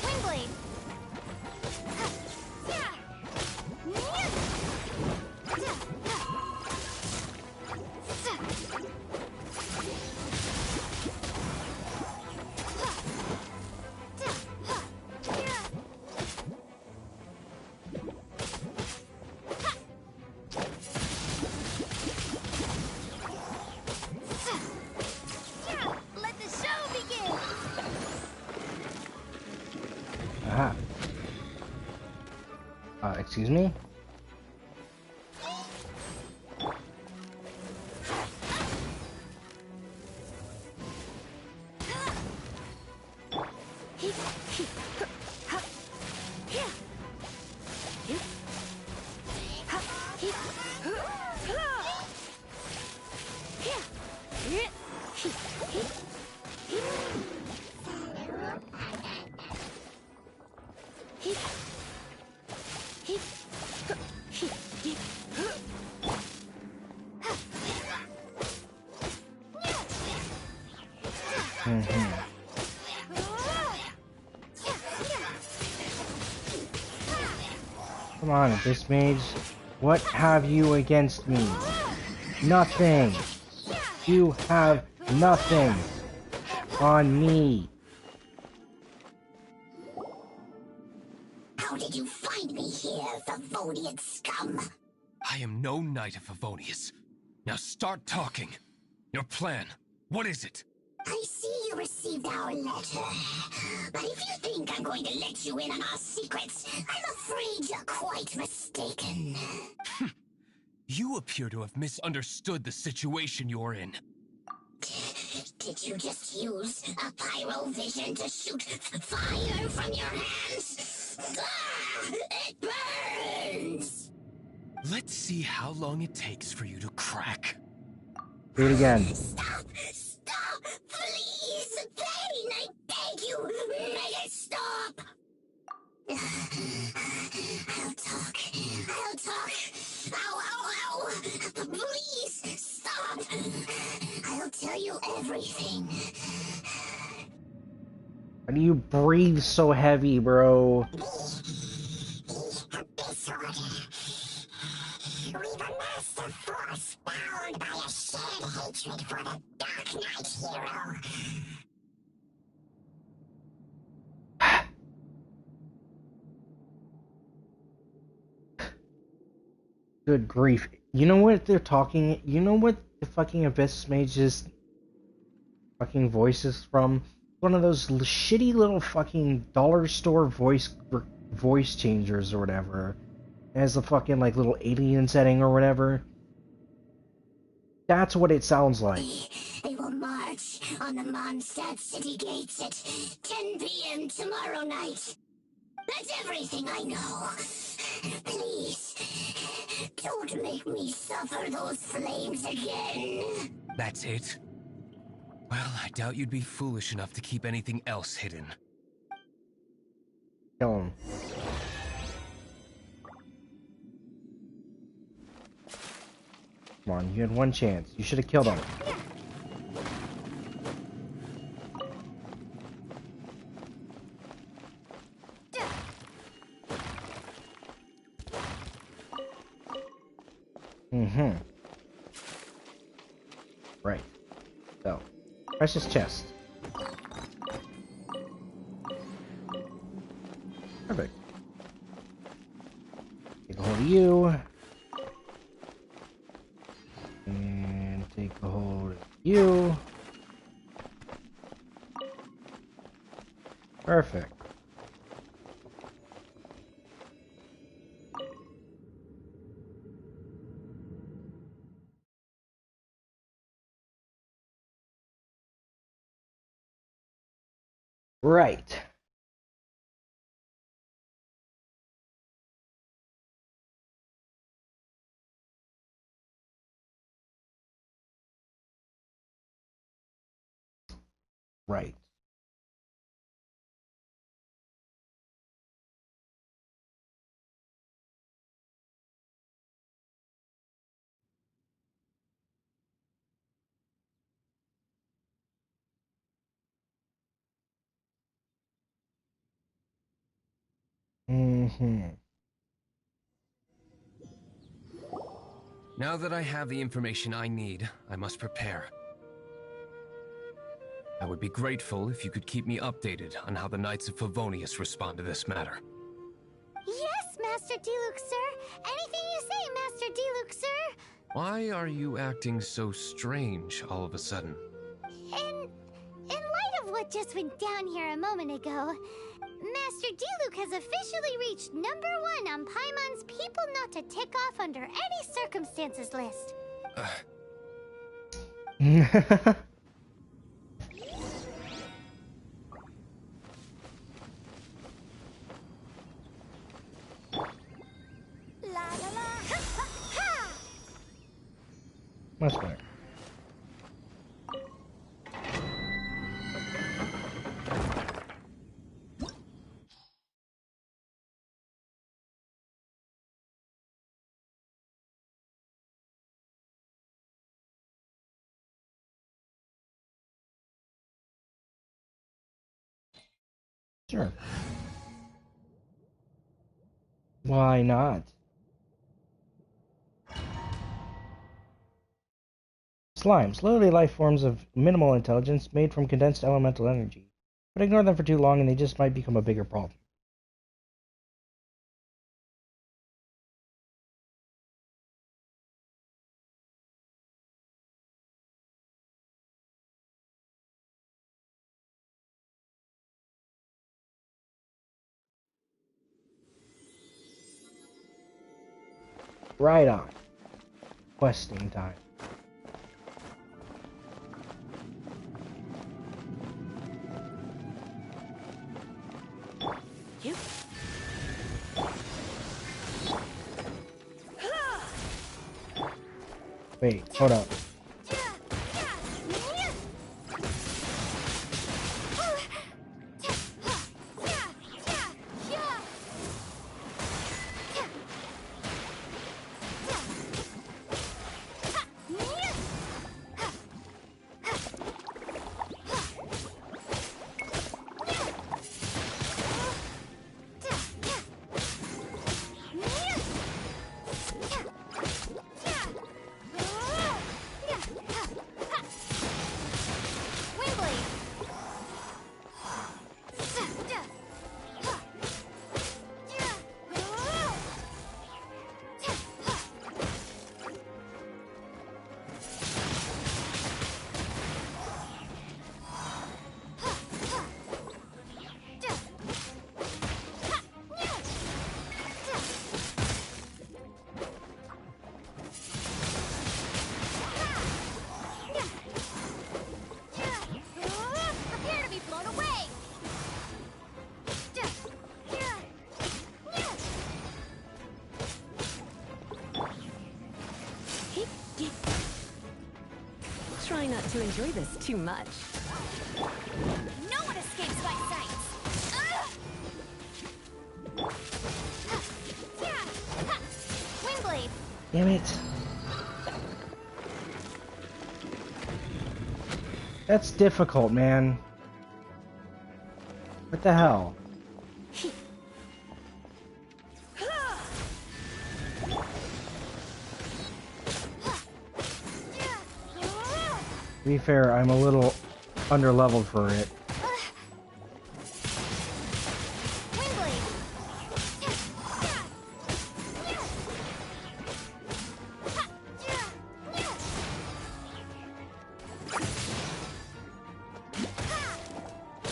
Windblade! Let the show begin! Aha. Excuse me? Mm-hmm. Come on, Abyss Mage. What have you against me? Nothing. You have nothing on me. How did you find me here, Favonian scum? I am no Knight of Favonius. Now start talking. Your plan, what is it? I see you received our letter. But if you think I'm going to let you in on our secrets, I'm afraid you're quite mistaken. You appear to have misunderstood the situation you're in. Did you just use a pyro vision to shoot fire from your hands? Ah, it burns! Let's see how long it takes for you to crack. Do it again. Stop! Stop! Please! Pain! I beg you! Make it stop! I'll talk. I'll talk. Ow, ow, ow! Please! Stop! I'll tell you everything. Why do you breathe so heavy, bro? Disorder. We've amassed a force bound by a shared hatred for the Dark Knight hero. Good grief. You know what they're talking? You know what the fucking Abyss Mage's fucking voice is from? One of those shitty little fucking dollar store voice changers or whatever. It has the fucking like little alien setting or whatever. That's what it sounds like. They will march on the Mondstadt city gates at 10 p.m. tomorrow night. That's everything I know. Please, don't make me suffer those flames again. That's it? Well, I doubt you'd be foolish enough to keep anything else hidden. Kill him. Come on, you had one chance. You should have killed him. Right. So, precious chest. Perfect. Take a hold of you. And take a hold of you. Perfect. Right. Right. Now that I have the information I need, I must prepare. I would be grateful if you could keep me updated on how the Knights of Favonius respond to this matter. Yes, Master Diluc, sir. Anything you say, Master Diluc, sir. Why are you acting so strange all of a sudden? In light of what just went down here a moment ago, Master Diluc has officially reached #1 on Paimon's people not to tick off under any circumstances list. Much better. Sure. Why not? Slimes, literally life forms of minimal intelligence made from condensed elemental energy. But ignore them for too long and they just might become a bigger problem. Right on. Questing time. You. Wait, hold up. to enjoy this too much. No one escapes my sights! Wingblade! Damn it. That's difficult, man. What the hell? To be fair, I'm a little underleveled for it.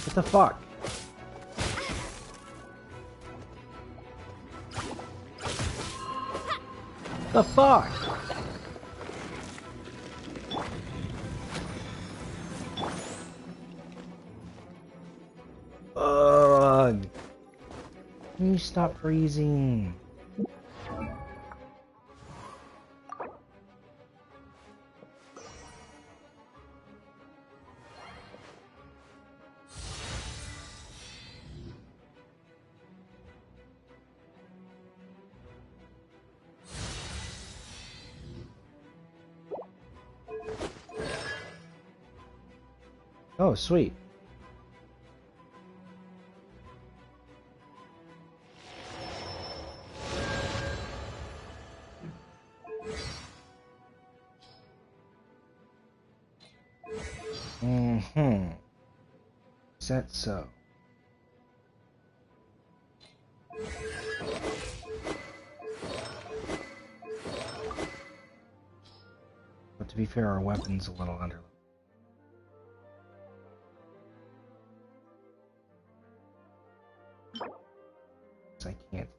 What the fuck? The fuck? Ugh. Can you stop freezing? Oh, sweet. Mm-hmm. Is that so? But to be fair, our weapon's a little under. I can't.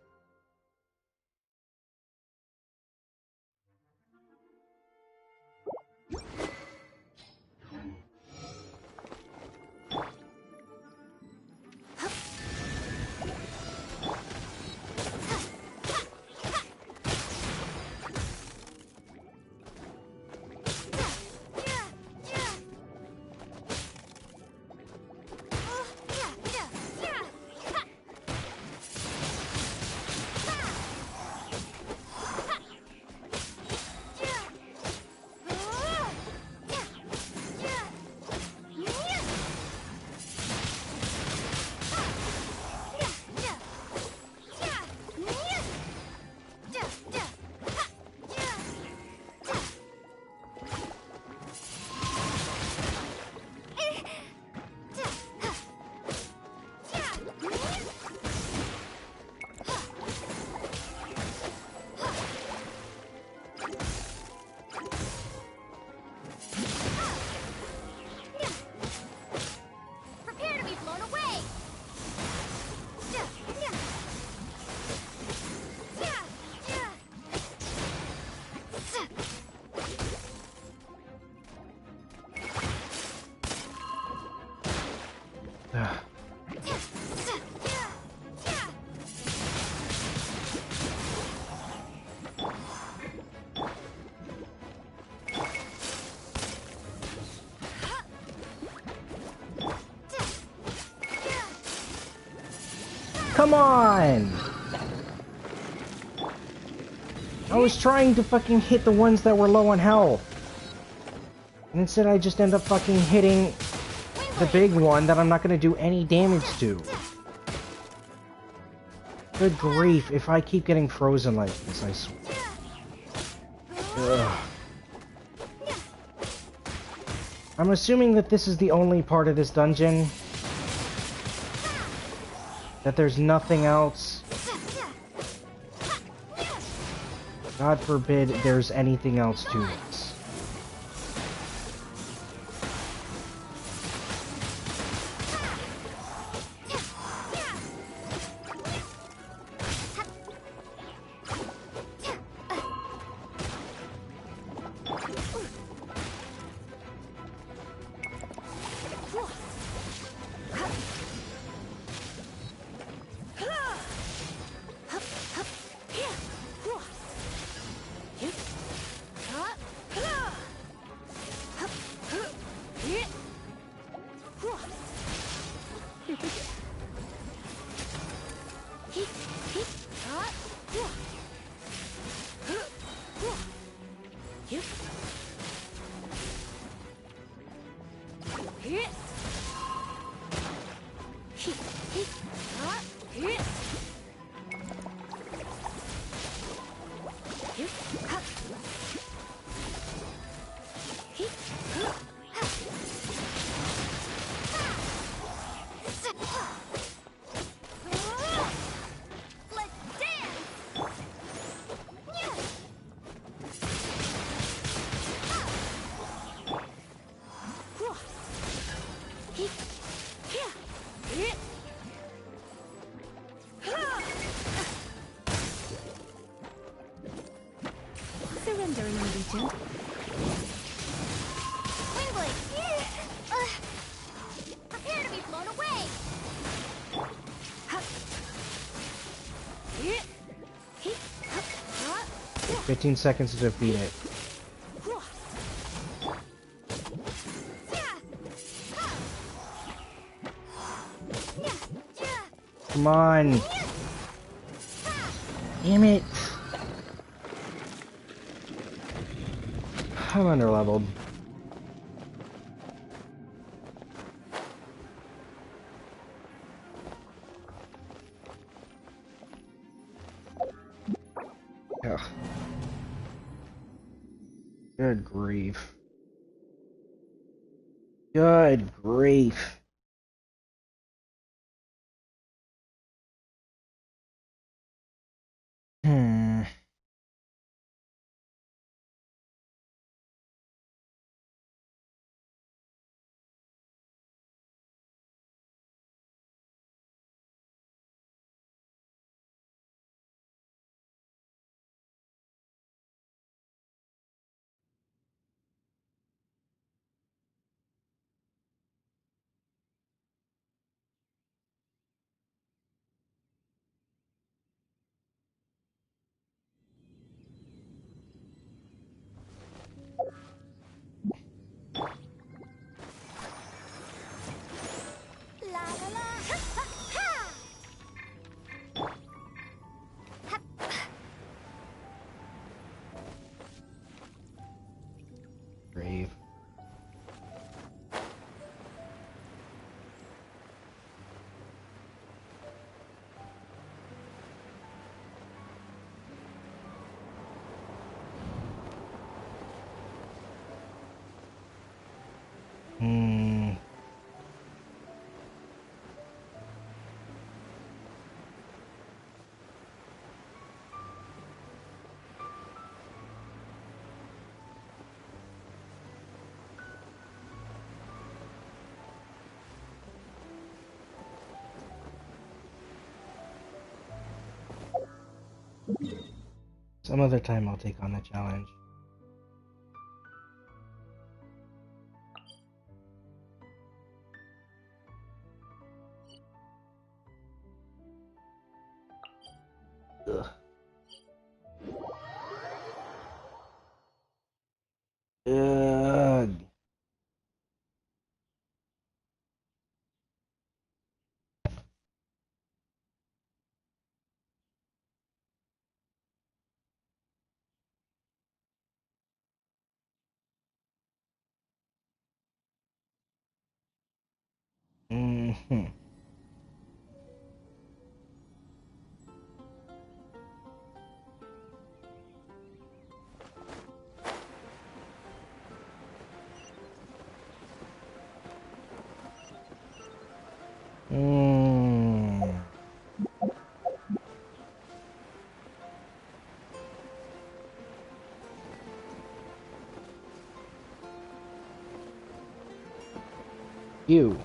Come on! I was trying to fucking hit the ones that were low on health. And instead I just end up fucking hitting the big one that I'm not gonna do any damage to. Good grief, if I keep getting frozen like this, I swear. Ugh. I'm assuming that this is the only part of this dungeon. That there's nothing else. God forbid there's anything else to this. Surrendering, Regent. Wingblade! Prepare to be blown away! 15 seconds to defeat it. Come on! Damn it! I'm underleveled. Ugh. Good grief. Good grief. Grave. Some other time I'll take on the challenge. Ugh. Ugh. Mm-hmm. You.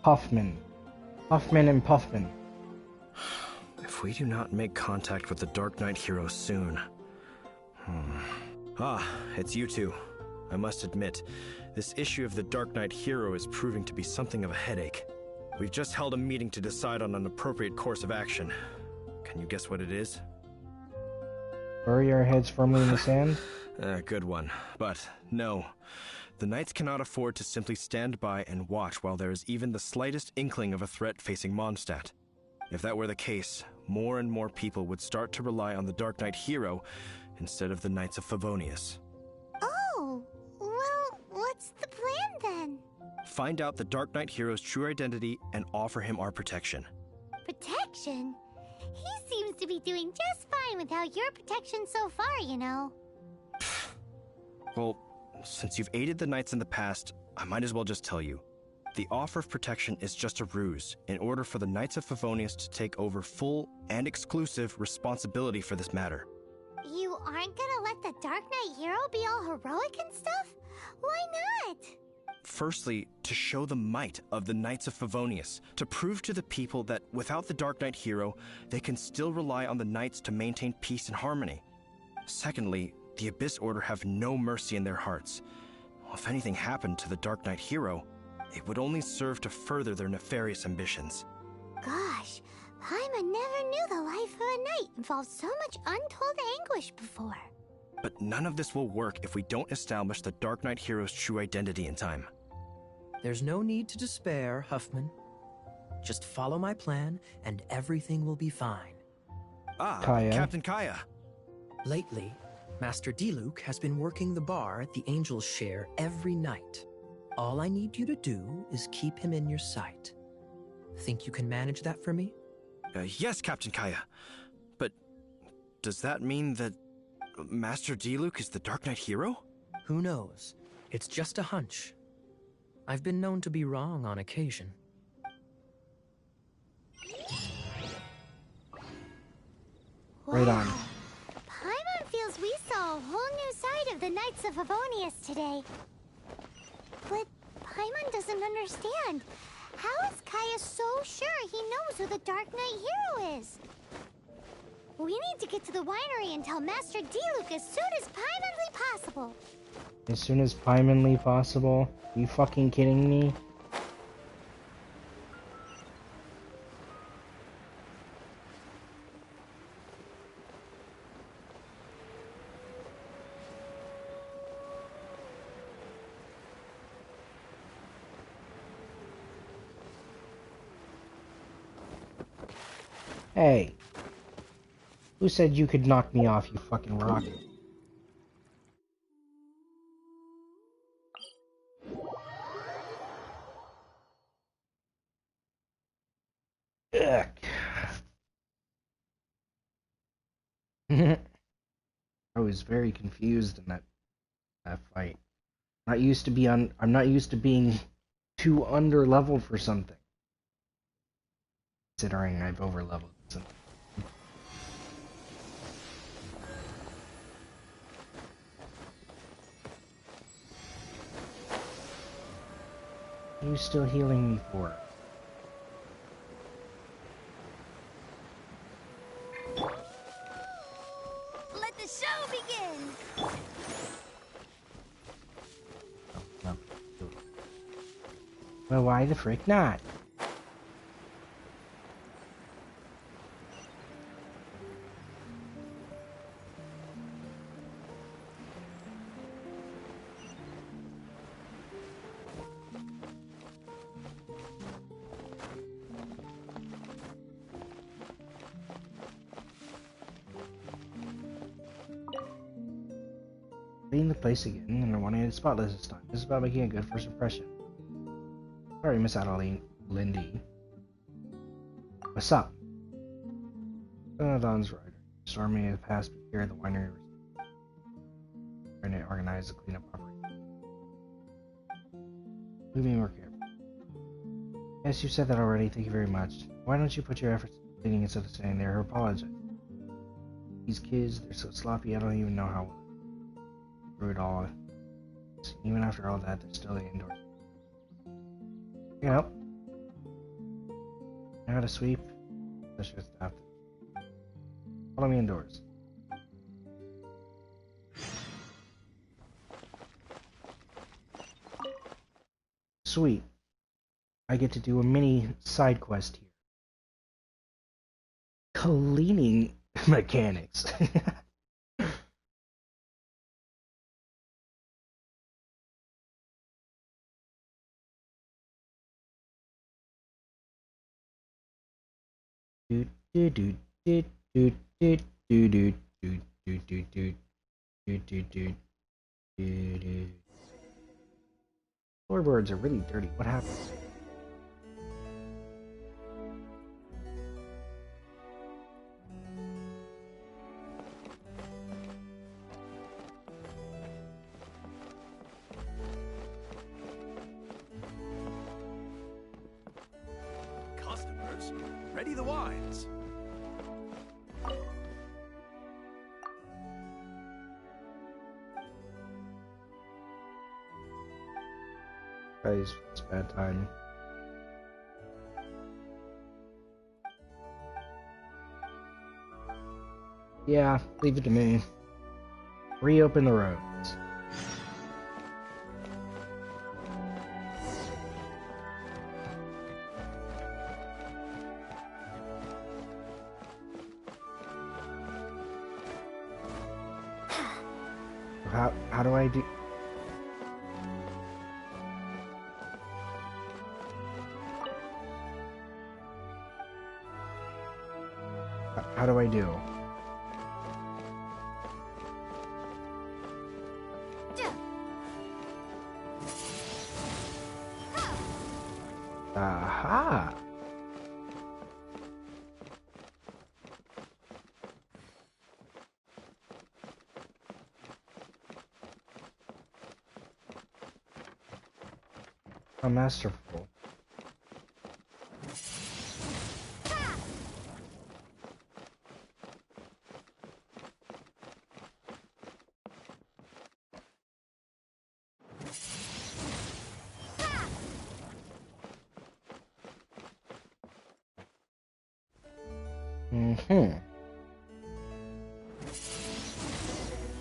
Huffman. Huffman and Puffman. If we do not make contact with the Dark Knight hero soon... Ah, it's you two. I must admit, this issue of the Dark Knight hero is proving to be something of a headache. We've just held a meeting to decide on an appropriate course of action. Can you guess what it is? Bury our heads firmly in the sand? Good one. But, no. The Knights cannot afford to simply stand by and watch while there is even the slightest inkling of a threat facing Mondstadt. If that were the case, more and more people would start to rely on the Dark Knight hero instead of the Knights of Favonius. Oh, well, what's the plan then? find out the Dark Knight hero's true identity and offer him our protection. Protection? He seems to be doing just fine without your protection so far, you know. Well, since you've aided the Knights in the past, I might as well just tell you. The offer of protection is just a ruse in order for the Knights of Favonius to take over full and exclusive responsibility for this matter. You aren't gonna let the Dark Knight hero be all heroic and stuff? Why not? Firstly, to show the might of the Knights of Favonius, to prove to the people that without the Dark Knight hero, they can still rely on the Knights to maintain peace and harmony. Secondly, the Abyss Order have no mercy in their hearts. If anything happened to the Dark Knight hero, it would only serve to further their nefarious ambitions. Gosh, Paimon never knew the life of a knight involved so much untold anguish before. But none of this will work if we don't establish the Dark Knight hero's true identity in time. There's no need to despair, Huffman. Just follow my plan, and everything will be fine. Ah, Kaya. Captain Kaya. Lately, Master Diluc has been working the bar at the Angel's Share every night. All I need you to do is keep him in your sight. Think you can manage that for me? Yes, Captain Kaya. But does that mean that Master Diluc is the Dark Knight hero? Who knows? It's just a hunch. I've been known to be wrong on occasion. Right on. Paimon feels we saw a whole new side of the Knights of Favonius today. But Paimon doesn't understand. How is Kaya so sure he knows who the Dark Knight hero is? We need to get to the winery and tell Master Diluc as soon as Paimonly possible. As soon as Paimonly possible? Are you fucking kidding me? Hey. Who said you could knock me off, you fucking rocket? Ugh. I was very confused in that fight. Not used to be I'm not used to being too under leveled for something. Considering I've over leveled something. What are you still healing me for? Let the show begin! No. Well, why the frick not? Clean the place again, and I want to get it spotless this time. This is about making a good first impression. Sorry, Miss Adeline, Lindy. What's up? Don's rider. Storming the past here at the winery. Trying to organize the cleanup operation. We mean more careful. Yes, you said that already. Thank you very much. Why don't you put your efforts into cleaning instead of standing there and apologize? These kids, they're so sloppy. I don't even know how through it all. Even after all that, they're still indoors. Yep. I gotta sweep. That's just after. Follow me indoors. Sweet. I get to do a mini side quest here. Cleaning mechanics. do do do do do do do do do do do do do do do do. Floorboards are really dirty. What happened? Customers, ready the wines. Guys, it's bad time. Yeah, leave it to me. Reopen the roads. How do I do? How do I do? Aha! How masterful. Mm-hmm.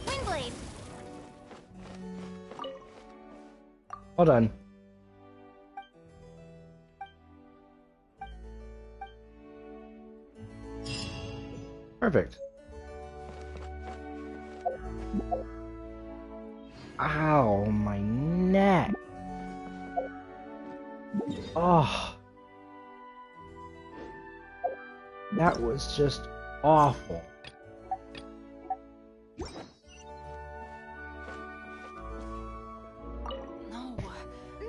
Windblade. Well done. Perfect. Ow, my neck. Oh. That was just awful. No.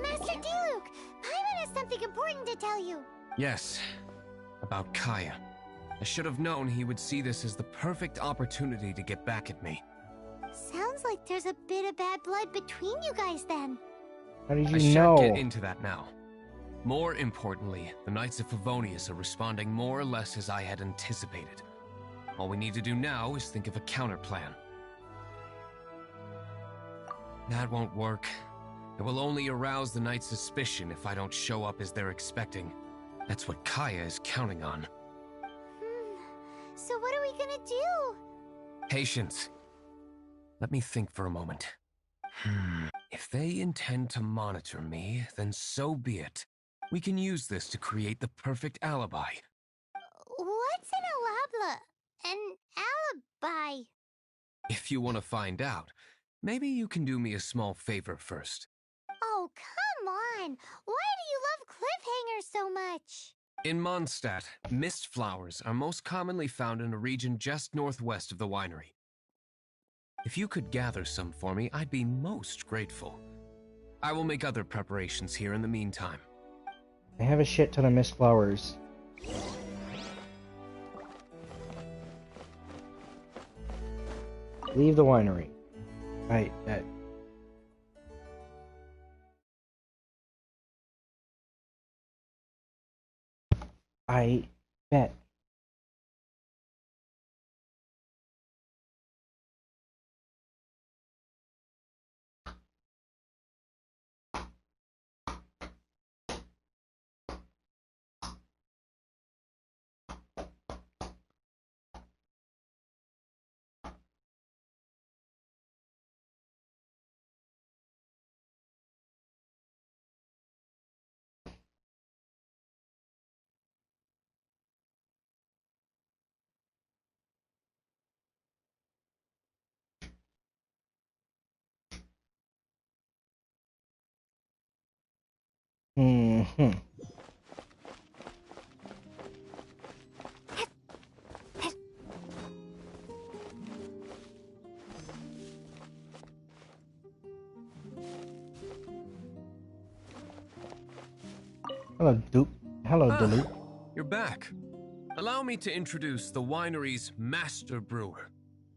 Master Diluc, Paimon has something important to tell you. Yes, about Kaya. I should have known he would see this as the perfect opportunity to get back at me. Sounds like there's a bit of bad blood between you guys then. How did you I know? shan't get into that now. More importantly, the Knights of Favonius are responding more or less as I had anticipated. All we need to do now is think of a counterplan. That won't work. It will only arouse the Knights' suspicion if I don't show up as they're expecting. That's what Kaya is counting on. So what are we gonna do? Patience. Let me think for a moment. If they intend to monitor me, then so be it. We can use this to create the perfect alibi. What's an alibi? If you want to find out, maybe you can do me a small favor first. Oh, come on! Why do you love cliffhangers so much? In Mondstadt, mist flowers are most commonly found in a region just northwest of the winery. If you could gather some for me, I'd be most grateful. I will make other preparations here in the meantime. I have a shit ton of mist flowers. Leave the winery. I bet. Mm-hmm. Hello, Duke. Hello, Dilute. You're back. Allow me to introduce the winery's master brewer.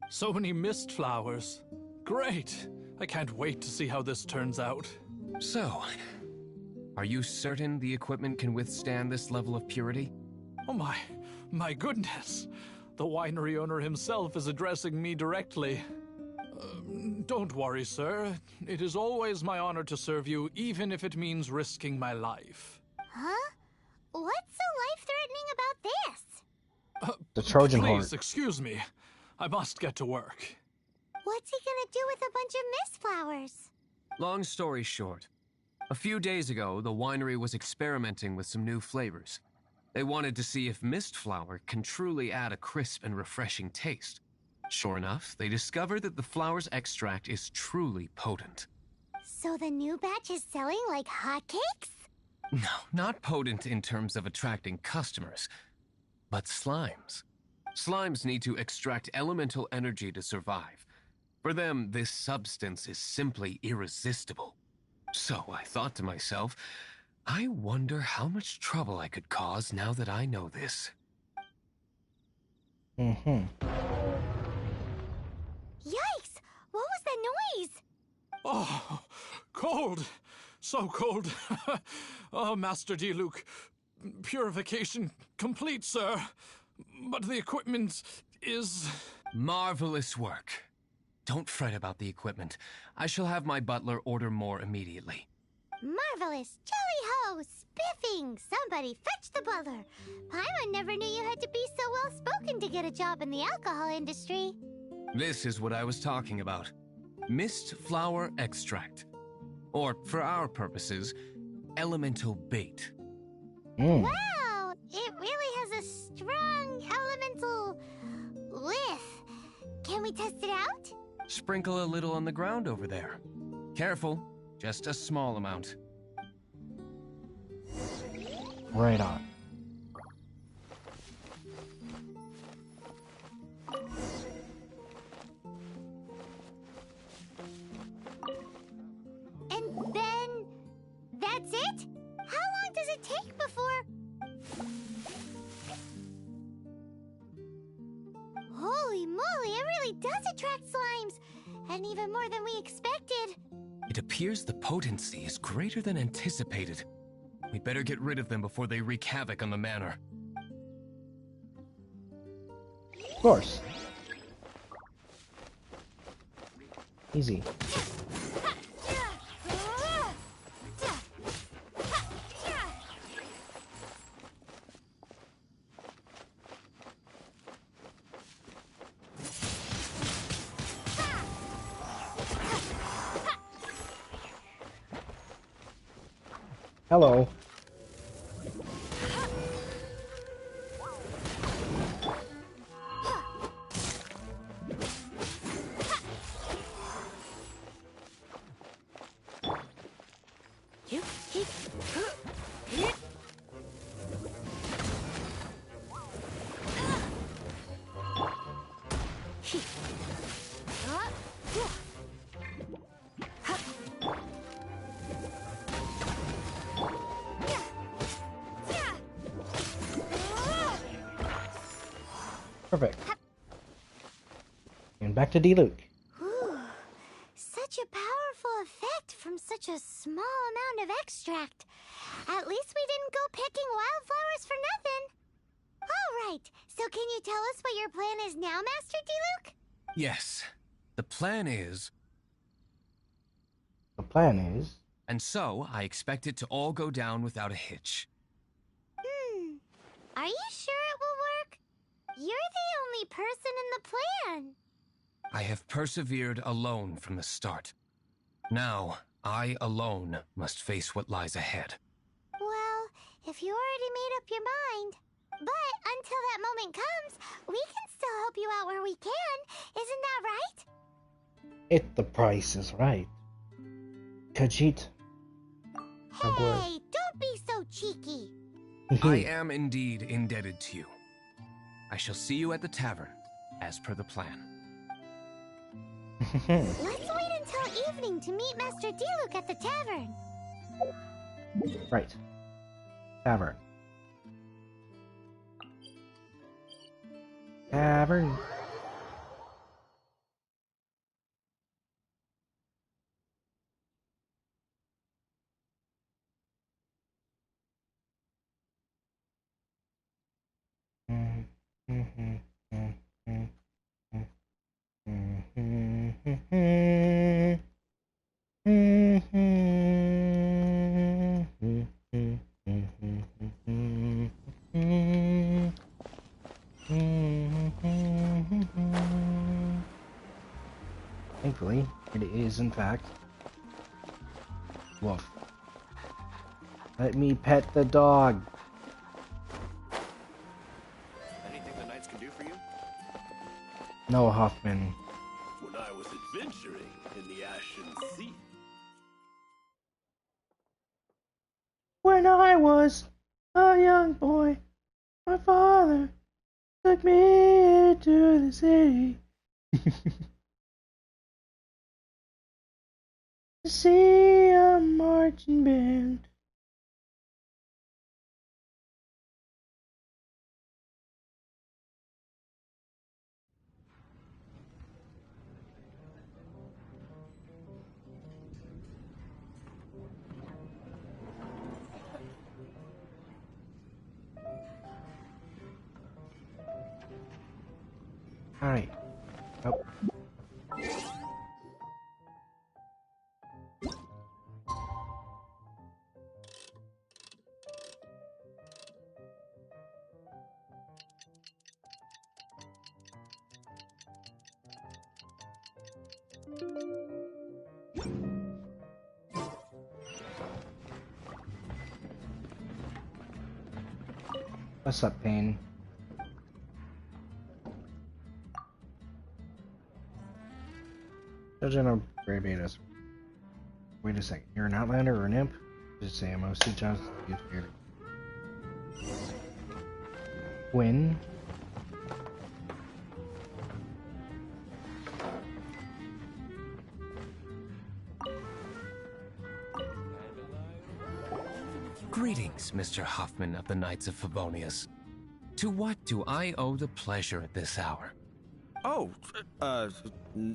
So many mist flowers. Great. I can't wait to see how this turns out. So, are you certain the equipment can withstand this level of purity? Oh my goodness. The winery owner himself is addressing me directly. Don't worry, sir. It is always my honor to serve you, even if it means risking my life. Huh? What's so life-threatening about this? The Trojan Please, horse. excuse me. I must get to work. What's he gonna do with a bunch of mist flowers? Long story short, a few days ago, the winery was experimenting with some new flavors. They wanted to see if mist flower can truly add a crisp and refreshing taste. Sure enough, they discovered that the flower's extract is truly potent. So the new batch is selling like hotcakes? No, not potent in terms of attracting customers, but slimes. Slimes need to extract elemental energy to survive. For them, this substance is simply irresistible. So I thought to myself, I wonder how much trouble I could cause now that I know this. Mm-hmm. Yikes! What was that noise? Oh, cold. So cold. Oh, Master D-Luke. Purification complete, sir. But the equipment is... Marvelous work. Don't fret about the equipment. I shall have my butler order more immediately. Marvelous! Jolly-ho! Spiffing! Somebody fetch the butler! Paimon never knew you had to be so well-spoken to get a job in the alcohol industry. This is what I was talking about. Mist flower extract. Or, for our purposes, elemental bait. Wow! It really has a strong elemental whiff. Can we test it out? Sprinkle a little on the ground over there. Careful, just a small amount. Right on. And then... that's it? How long does it take before... Holy moly, it really does attract slimes! And even more than we expected. It appears the potency is greater than anticipated. We'd better get rid of them before they wreak havoc on the manor. Of course. Easy. Hello. Perfect. And back to D-Luke. Ooh, such a powerful effect from such a small amount of extract. At least we didn't go picking wildflowers for nothing. All right, so can you tell us what your plan is now, Master D-Luke? Yes, the plan is... The plan is... And so, I expect it to all go down without a hitch. Are you sure it will work? You're the only person in the plan. I have persevered alone from the start. Now, I alone must face what lies ahead. Well, if you already made up your mind. But until that moment comes, we can still help you out where we can. Isn't that right? If the price is right. Khajiit. Hey, don't be so cheeky. I am indeed indebted to you. I shall see you at the tavern, as per the plan. Let's wait until evening to meet Master D-Luke at the tavern. Right. Tavern. Tavern. Thankfully, it is in fact. Woof. Let me pet the dog. Anything the knights can do for you? No, Hoffman. When I was adventuring in the Ashen Sea. When I was a young boy, my father took me to the city to see a marching band. Alright. Oh. What's up, Payne? Judging on Grey Betas. Wait a second, you're an Outlander or an imp? Just say I'm mostly just Quinn? Greetings, Mr. Hoffman of the Knights of Favonius. To what do I owe the pleasure at this hour? Oh,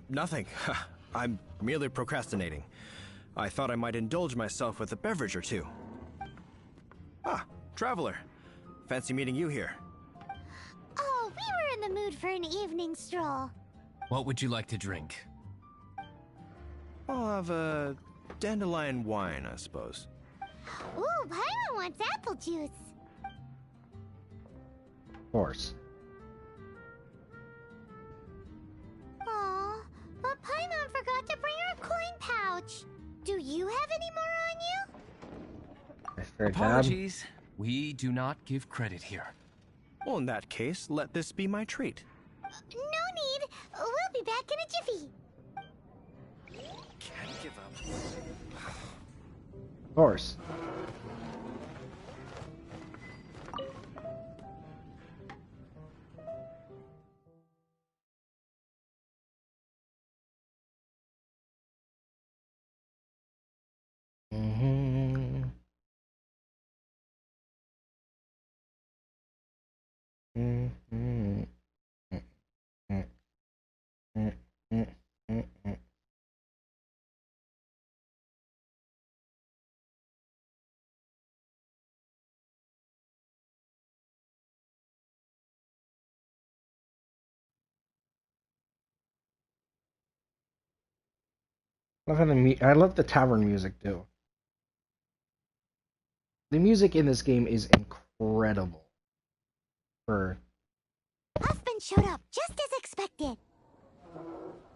nothing. I'm merely procrastinating. I thought I might indulge myself with a beverage or two. Ah, Traveler. Fancy meeting you here. Oh, we were in the mood for an evening stroll. What would you like to drink? I'll have a dandelion wine, I suppose. Ooh, Paimon wants apple juice. Of course. Aw, but Paimon forgot to bring her coin pouch. Do you have any more on you? Apologies. We do not give credit here. Well, in that case, let this be my treat. No need. We'll be back in a jiffy. Can't give up. Of course. I love the tavern music too. The music in this game is incredible. Huffman showed up just as expected.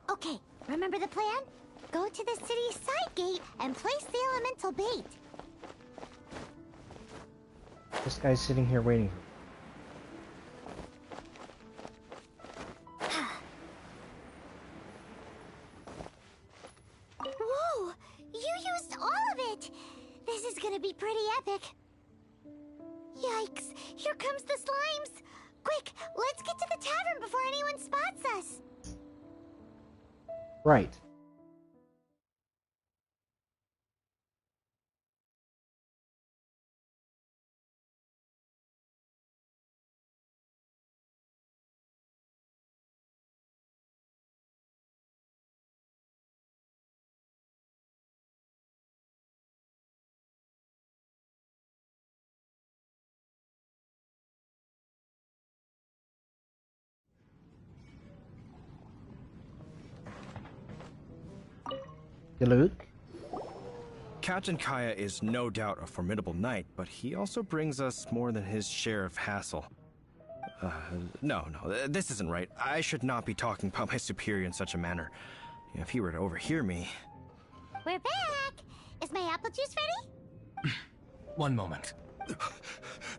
Okay, remember the plan? Go to the city's side gate and place the elemental bait. This guy's sitting here waiting. Whoa! You used all of it! This is gonna be pretty epic. Yikes! Here comes the slimes! Quick, let's get to the tavern before anyone spots us! Right. Diluc? Captain Kaya is no doubt a formidable knight, but he also brings us more than his share of hassle. No, this isn't right. I should not be talking about my superior in such a manner. If he were to overhear me... We're back! Is my apple juice ready? One moment.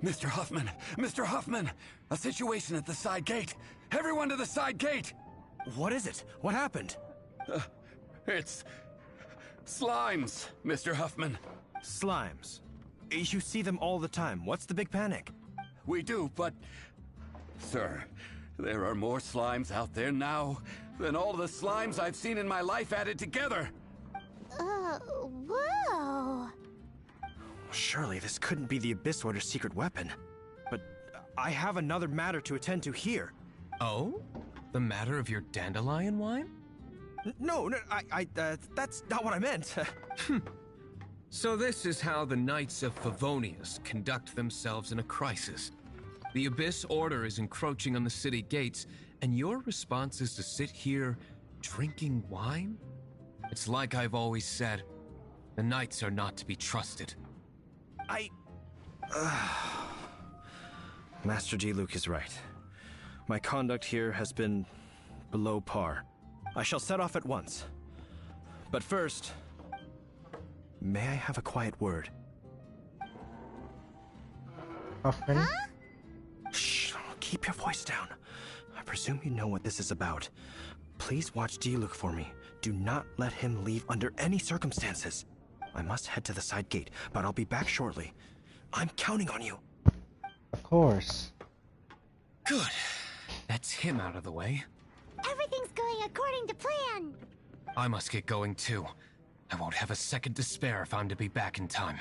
Mr. Huffman! Mr. Huffman! A situation at the side gate! Everyone to the side gate! What is it? What happened? It's... slimes, Mr. Huffman. Slimes? You see them all the time. What's the big panic? We do, but... Sir, there are more slimes out there now than all the slimes I've seen in my life added together. Whoa. Surely this couldn't be the Abyss Order's secret weapon. But I have another matter to attend to here. Oh? The matter of your dandelion wine? No, that's not what I meant. So this is how the Knights of Favonius conduct themselves in a crisis. The Abyss Order is encroaching on the city gates, and your response is to sit here drinking wine? It's like I've always said, the Knights are not to be trusted. Master Diluc is right. My conduct here has been below par. I shall set off at once. But first, may I have a quiet word? Huffman? Shh, keep your voice down. I presume you know what this is about. Please watch Diluc for me. Do not let him leave under any circumstances. I must head to the side gate, but I'll be back shortly. I'm counting on you. Of course. Good. That's him out of the way. Everything's going according to plan. I must get going too. I won't have a second to spare if I'm to be back in time.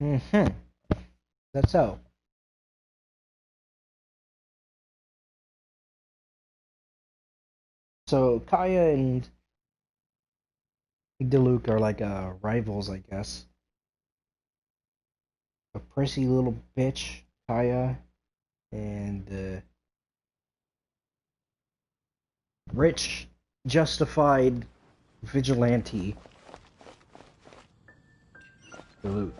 Mm-hmm. That's so. So Kaya and Diluc are like rivals, I guess. A prissy little bitch, Kaya, and rich, justified vigilante, Diluc,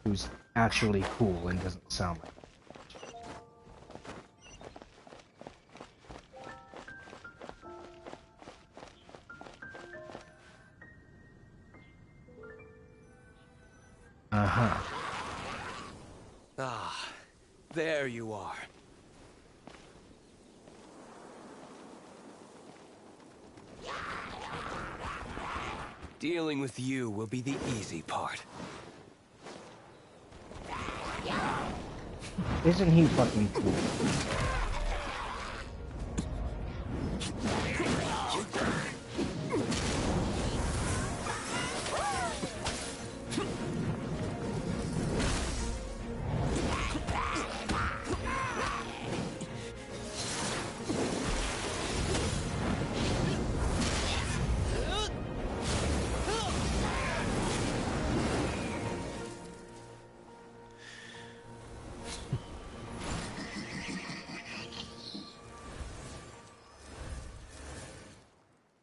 who's actually cool and doesn't sound like it. Uh-huh. Ah, there you are. Dealing with you will be the easy part. Isn't he fucking cool?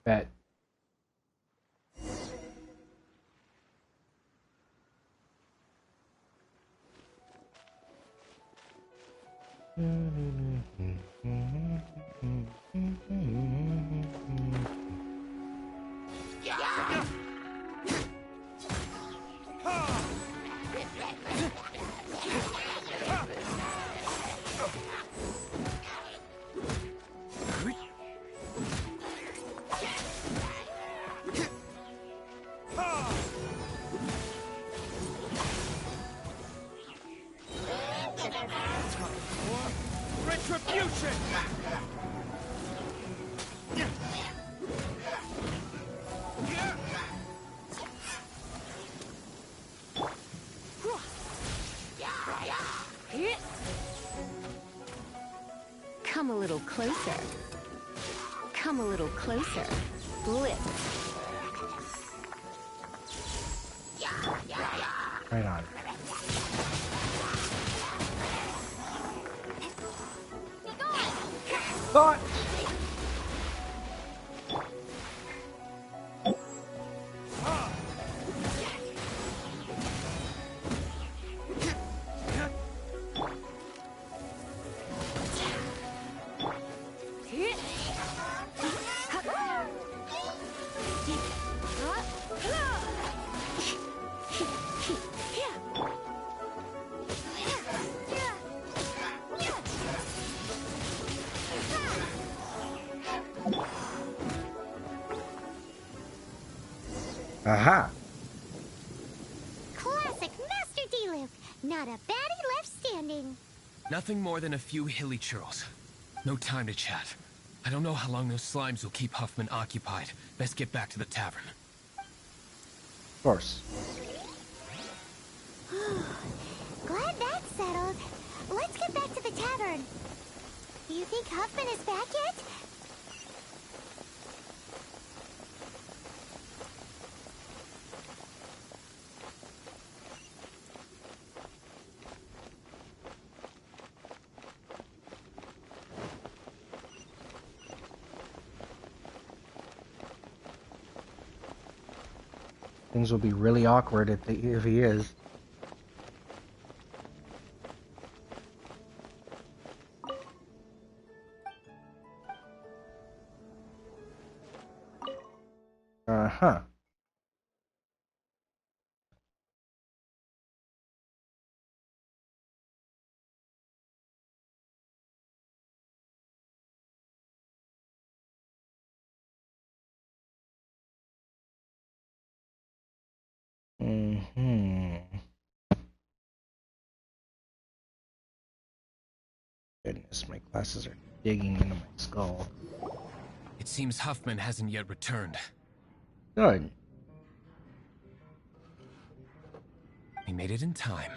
Bet. Retribution! Come a little closer. Come a little closer. Blitz. Right on. Thought. Aha! Classic Master D-Luke. Not a baddie left standing. Nothing more than a few hilly churls. No time to chat. I don't know how long those slimes will keep Huffman occupied. Best get back to the tavern. Of course. Glad that's settled. Let's get back to the tavern. Do you think Huffman is back yet? Things will be really awkward if he is. Uh-huh. Goodness, my glasses are digging into my skull. It seems Huffman hasn't yet returned. Good. He made it in time.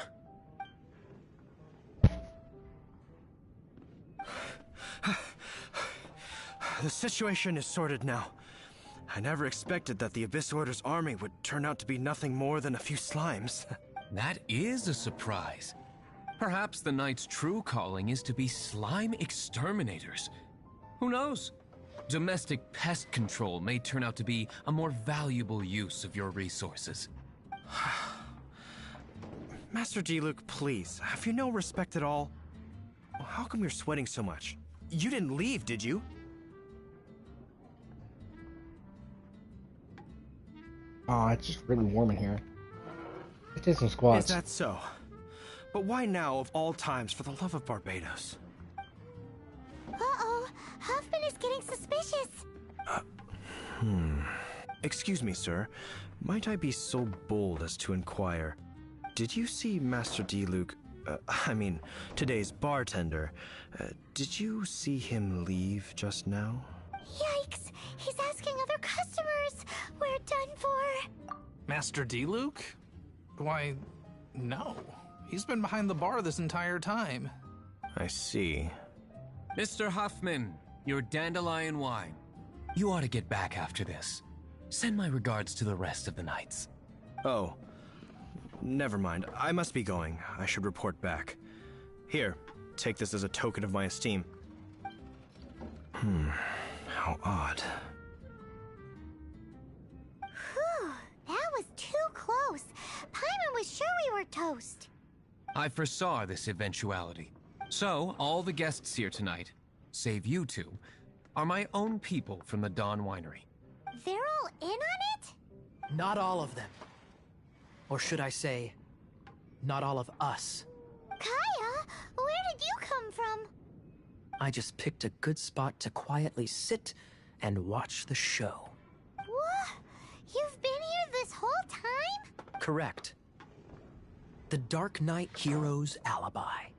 The situation is sorted now. I never expected that the Abyss Order's army would turn out to be nothing more than a few slimes. That is a surprise. Perhaps the Knight's true calling is to be slime exterminators. Who knows? Domestic pest control may turn out to be a more valuable use of your resources. Master D-Luke, please, have you no respect at all? How come you're sweating so much? You didn't leave, did you? Oh, it's just really warm in here. Let's do some squats. Is that so? But why now, of all times, for the love of Barbados? Uh-oh, Huffman is getting suspicious. Excuse me, sir. Might I be so bold as to inquire, did you see Master D-Luke, today's bartender, did you see him leave just now? Yikes, he's asking other customers. We're done for. Master D-Luke? Why, no. He's been behind the bar this entire time. I see. Mr. Huffman, your dandelion wine. You ought to get back after this. Send my regards to the rest of the knights. Oh. Never mind. I must be going. I should report back. Here, take this as a token of my esteem. How odd. Whew, that was too close. Paimon was sure we were toast. I foresaw this eventuality. So, all the guests here tonight, save you two, are my own people from the Dawn Winery. They're all in on it? Not all of them. Or should I say, not all of us. Kaya, where did you come from? I just picked a good spot to quietly sit and watch the show. What? You've been here this whole time? Correct. The Dark Knight Hero's Alibi.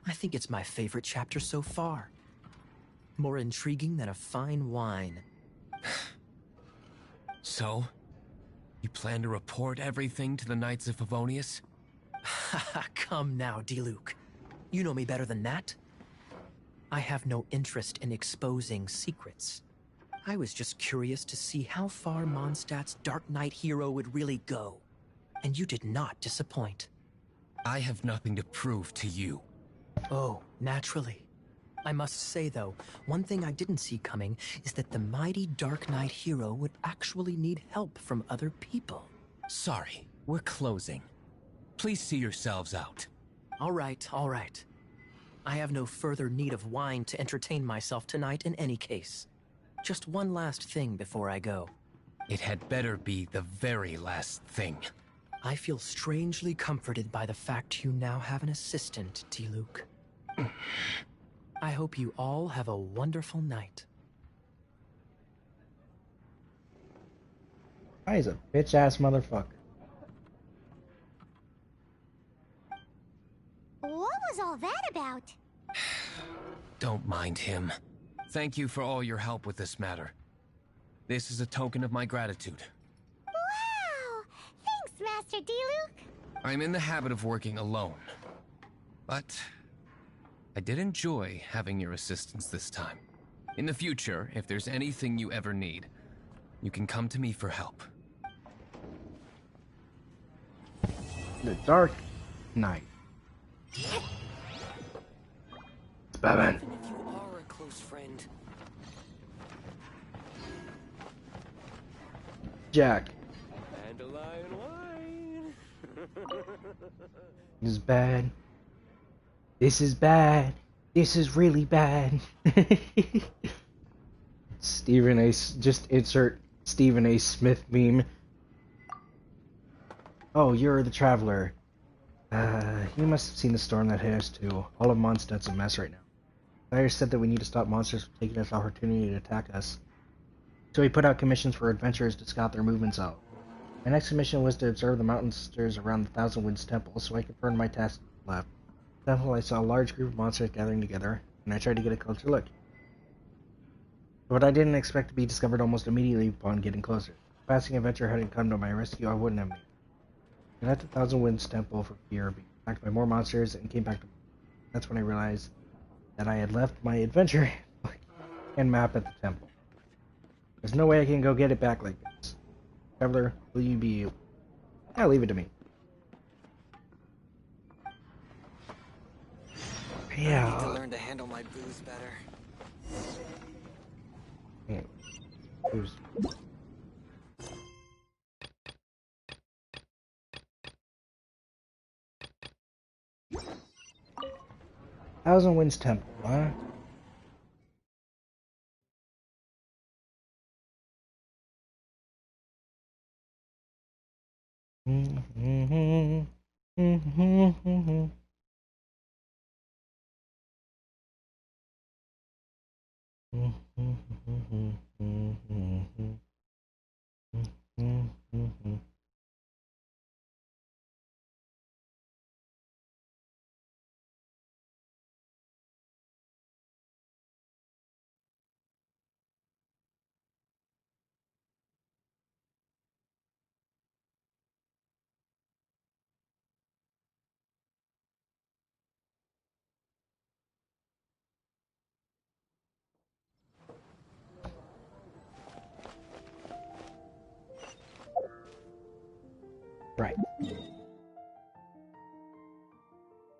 I think it's my favorite chapter so far. More intriguing than a fine wine. So, you plan to report everything to the Knights of Favonius? Come now, D-Luke. You know me better than that. I have no interest in exposing secrets. I was just curious to see how far Mondstadt's Dark Knight hero would really go. And you did not disappoint. I have nothing to prove to you. Oh, naturally. I must say, though, one thing I didn't see coming is that the mighty Dark Knight hero would actually need help from other people. Sorry, we're closing. Please see yourselves out. All right, all right. I have no further need of wine to entertain myself tonight in any case. Just one last thing before I go. It had better be the very last thing. I feel strangely comforted by the fact you now have an assistant, T-Luke. I hope you all have a wonderful night. He's a bitch-ass motherfucker. What was all that about? Don't mind him. Thank you for all your help with this matter. This is a token of my gratitude. Wow! Thanks, Master D-Luke. I'm in the habit of working alone. But I did enjoy having your assistance this time. In the future, if there's anything you ever need, you can come to me for help. The Dark Knight. Batman. Even if you are a close friend. Jack. Dandelion wine. This is bad. This is bad. This is really bad. Stephen A. Just insert Stephen A. Smith meme. Oh, you're the Traveler. You must have seen the storm that hit us too. All of Mondstadt's a mess right now. Dyer said that we need to stop monsters from taking this opportunity to attack us. So he put out commissions for adventurers to scout their movements out. My next commission was to observe the monsters around the Thousand Winds Temple, so I confirmed my task left. At the temple, I saw a large group of monsters gathering together, and I tried to get a closer look. But I didn't expect to be discovered almost immediately upon getting closer. If a passing adventurer hadn't come to my rescue, I wouldn't have made it. I left the Thousand Winds Temple for fear of being attacked by more monsters, and came back to... That's when I realized that I had left my adventure and map at the temple. There's no way I can go get it back like this. Traveler, will you be... Yeah, leave it to me. Yeah. I need to learn to handle my booze better. Man, booze. Thousand Winds Temple, huh? Right.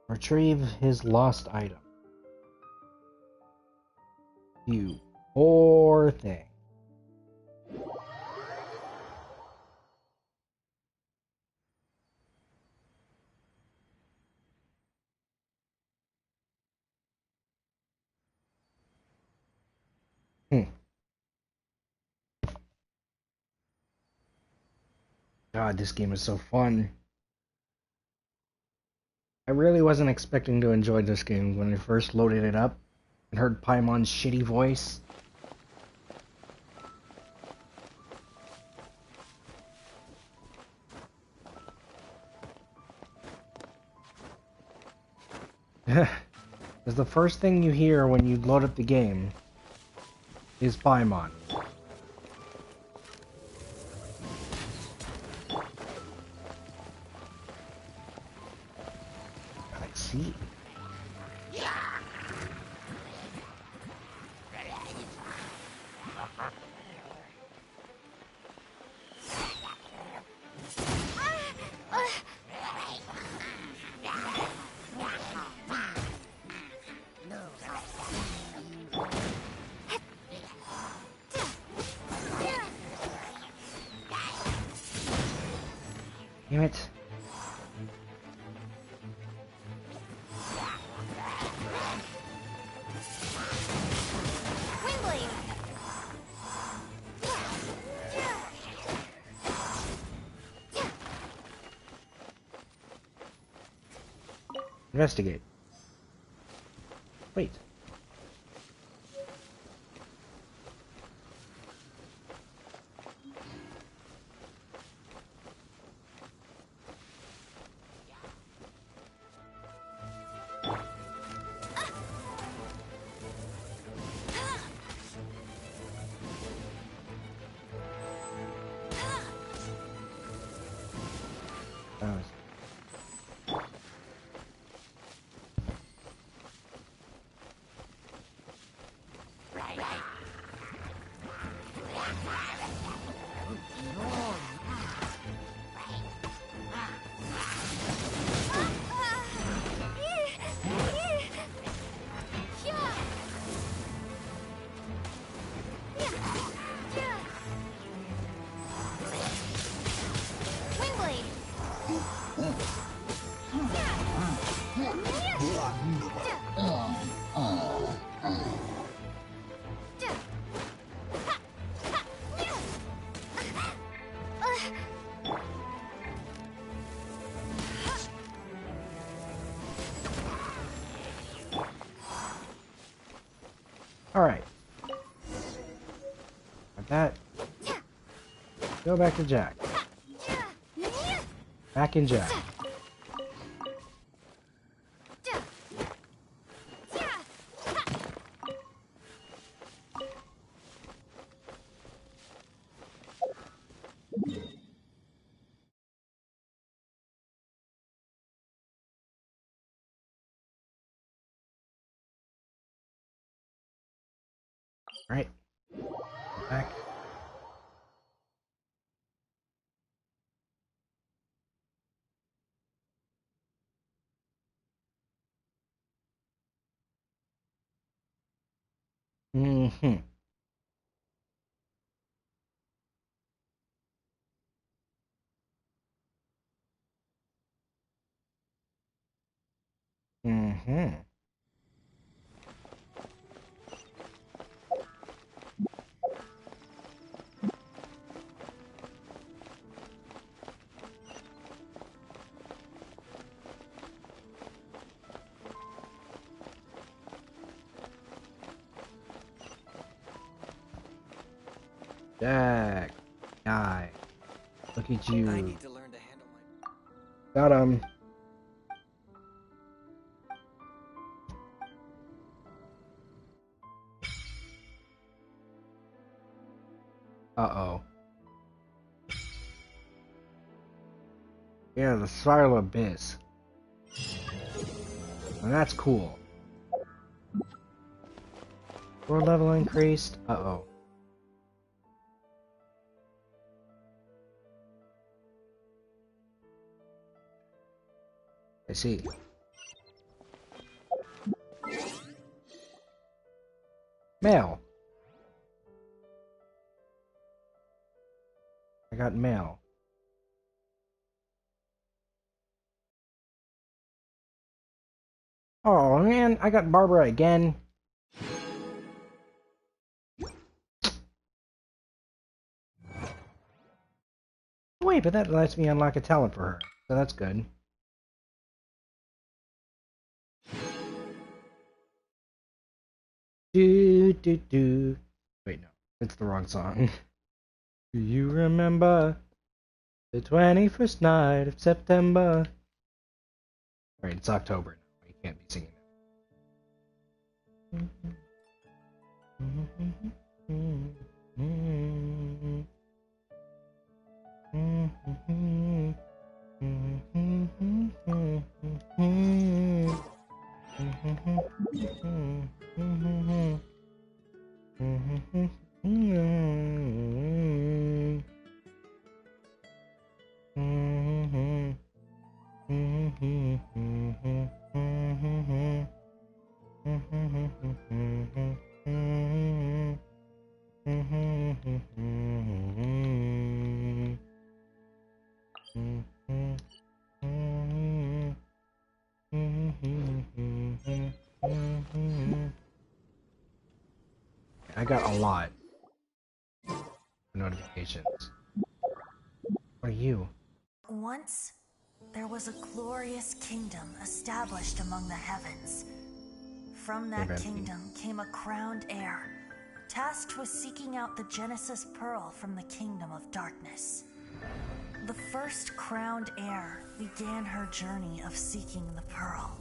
Retrieve his lost item. You poor thing. God, this game is so fun. I really wasn't expecting to enjoy this game when I first loaded it up and heard Paimon's shitty voice. Because the first thing you hear when you load up the game is Paimon. I see. Damn it. Investigate. Wait. Alright. Like that. Go back to Jack. Back in Jack. Right. Back. Mm-hmm. Mm-hmm. Jack. Die. Look at you. I need to learn to handle my... Got him. Uh-oh. Yeah, the Spiral Abyss. And that's cool. World level increased. Uh-oh. I see. Mail. I got mail. Oh man, I got Barbara again. Wait, but that lets me unlock a talent for her, so that's good. Do do do. Wait, no, it's the wrong song. Do you remember the 21st night of September? Alright, it's October now. You can't be singing I got a lot of notifications. What are you? Once, there was a glorious kingdom established among the heavens. From that Venti. kingdom came a crowned heir, tasked with seeking out the Genesis Pearl from the kingdom of darkness. The first crowned heir began her journey of seeking the pearl.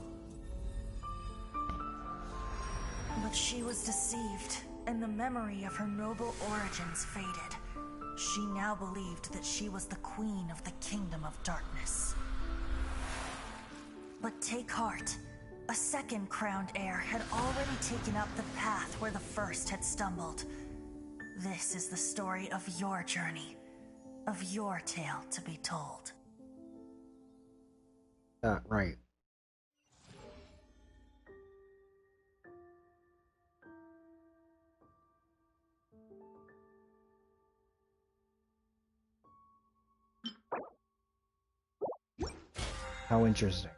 But she was deceived, and the memory of her noble origins faded. She now believed that she was the queen of the kingdom of darkness. But take heart. A second crowned heir had already taken up the path where the first had stumbled. This is the story of your journey, of your tale to be told. Right. How interesting.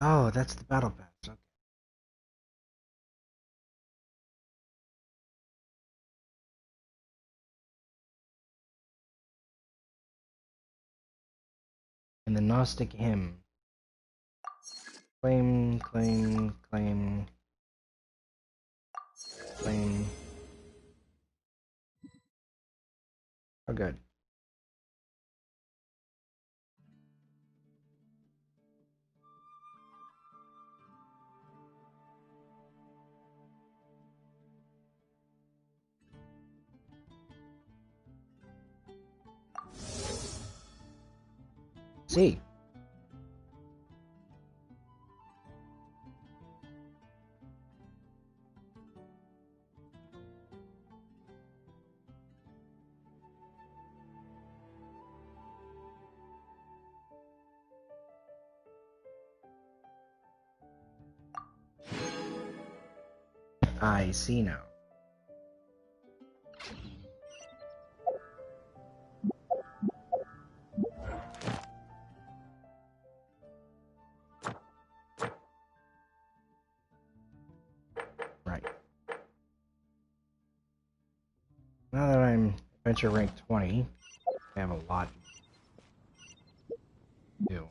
Oh, that's the battle pass. Okay. And the Gnostic hymn. Claim, claim, claim, claim. Oh, good. See. I see now. Right. Now that I'm adventure rank 20, I have a lot to do.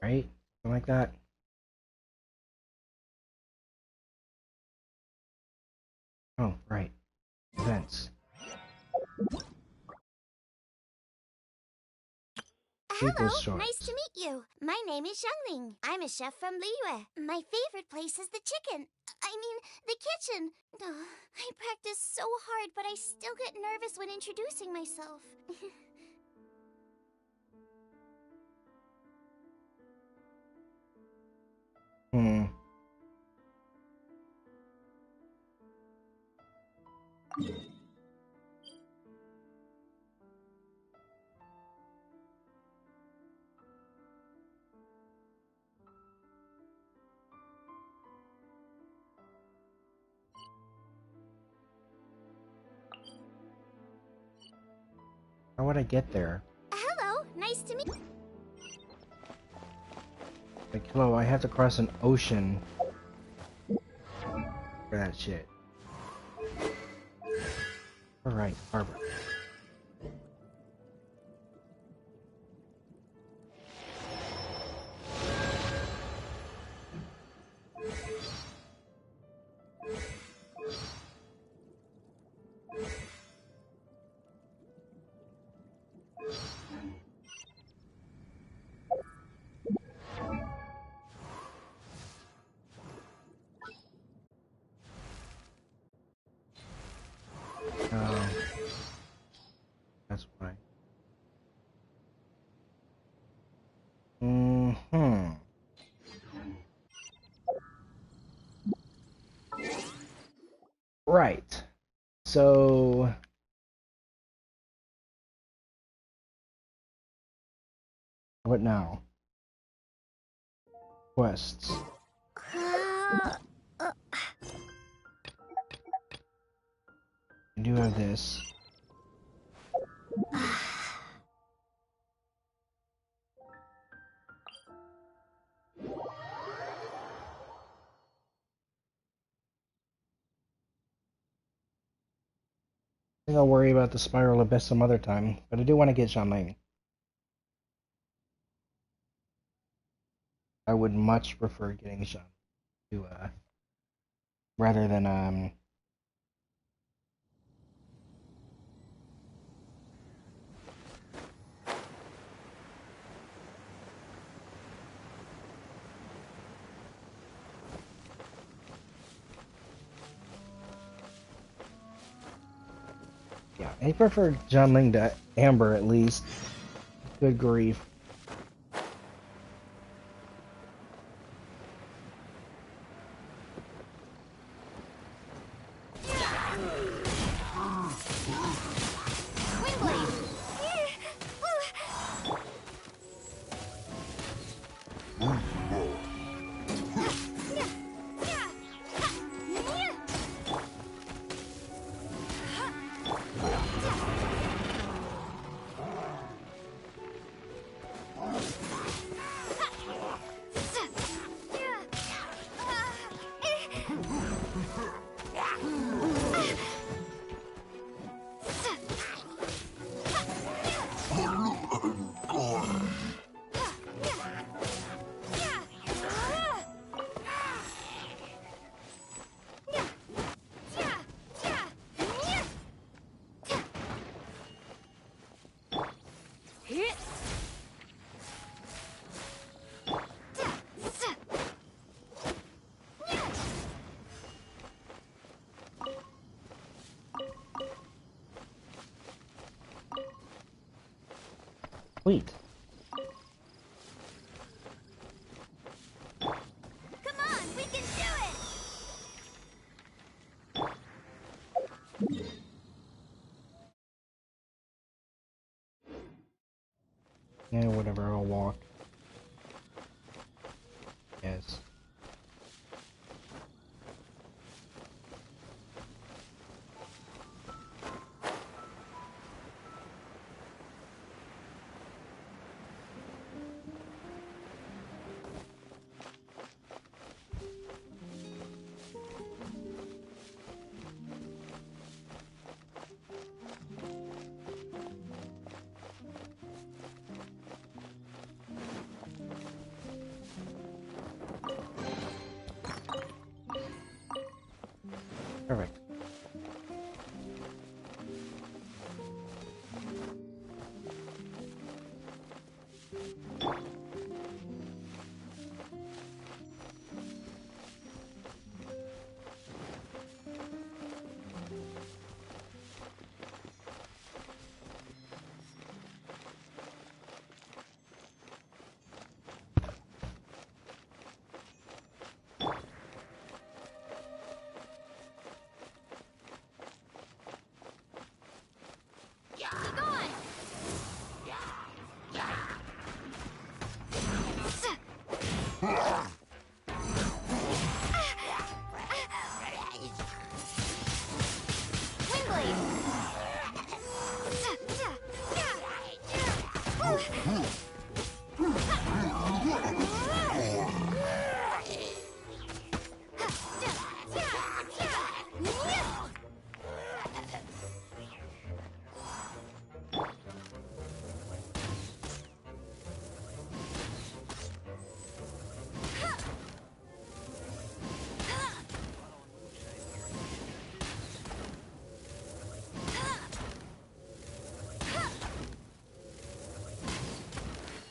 Right? Something like that. Oh, right. Events. Hello, nice to meet you. My name is Xiangling. I'm a chef from Liyue. My favorite place is the chicken. I mean, the kitchen. I practice so hard, but I still get nervous when introducing myself. How would I get there? Hello, nice to meet you. Like, hello, I have to cross an ocean for that shit. Alright, harbor. That's why. Right. So what now? Quests. I do have this. I think I'll worry about the Spiral Abyss some other time, but I do want to get Xianling. I would much prefer getting Xianling to rather than yeah, I prefer Xianling to Amber at least. Good grief. Sweet. Come on, we can do it! Yeah, whatever, I'll walk. Yes. Perfect. Keep going!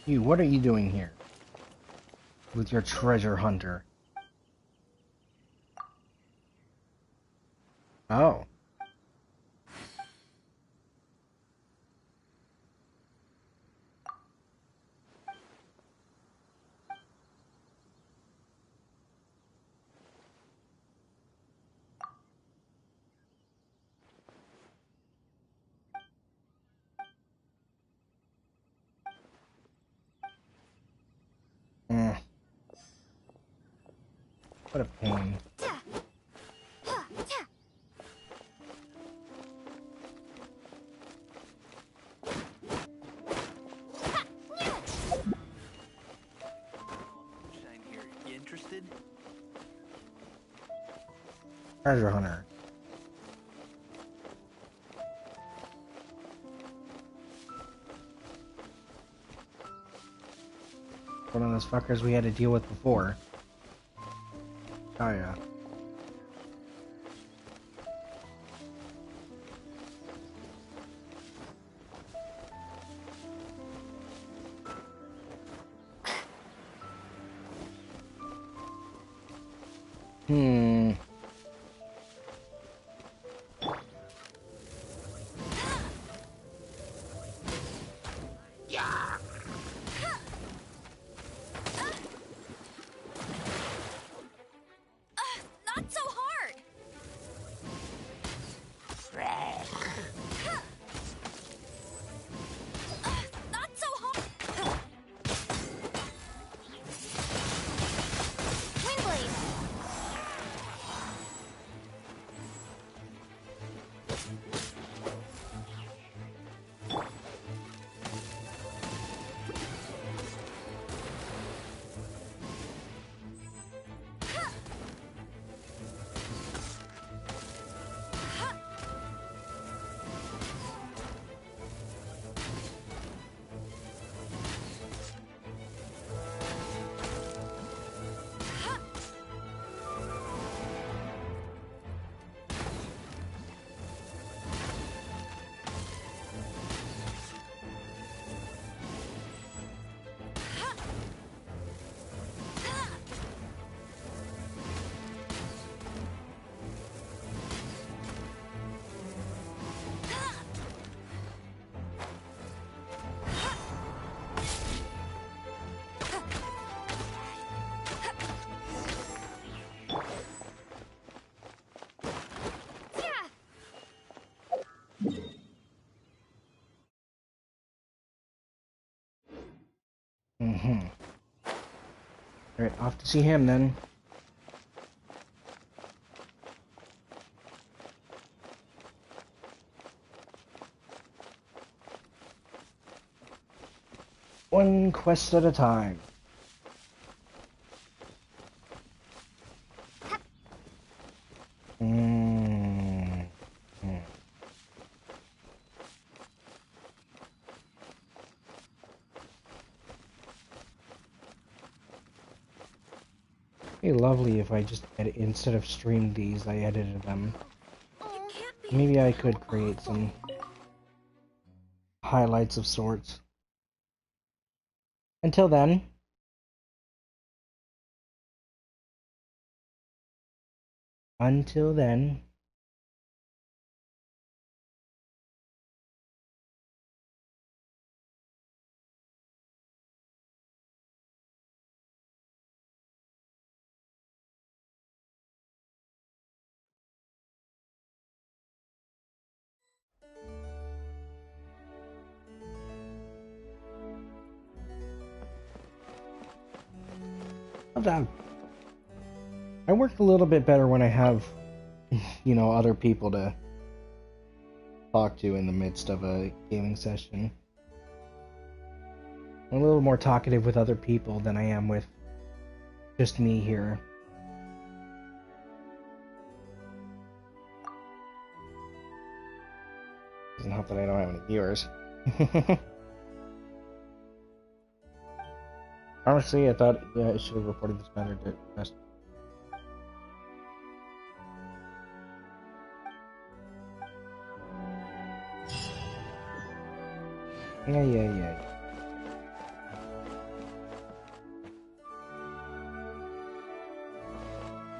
You, what are you doing here? With your treasure hunter? Oh. What a pain. Treasure hunter. One of those fuckers we had to deal with before. Oh yeah. Hmm. Not so hard! Not so hard! Windblade! Mm-hmm. Alright, off to see him then. One quest at a time. Mm. It'd be lovely if I just instead of streamed these, I edited them. Maybe I could create some highlights of sorts. Until then, until then, well done. I work a little bit better when I have, you know, other people to talk to in the midst of a gaming session. I'm a little more talkative with other people than I am with just me here. Doesn't help that I don't have any viewers. Honestly, I thought I should have reported this matter to best. Yeah.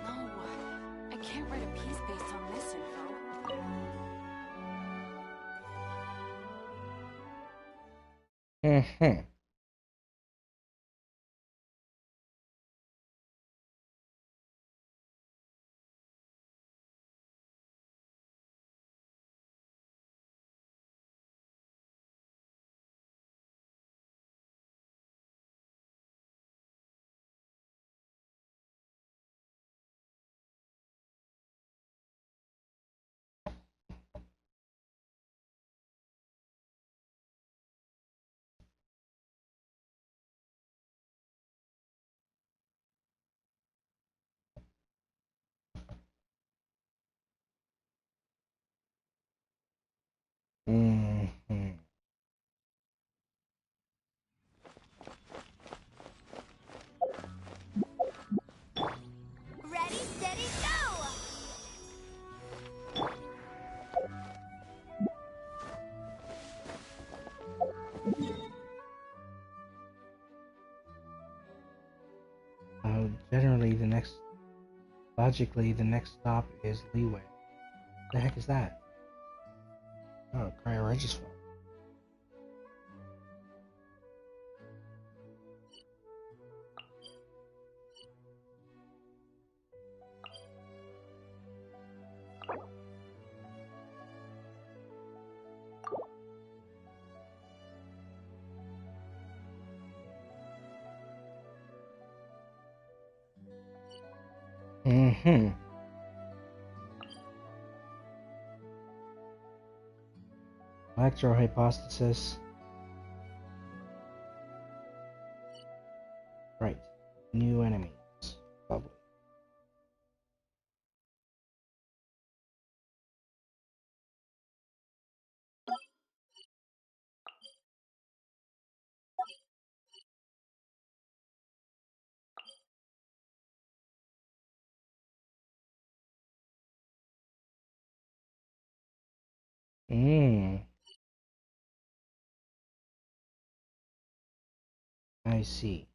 No, I can't write a piece based on this info. Mm-hmm. Mm-hmm. Ready, steady, go! Generally, logically, the next stop is Leeway. What the heck is that? Oh, cryoregister. Mm-hmm. Electrohypothesis. Right. New enemies. Lovely. I see.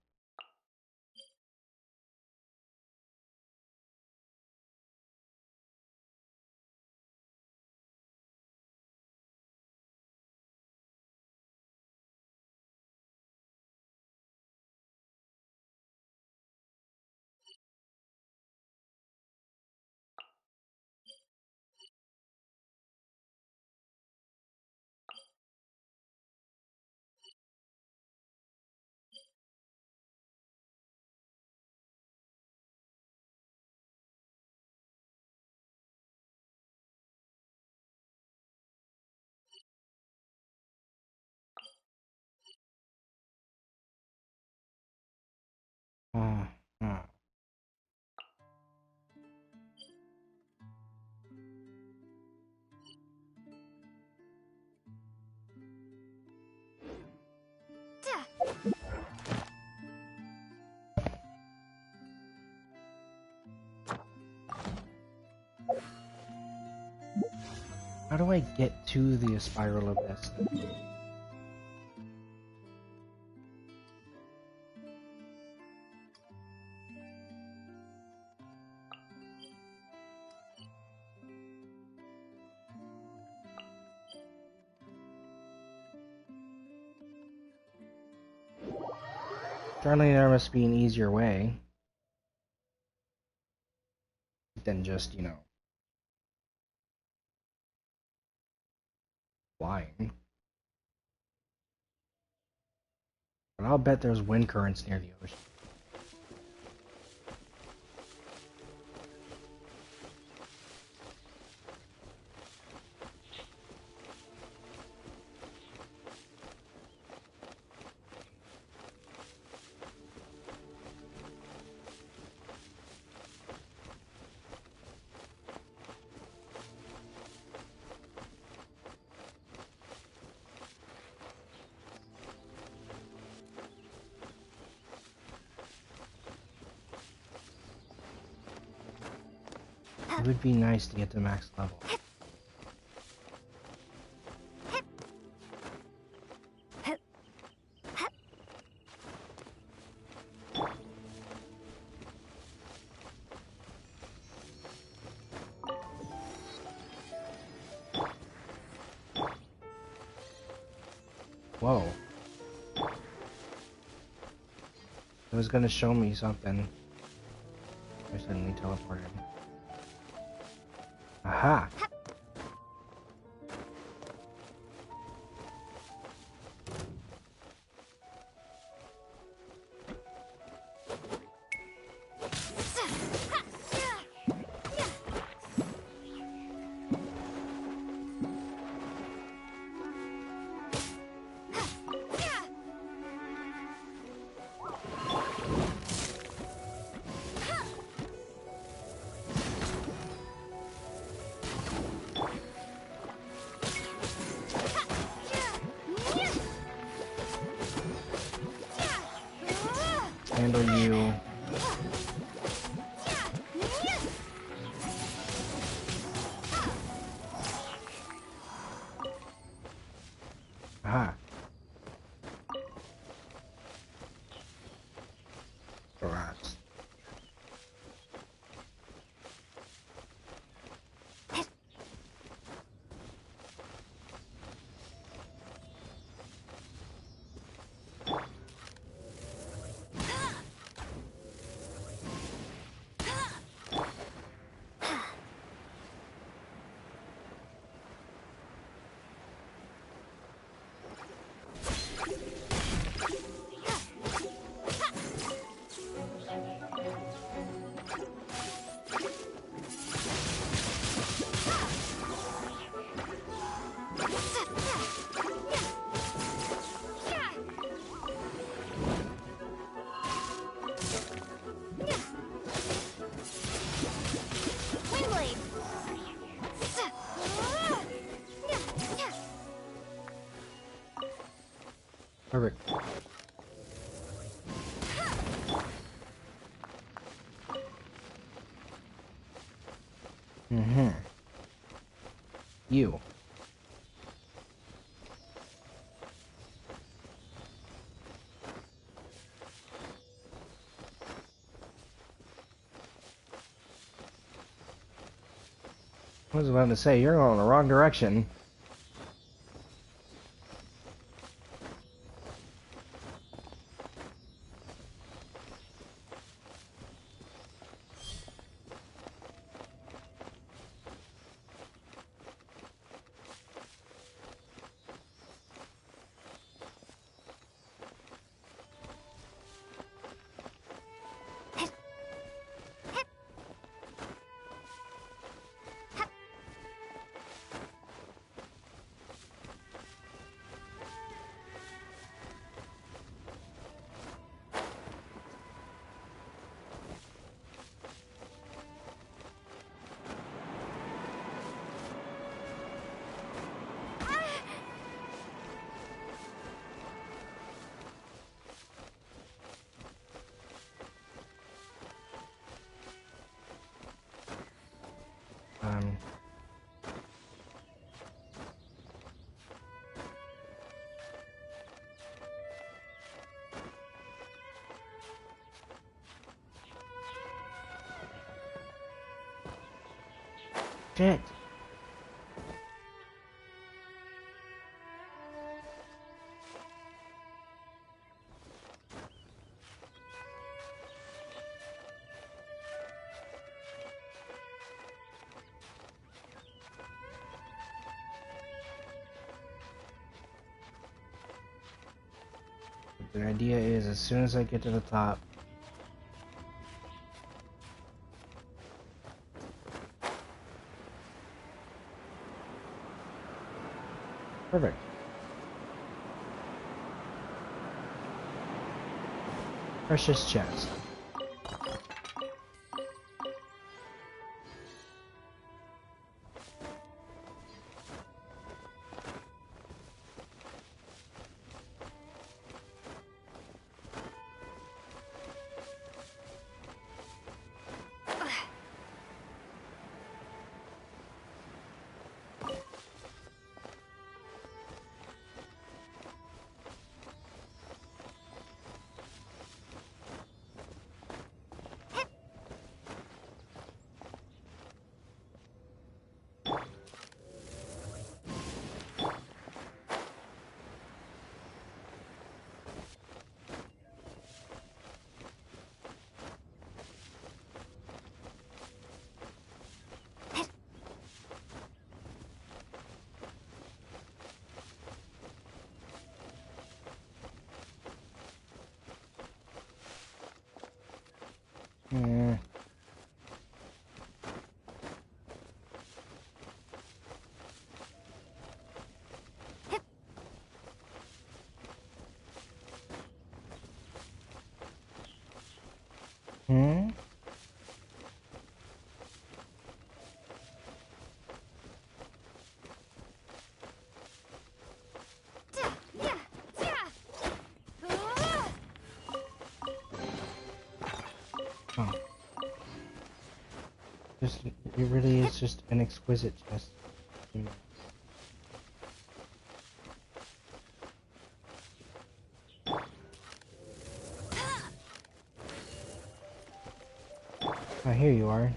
Uh, uh. How do I get to the spiral abyss? Certainly there must be an easier way than just, flying. But I'll bet there's wind currents near the ocean. It would be nice to get to max level. Whoa. It was gonna show me something. I suddenly teleported. Aha! you. Aha. Alright. Perfect. Mm-hmm. You. I was about to say, you're going in the wrong direction. Um, Shit. The idea is, as soon as I get to the top, perfect. Precious chest. Hmm. Hmm? Just, it really is just an exquisite chest. Oh, here you are.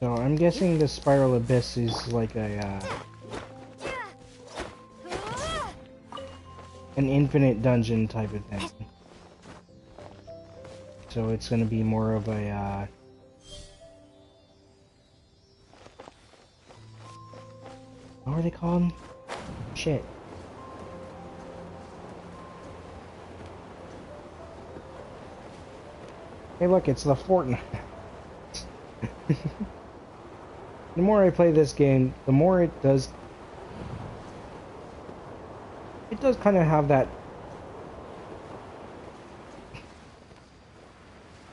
So I'm guessing the Spiral Abyss is like a an infinite dungeon type of thing. So it's gonna be more of a what are they called? Shit. Hey look, it's the Fortnite. The more I play this game, the more it does kind of have that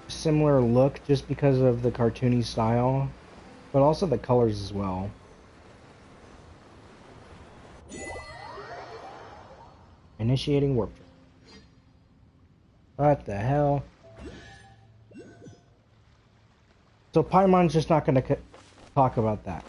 similar look just because of the cartoony style, but also the colors as well. Initiating warp drive. What the hell? So Paimon's just not going to talk about that.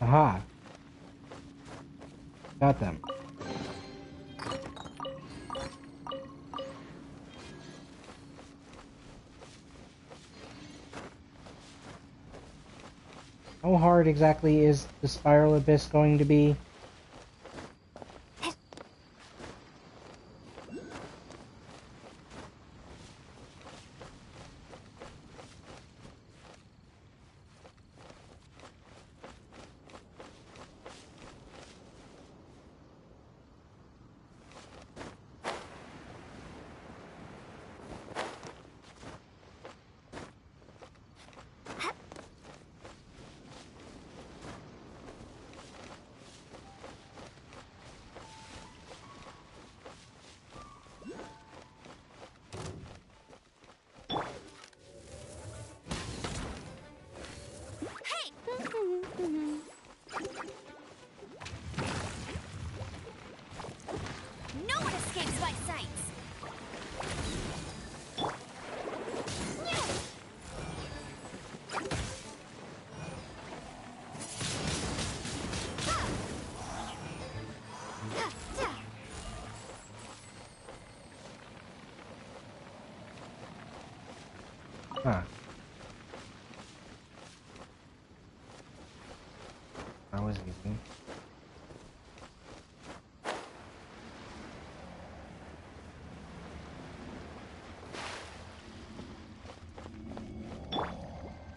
Aha. Got them. How hard exactly is the Spiral Abyss going to be? No one escapes my sights! Huh. That was easy.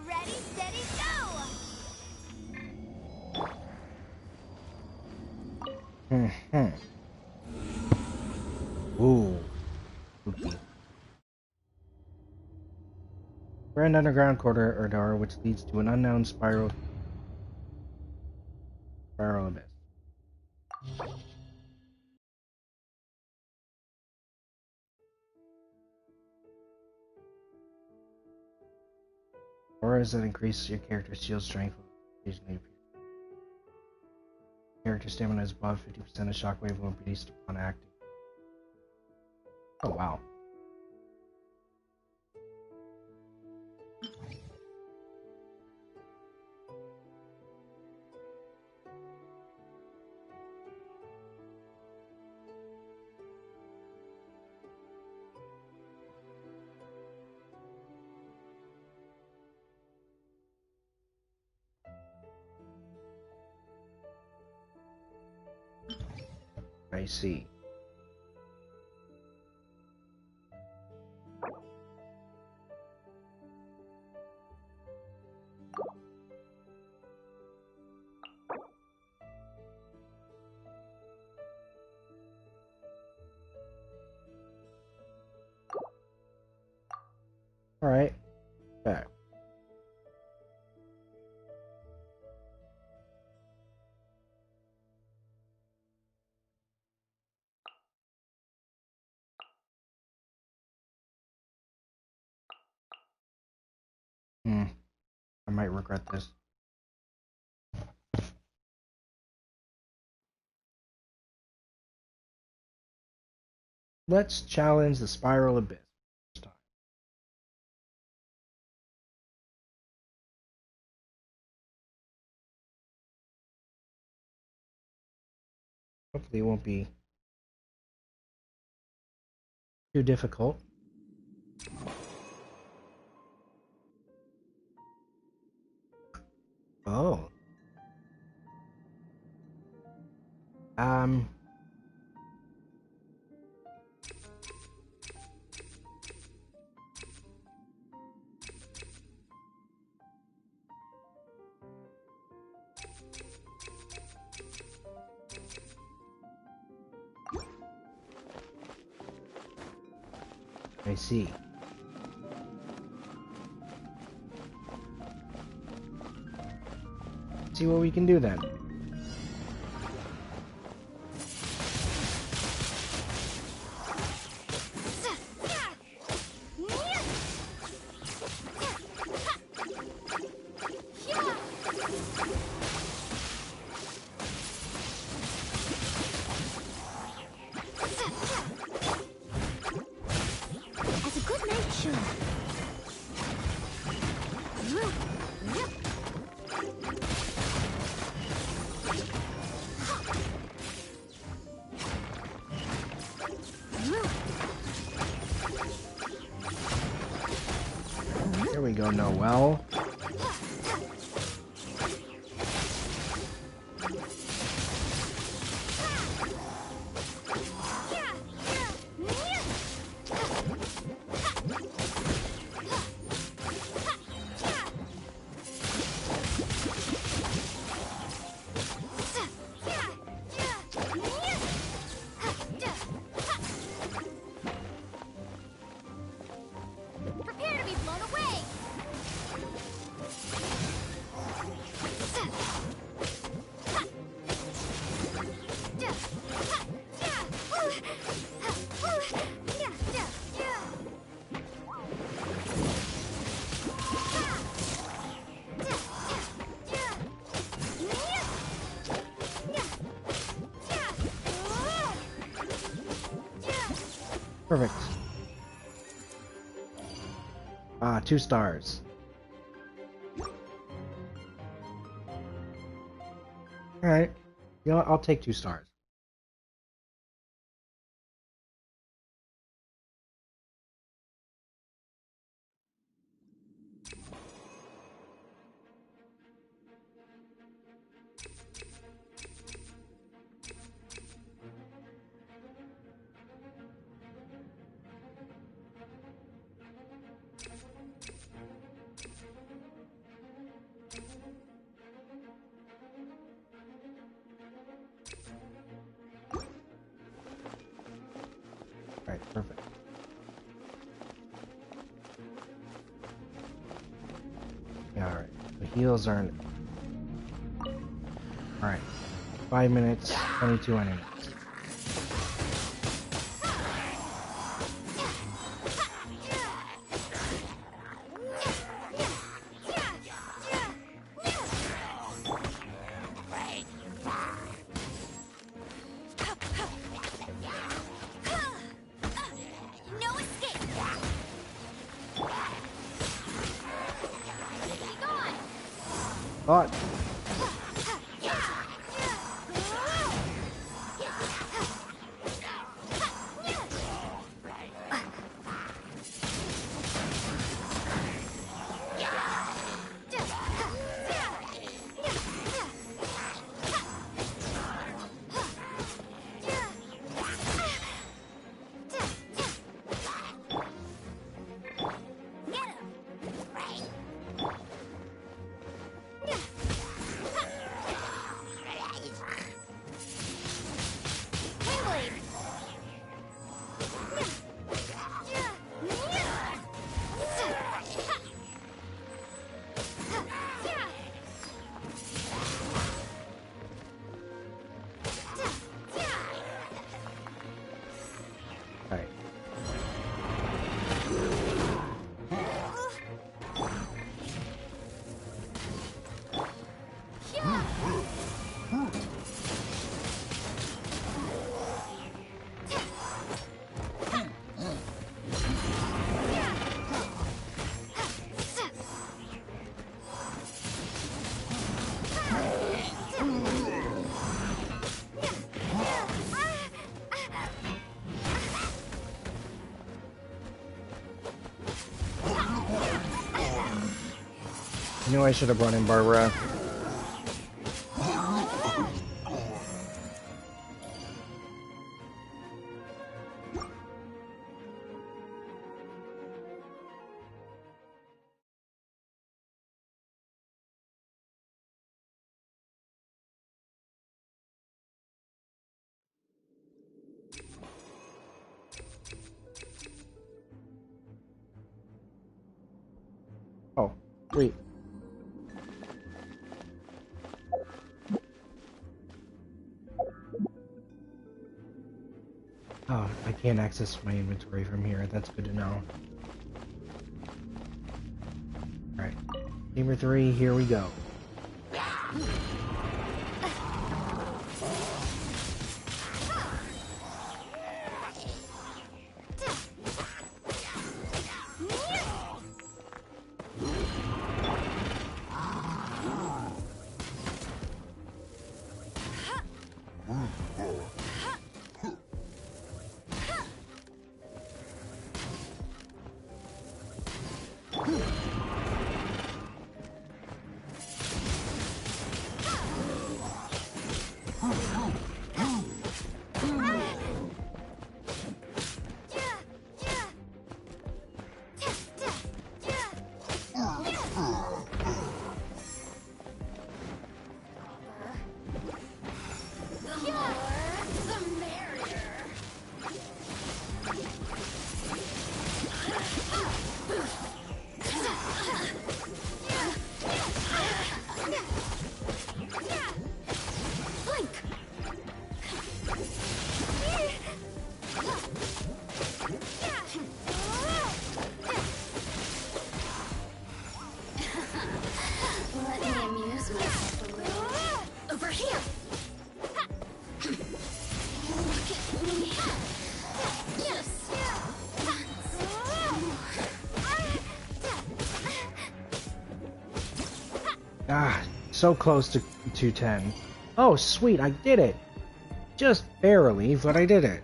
Ready, steady, go! Ooh. Spooky. Grand underground corridor which leads to an unknown spiral. Auras that increase your character's shield strength. Occasionally, character stamina is above 50% of shockwave will be released upon acting. Oh wow. I see. All right. Back. I might regret this. Let's challenge the Spiral Abyss. Hopefully it won't be too difficult. Oh. I see. See what we can do then. Here we go, Noel. Prepare to be blown away! Perfect. 2 stars. Alright. You know what? I'll take 2 stars. Alright, perfect. Yeah, alright. The heals aren't... Alright. 5 minutes, 22 enemies. Thought. I knew I should have brought in Barbara. Oh, wait. Oh, I can't access my inventory from here. That's good to know. Alright. Chamber 3, here we go. Ah, so close to 210. Oh, sweet, I did it! Just barely, but I did it.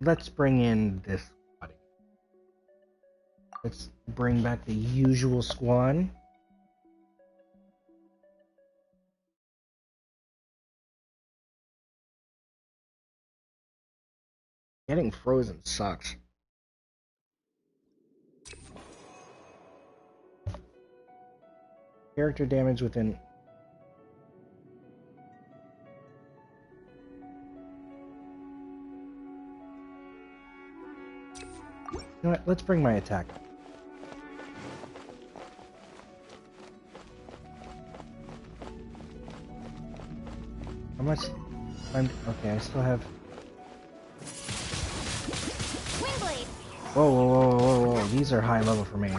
Let's bring in this body. Let's bring back the usual squad. Getting frozen sucks. Character damage within... You know what? Let's bring my attack up. How much? Okay, I still have... Windblade! Whoa, whoa, whoa, whoa, whoa. These are high level for me.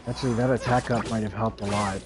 Actually, that attack up might have helped a lot.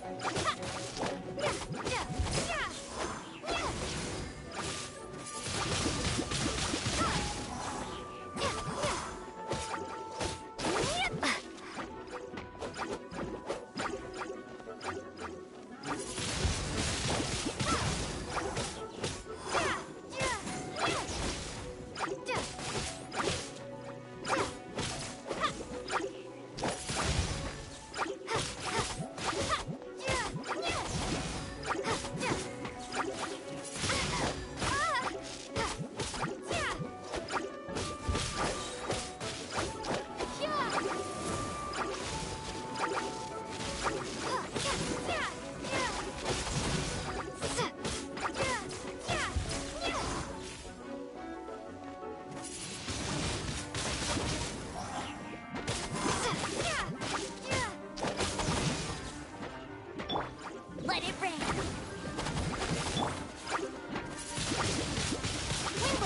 Let it rain.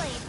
Windblade.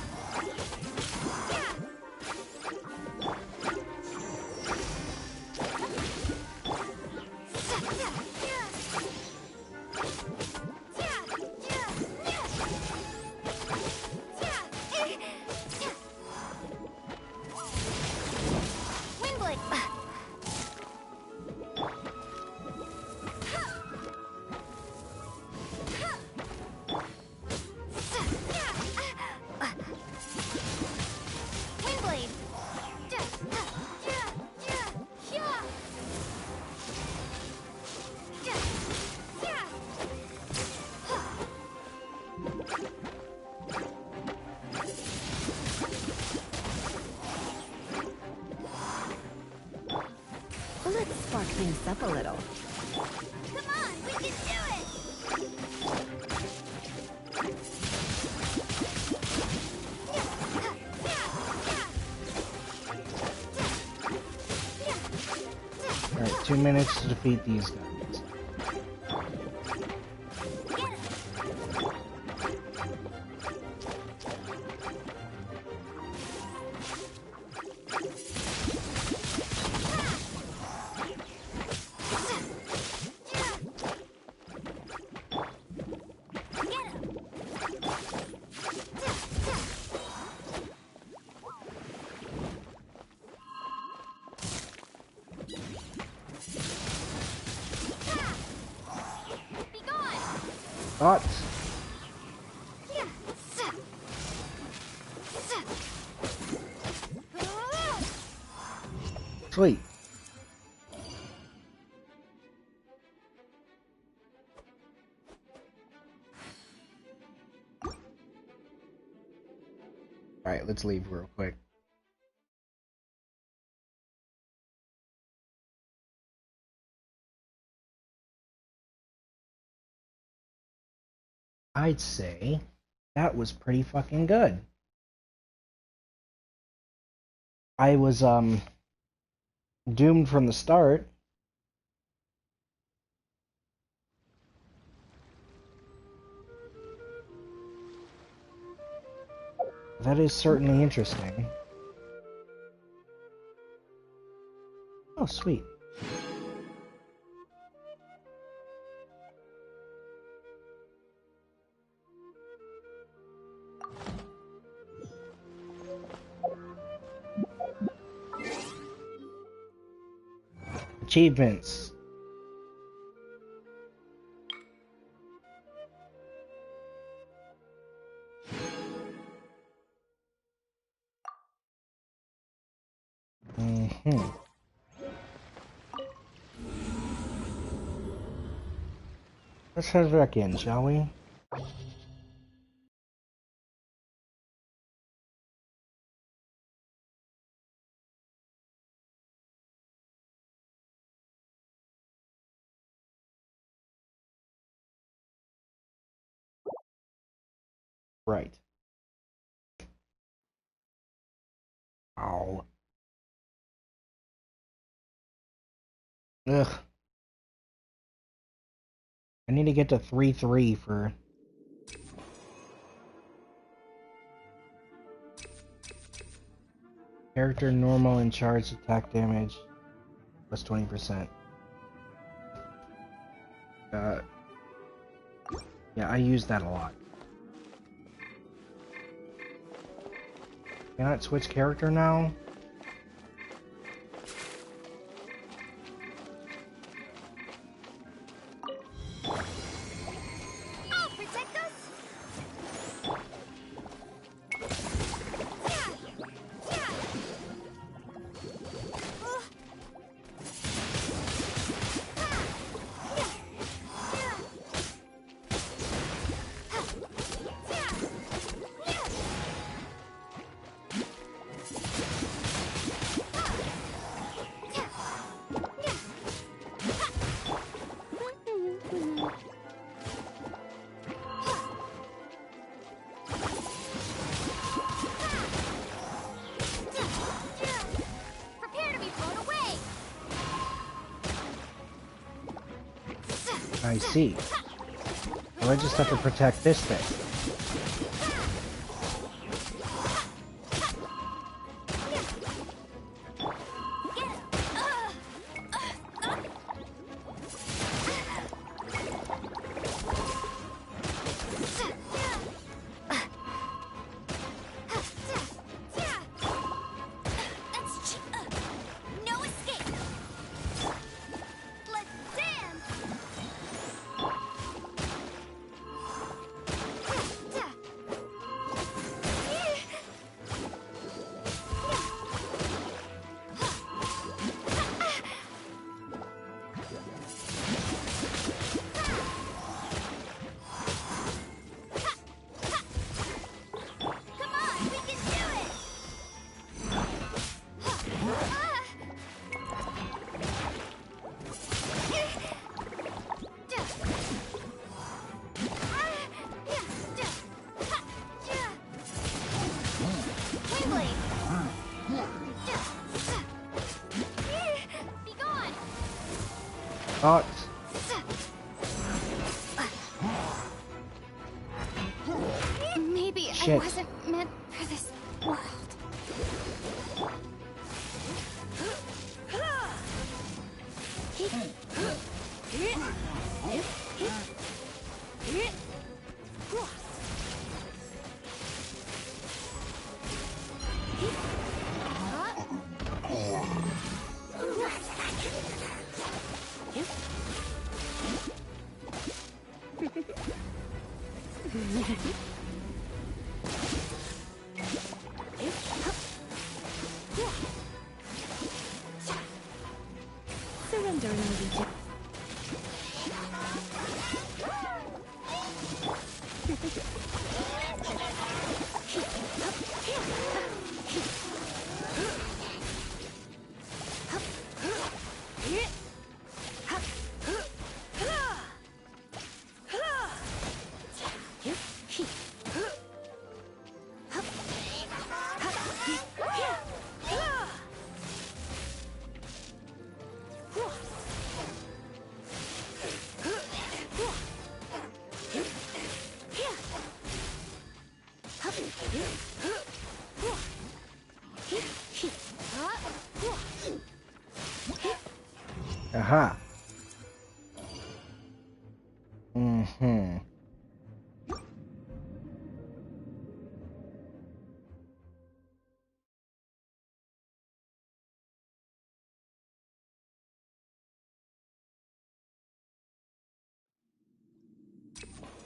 Let's spark things up a little. Come on, we can do it! Alright, 2 minutes to defeat these guys. Thoughts? Sweet. Alright, let's leave real quick. I'd say that was pretty fucking good. I was doomed from the start. That is certainly interesting. Oh, sweet. Achievements. Let's head back in, shall we? Right. Ow. Ugh. I need to get to 3-3 for... Character normal and charged attack damage plus 20%. Yeah, I use that a lot. Can I switch character now? I'll protect us. I see. Well, I just have to protect this thing. Thoughts? Maybe Shit. I wasn't meant for this world. Surrendering allegiance. Aha. Mm-hmm.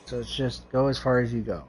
So it's just go as far as you go.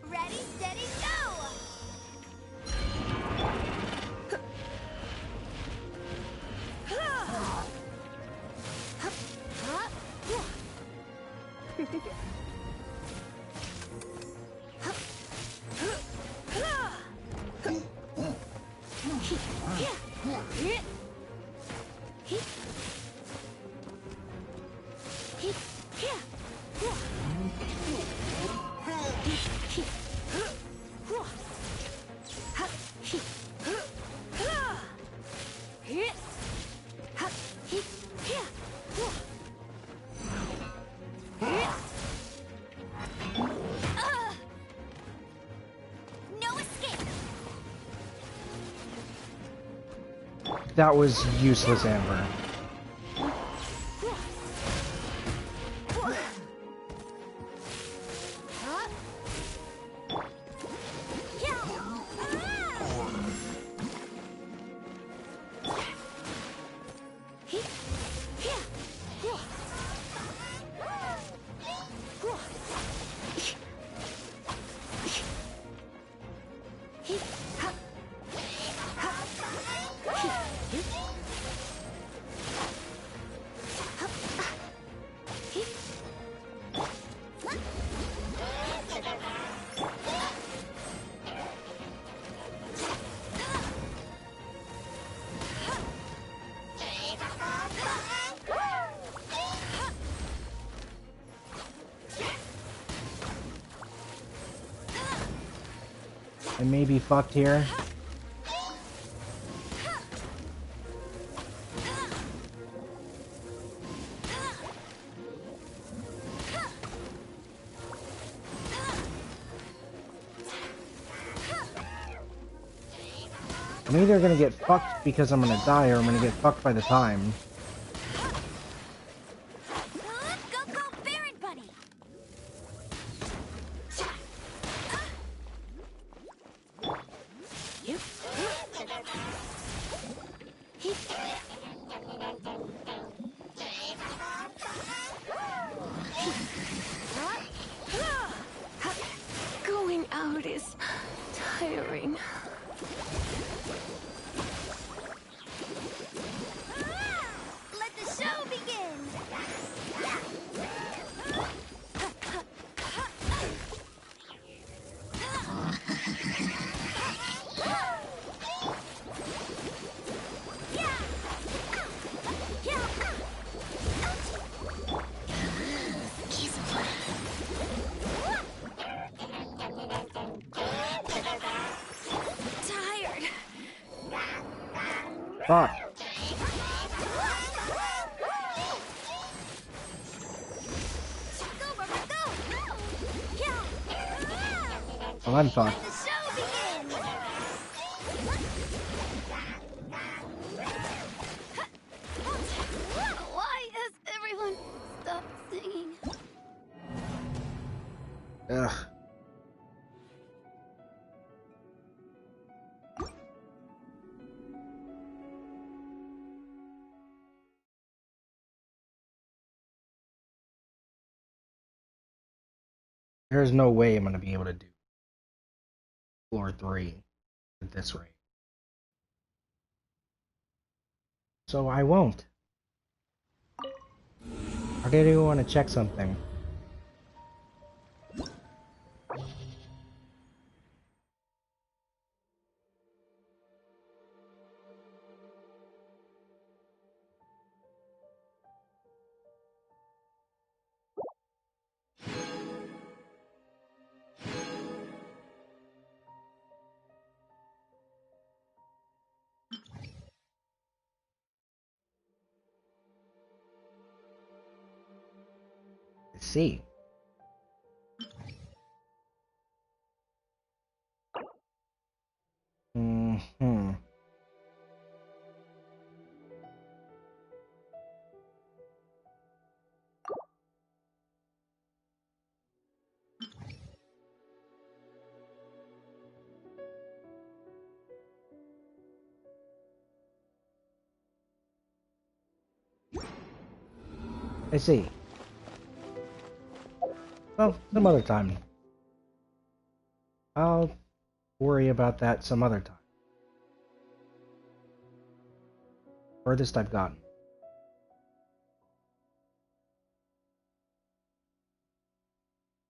Ready, steady, go! No escape! That was useless, Amber. I may be fucked here. I'm either gonna get fucked because I'm gonna die, or I'm gonna get fucked by the time. Go, go, Baron Bunny! Going out is tiring. Let the show begin! Tired. Fuck. Well, I'm fucked. Why has everyone stopped singing? Ugh. There's no way I'm gonna be able to do floor 3 at this rate. So I won't. I do want to check something. Let's see. Hmm. I see. Well, some other time. I'll worry about that some other time. Furthest I've gotten.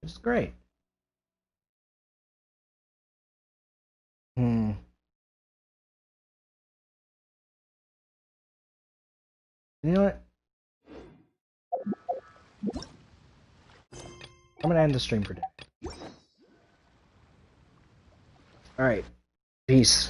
Which is great. Hmm. You know what? I'm gonna end the stream for today. Alright. Peace.